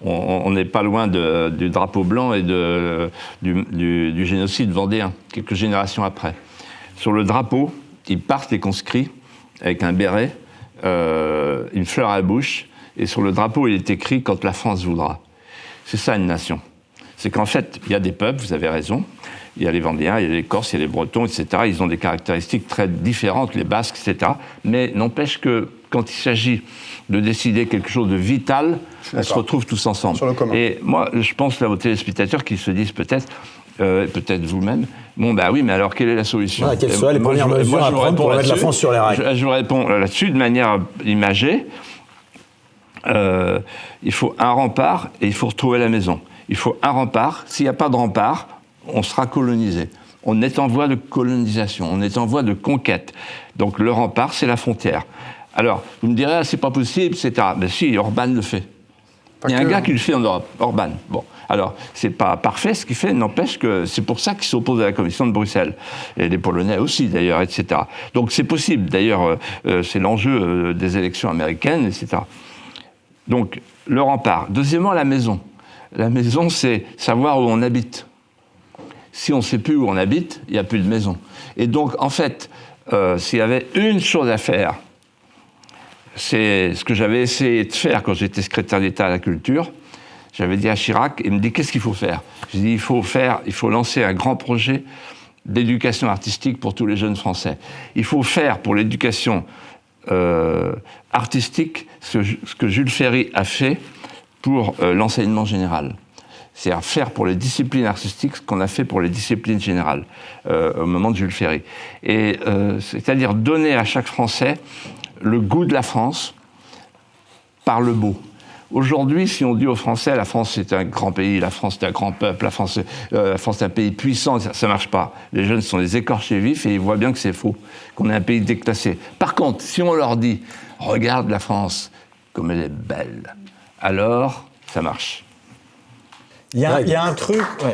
on n'est pas loin du drapeau blanc et du génocide vendéen, quelques générations après. Sur le drapeau, ils partent, les conscrits, avec un béret, une fleur à la bouche, et sur le drapeau, il est écrit « Quand la France voudra ». C'est ça une nation. C'est qu'en fait, il y a des peuples, vous avez raison, il y a les Vendéens, il y a les Corses, il y a les Bretons, etc. Ils ont des caractéristiques très différentes, les Basques, etc. Mais n'empêche que quand il s'agit de décider quelque chose de vital, on se retrouve tous ensemble. Sur le commun. Et moi, je pense là aux téléspectateurs qui se disent peut-être vous-même, bon bah oui, mais alors quelle est la solution ? Quelles seraient les premières mesures à prendre pour mettre la France sur les rails ? Je vous réponds là-dessus de manière imagée. Il faut un rempart et il faut retrouver la maison. Il faut un rempart. S'il n'y a pas de rempart, on sera colonisé. On est en voie de colonisation, on est en voie de conquête. Donc le rempart, c'est la frontière. Alors, vous me direz, c'est pas possible, etc. Ben si, Orban le fait. Il y a un gars qui le fait en Europe, Orban. Bon, alors, c'est pas parfait ce qu'il fait, n'empêche que c'est pour ça qu'il s'oppose à la Commission de Bruxelles. Et les Polonais aussi, d'ailleurs, etc. Donc c'est possible. D'ailleurs, c'est l'enjeu des élections américaines, etc. Donc, le rempart. Deuxièmement, la maison. La maison, c'est savoir où on habite. Si on ne sait plus où on habite, il n'y a plus de maison. Et donc, en fait, s'il y avait une chose à faire, c'est ce que j'avais essayé de faire quand j'étais secrétaire d'État à la culture. J'avais dit à Chirac, il me dit, qu'est-ce qu'il faut faire ? J'ai dit, il faut lancer un grand projet d'éducation artistique pour tous les jeunes Français. Il faut faire pour l'éducation artistique ce que Jules Ferry a fait pour l'enseignement général. C'est-à-dire faire pour les disciplines artistiques ce qu'on a fait pour les disciplines générales au moment de Jules Ferry. Et c'est-à-dire donner à chaque Français le goût de la France par le beau. Aujourd'hui, si on dit aux Français, la France c'est un grand pays, la France c'est un grand peuple, la France c'est un pays puissant, ça ne marche pas. Les jeunes sont des écorchés vifs et ils voient bien que c'est faux, qu'on est un pays déclassé. Par contre, si on leur dit, regarde la France, comme elle est belle, alors ça marche. Il y a un truc... Ouais.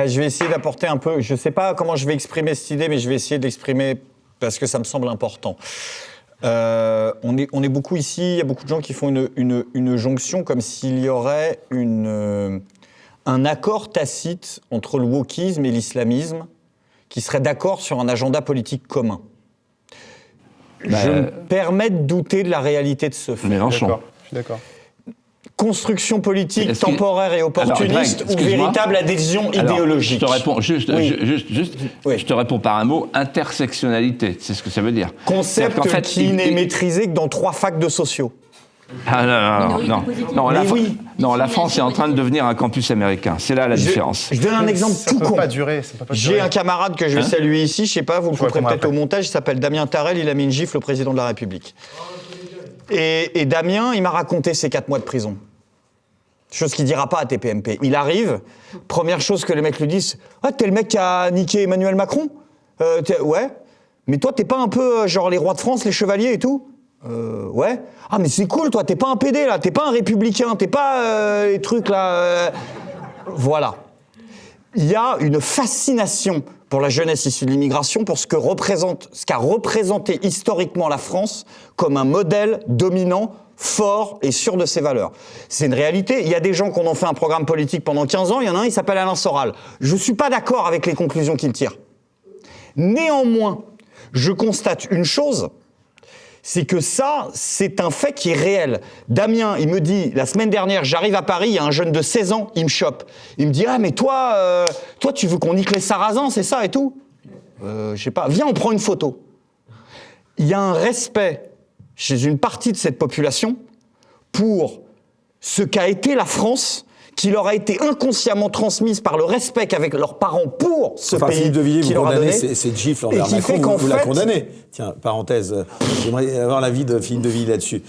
Je vais essayer d'apporter un peu... Je ne sais pas comment je vais exprimer cette idée, mais je vais essayer d'exprimer parce que ça me semble important. On est beaucoup ici, il y a beaucoup de gens qui font une jonction comme s'il y aurait un accord tacite entre le wokisme et l'islamisme qui serait d'accord sur un agenda politique commun. Je me permets de douter de la réalité de ce fait. Mélenchon. Je suis d'accord. construction politique temporaire et opportuniste ou véritable adhésion idéologique? Je te réponds je te réponds par un mot, intersectionnalité, c'est ce que ça veut dire. Concept qui n'est maîtrisé que dans 3 facs de sociaux. Ah non, la France est en train de devenir un campus américain. C'est là la différence. Je donne un exemple tout con. J'ai un un camarade que je vais saluer ici, je sais pas, vous le couperez peut-être au montage, il s'appelle Damien Tarel, il a mis une gifle au président de la République. Et Damien, il m'a raconté ses 4 mois de prison. Chose qu'il dira pas à TPMP. Il arrive, première chose que les mecs lui disent, ah, t'es le mec qui a niqué Emmanuel Macron? Ouais. Mais toi, t'es pas un peu genre les rois de France, les chevaliers et tout? Ouais. Ah, mais c'est cool, toi, t'es pas un PD, là, t'es pas un républicain, t'es pas les trucs, là. Voilà. Il y a une fascination pour la jeunesse issue de l'immigration, pour ce qu'a représenté historiquement la France comme un modèle dominant, fort et sûr de ses valeurs. C'est une réalité. Il y a des gens qui en ont fait un programme politique pendant 15 ans, il y en a un, il s'appelle Alain Soral. Je suis pas d'accord avec les conclusions qu'il tire. Néanmoins, je constate une chose, c'est que ça, c'est un fait qui est réel. Damien, il me dit, la semaine dernière, j'arrive à Paris, il y a un jeune de 16 ans, il me chope. Il me dit, ah mais toi, tu veux qu'on nique les Sarrasins, c'est ça et tout? Je sais pas, viens, on prend une photo. Il y a un respect chez une partie de cette population pour ce qu'a été la France, qui leur a été inconsciemment transmise par le respect qu'avaient leurs parents pour ce pays. Philippe de Villiers, qui vous leur a condamnez donné, ces gifles et envers qui Macron, fait qu'en vous la fait- condamnez. Tiens, parenthèse, j'aimerais avoir l'avis de Philippe de Villiers là-dessus.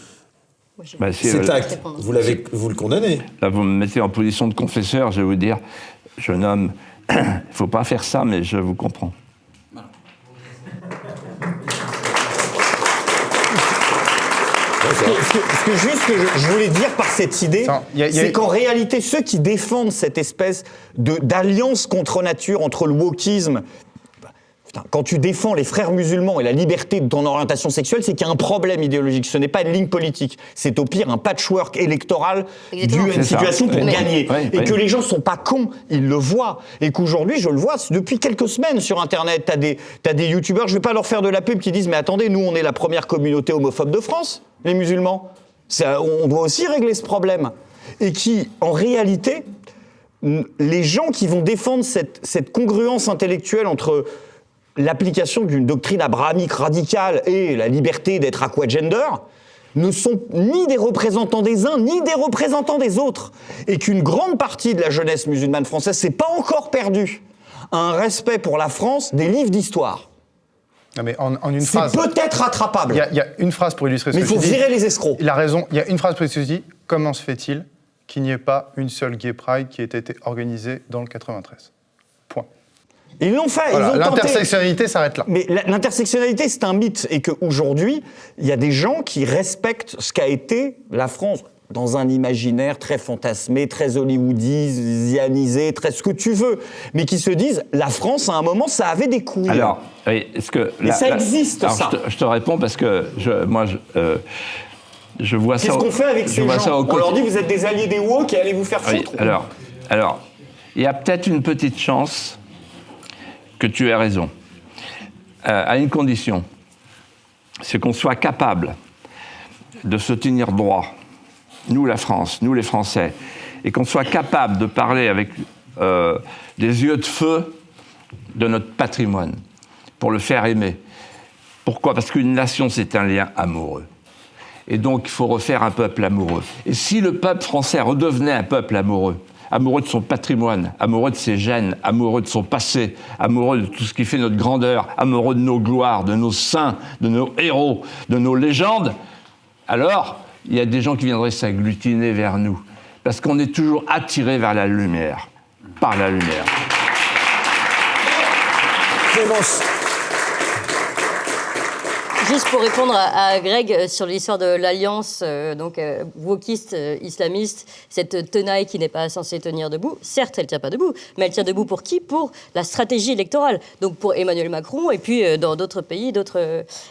Bah, Cet acte, vous le condamnez. Là, vous me mettez en position de confesseur, je vais vous dire, jeune homme, il ne faut pas faire ça, mais je vous comprends. Ce que je voulais dire par cette idée, c'est qu'en réalité, ceux qui défendent cette espèce d'alliance contre nature, entre le wokisme, quand tu défends les frères musulmans et la liberté de ton orientation sexuelle, c'est qu'il y a un problème idéologique. Ce n'est pas une ligne politique. C'est au pire un patchwork électoral dû à une situation pour gagner. Et que les gens sont pas cons, ils le voient. Et qu'aujourd'hui, je le vois depuis quelques semaines sur Internet, t'as des youtubeurs, je vais pas leur faire de la pub, qui disent « Mais attendez, nous, on est la première communauté homophobe de France, les musulmans. On doit aussi régler ce problème. » Et qui, en réalité, les gens qui vont défendre cette congruence intellectuelle entre l'application d'une doctrine abrahamique radicale et la liberté d'être aquagender ne sont ni des représentants des uns, ni des représentants des autres. Et qu'une grande partie de la jeunesse musulmane française s'est pas encore perdue un respect pour la France des livres d'histoire. Non mais en une phrase... C'est peut-être rattrapable. Il y a une phrase pour illustrer ce que je dis. Mais il faut virer les escrocs. Il a raison. Il y a une phrase pour illustrer ce que je dis. Comment se fait-il qu'il n'y ait pas une seule Gay Pride qui ait été organisée dans le 93 ? Point. Ils l'ont fait, voilà, ils ont tenté. L'intersectionnalité s'arrête là. Mais l'intersectionnalité, c'est un mythe. Et qu'aujourd'hui, il y a des gens qui respectent ce qu'a été la France dans un imaginaire très fantasmé, très hollywoodisé, très ce que tu veux, mais qui se disent, la France, à un moment, ça avait des couilles. Alors, est-ce que... Et ça existe, alors, ça. Je te réponds parce que je vois ça... Qu'est-ce qu'on fait avec ces gens? On leur dit, vous êtes des alliés des woke et allez vous faire foutre. Alors, il y a peut-être une petite chance que tu aies raison, à une condition, c'est qu'on soit capable de se tenir droit, nous la France, nous les Français, et qu'on soit capable de parler avec des yeux de feu de notre patrimoine, pour le faire aimer. Pourquoi ? Parce qu'une nation, c'est un lien amoureux. Et donc, il faut refaire un peuple amoureux. Et si le peuple français redevenait un peuple amoureux de son patrimoine, amoureux de ses gènes, amoureux de son passé, amoureux de tout ce qui fait notre grandeur, amoureux de nos gloires, de nos saints, de nos héros, de nos légendes, alors il y a des gens qui viendraient s'agglutiner vers nous. Parce qu'on est toujours attiré vers la lumière, par la lumière. Clémence. Juste pour répondre à Greg sur l'histoire de l'alliance wokiste, islamiste, cette tenaille qui n'est pas censée tenir debout, certes, elle ne tient pas debout, mais elle tient debout pour qui ? Pour la stratégie électorale. Donc pour Emmanuel Macron et puis dans d'autres pays,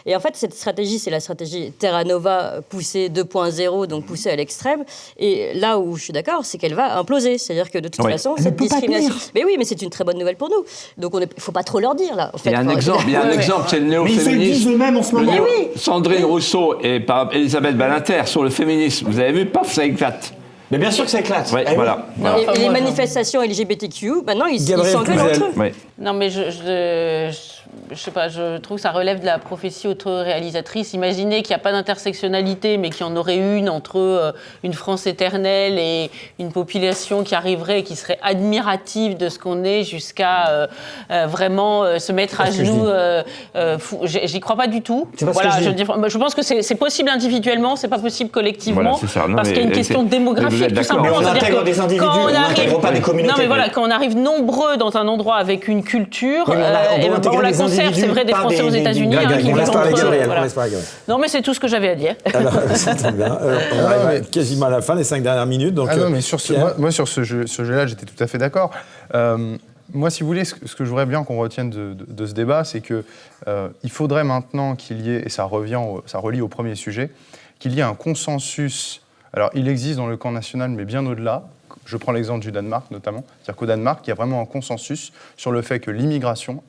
Et en fait, cette stratégie, c'est la stratégie Terra Nova poussée 2.0, donc poussée à l'extrême. Et là où je suis d'accord, c'est qu'elle va imploser. C'est-à-dire que de toute façon, cette discrimination... Mais oui, mais c'est une très bonne nouvelle pour nous. Donc il ne faut pas trop leur dire, là. En fait, il y a un exemple, c'est le néo-féminisme. Mais ils se disent eux-mêmes en ce moment. Sandrine Rousseau et Elisabeth Badinter sur le féminisme. Vous avez vu, paf, ça éclate. Mais bien sûr que ça éclate. Ouais, Eh oui. voilà. Et les manifestations LGBTQ, maintenant, ils Gabriel s'engueulent Cluzel. entre eux. Ouais. Non, mais je sais pas, je trouve que ça relève de la prophétie autoréalisatrice. Imaginez qu'il n'y a pas d'intersectionnalité, mais qu'il y en aurait une entre une France éternelle et une population qui arriverait et qui serait admirative de ce qu'on est jusqu'à vraiment se mettre à genoux. J'y crois pas du tout. C'est pas ce que je dis. Je pense que c'est possible individuellement, c'est pas possible collectivement, Voilà, c'est ça. Non, parce mais qu'il y a une question vous démographique, êtes tout d'accord. simplement. Mais on C'est-à-dire intègre que des individus, quand on n'intègre pas des communautés. Non, mais voilà, quand on arrive nombreux dans un endroit avec une culture, Oui, mais on doit intégrer on la des conserve, individus, c'est vrai, des pas Français aux des- États-Unis. Gabriel, qui on vivent laisse parler entre eux, Gabriel, voilà. on laisse parler Gabriel. Non, mais c'est tout ce que j'avais à dire. Alors, c'est très bien. On arrive quasiment à la fin, les 5 dernières minutes. Donc, Ah non, mais sur Pierre. moi, sur ce jeu-là, j'étais tout à fait d'accord. Moi, si vous voulez, ce que je voudrais bien qu'on retienne de ce débat, c'est que il faudrait maintenant qu'il y ait, et ça relie au premier sujet, qu'il y ait un consensus. Alors, il existe dans le camp national, mais bien au-delà. Je prends l'exemple du Danemark, notamment. C'est-à-dire qu'au Danemark, il y a vraiment un consensus sur le fait que l'immigration,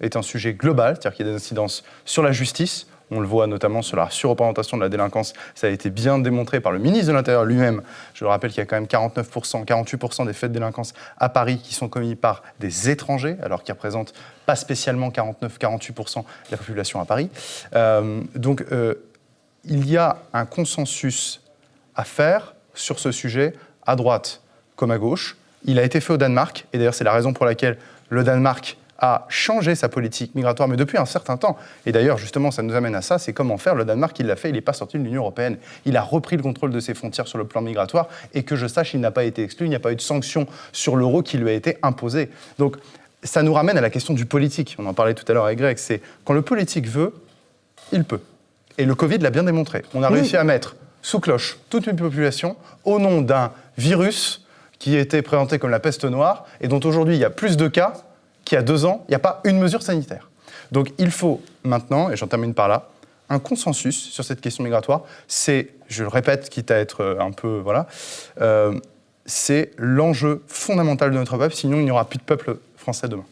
est un sujet global, c'est-à-dire qu'il y a des incidences sur la justice. On le voit notamment sur la surreprésentation de la délinquance. Ça a été bien démontré par le ministre de l'Intérieur lui-même. Je le rappelle qu'il y a quand même 49%, 48% des faits de délinquance à Paris qui sont commis par des étrangers, alors qu'ils représentent pas spécialement 49-48% de la population à Paris. Donc, il y a un consensus à faire sur ce sujet, à droite comme à gauche. Il a été fait au Danemark, et d'ailleurs c'est la raison pour laquelle le Danemark a changé sa politique migratoire, mais depuis un certain temps. Et d'ailleurs, justement, ça nous amène à ça, c'est comment faire. Le Danemark, il l'a fait, il n'est pas sorti de l'Union européenne. Il a repris le contrôle de ses frontières sur le plan migratoire, et que je sache, il n'a pas été exclu, il n'y a pas eu de sanction sur l'euro qui lui a été imposée. Donc, ça nous ramène à la question du politique. On en parlait tout à l'heure avec Greg, c'est quand le politique veut, il peut. Et le Covid l'a bien démontré. On a réussi à mettre sous cloche toute une population au nom d'un virus qui était présenté comme la peste noire, et dont aujourd'hui il y a plus de cas qu'il y a 2 ans, il n'y a pas une mesure sanitaire. Donc il faut maintenant, et j'en termine par là, un consensus sur cette question migratoire. C'est, je le répète, quitte à être un peu... Voilà, c'est l'enjeu fondamental de notre peuple, sinon il n'y aura plus de peuple français demain.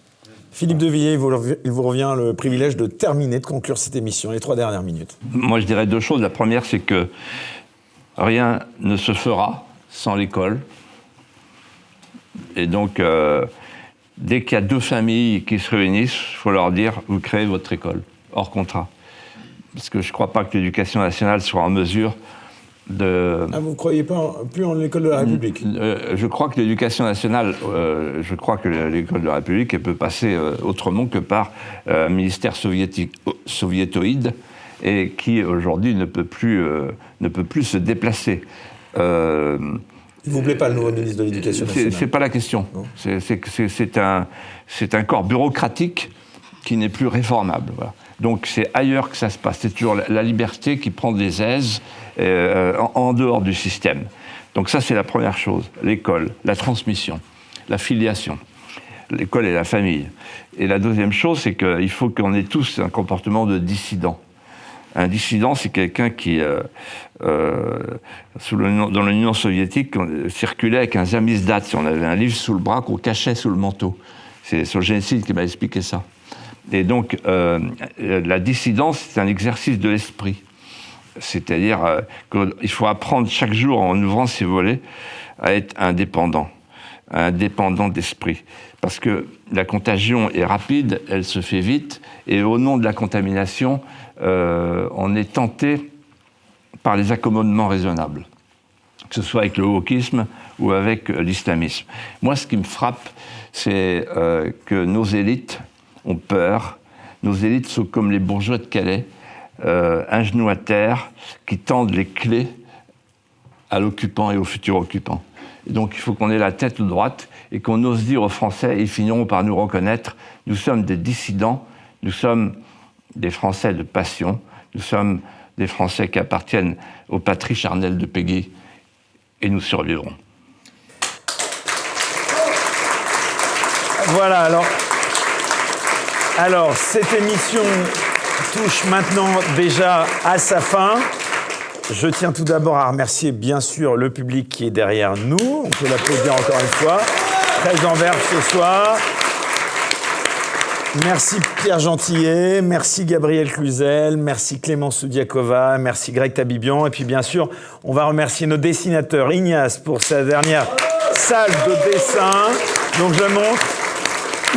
Philippe de Villiers, il vous revient le privilège de terminer, de conclure cette émission, les 3 dernières minutes. Moi, je dirais 2 choses. La première, c'est que rien ne se fera sans l'école. Et donc, dès qu'il y a 2 familles qui se réunissent, il faut leur dire, vous créez votre école, hors contrat. Parce que je ne crois pas que l'éducation nationale soit en mesure de... Ah, vous ne croyez pas plus en l'école de la République? Je crois que l'éducation nationale, je crois que l'école de la République, elle peut passer autrement que par un ministère soviétoïde, et qui aujourd'hui ne peut plus se déplacer. Il ne vous plaît pas le nouveau ministre de l'Éducation nationale? C'est pas la question. C'est un corps bureaucratique qui n'est plus réformable. Voilà. Donc c'est ailleurs que ça se passe. C'est toujours la liberté qui prend des aises en dehors du système. Donc ça, c'est la première chose. L'école, la transmission, la filiation. L'école et la famille. Et la deuxième chose, c'est qu'il faut qu'on ait tous un comportement de dissident. Un dissident, c'est quelqu'un qui, dans l'Union soviétique, circulait avec un samizdat. On avait un livre sous le bras qu'on cachait sous le manteau. C'est Solzhenitsyn qui m'a expliqué ça. Et donc, la dissidence, c'est un exercice de l'esprit. C'est-à-dire qu'il faut apprendre chaque jour, en ouvrant ses volets, à être indépendant d'esprit. Parce que la contagion est rapide, elle se fait vite, et au nom de la contamination, on est tenté par les accommodements raisonnables, que ce soit avec le wokisme ou avec l'islamisme. Moi, ce qui me frappe, c'est que nos élites ont peur. Nos élites sont comme les bourgeois de Calais, un genou à terre, qui tendent les clés à l'occupant et au futur occupant. Et donc il faut qu'on ait la tête droite et qu'on ose dire aux Français, ils finiront par nous reconnaître, nous sommes des dissidents, nous sommes des Français de passion, nous sommes des Français qui appartiennent aux patries charnelles de Péguy, et nous survivrons. Voilà, alors cette émission touche maintenant déjà à sa fin. Je tiens tout d'abord à remercier bien sûr le public qui est derrière nous. On peut l'applaudir encore une fois. Très en verve ce soir. Merci Pierre Gentillet, merci Gabriel Cluzel, merci Clémence Soudiakova, merci Greg Tabibian. Et puis bien sûr, on va remercier notre dessinateur Ignace pour sa dernière salle de dessin. Donc je montre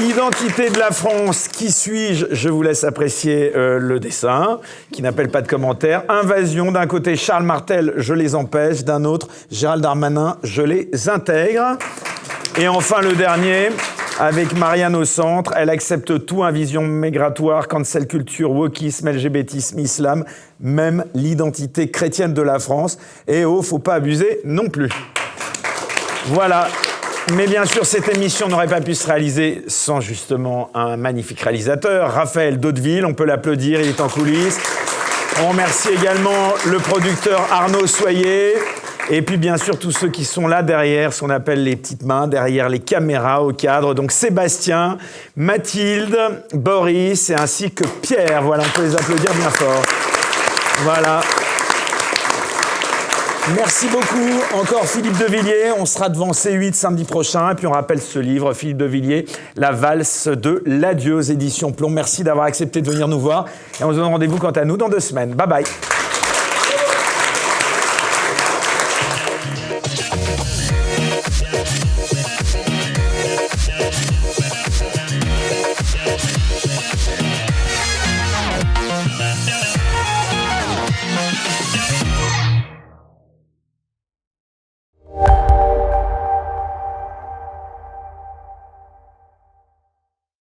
Identité de la France, qui suis-je? Je vous laisse apprécier le dessin, qui n'appelle pas de commentaires. Invasion, d'un côté Charles Martel, je les empêche, d'un autre Gérald Darmanin, je les intègre. Et enfin le dernier, avec Marianne au centre, elle accepte tout, vision migratoire, cancel culture, wokisme, LGBTisme, islam, même l'identité chrétienne de la France. Et faut pas abuser non plus. Voilà. Mais bien sûr, cette émission n'aurait pas pu se réaliser sans justement un magnifique réalisateur, Raphaël Daudeville, on peut l'applaudir, il est en coulisses. On remercie également le producteur Arnaud Soyer, et puis bien sûr tous ceux qui sont là derrière, ce qu'on appelle les petites mains, derrière les caméras au cadre, donc Sébastien, Mathilde, Boris, et ainsi que Pierre. Voilà, on peut les applaudir bien fort. Voilà. Merci beaucoup. Encore Philippe de Villiers. On sera devant C8 samedi prochain. Et puis on rappelle ce livre, Philippe de Villiers, La valse de l'adieu aux éditions Plomb. Merci d'avoir accepté de venir nous voir. Et on se donne rendez-vous quant à nous dans 2 semaines. Bye bye.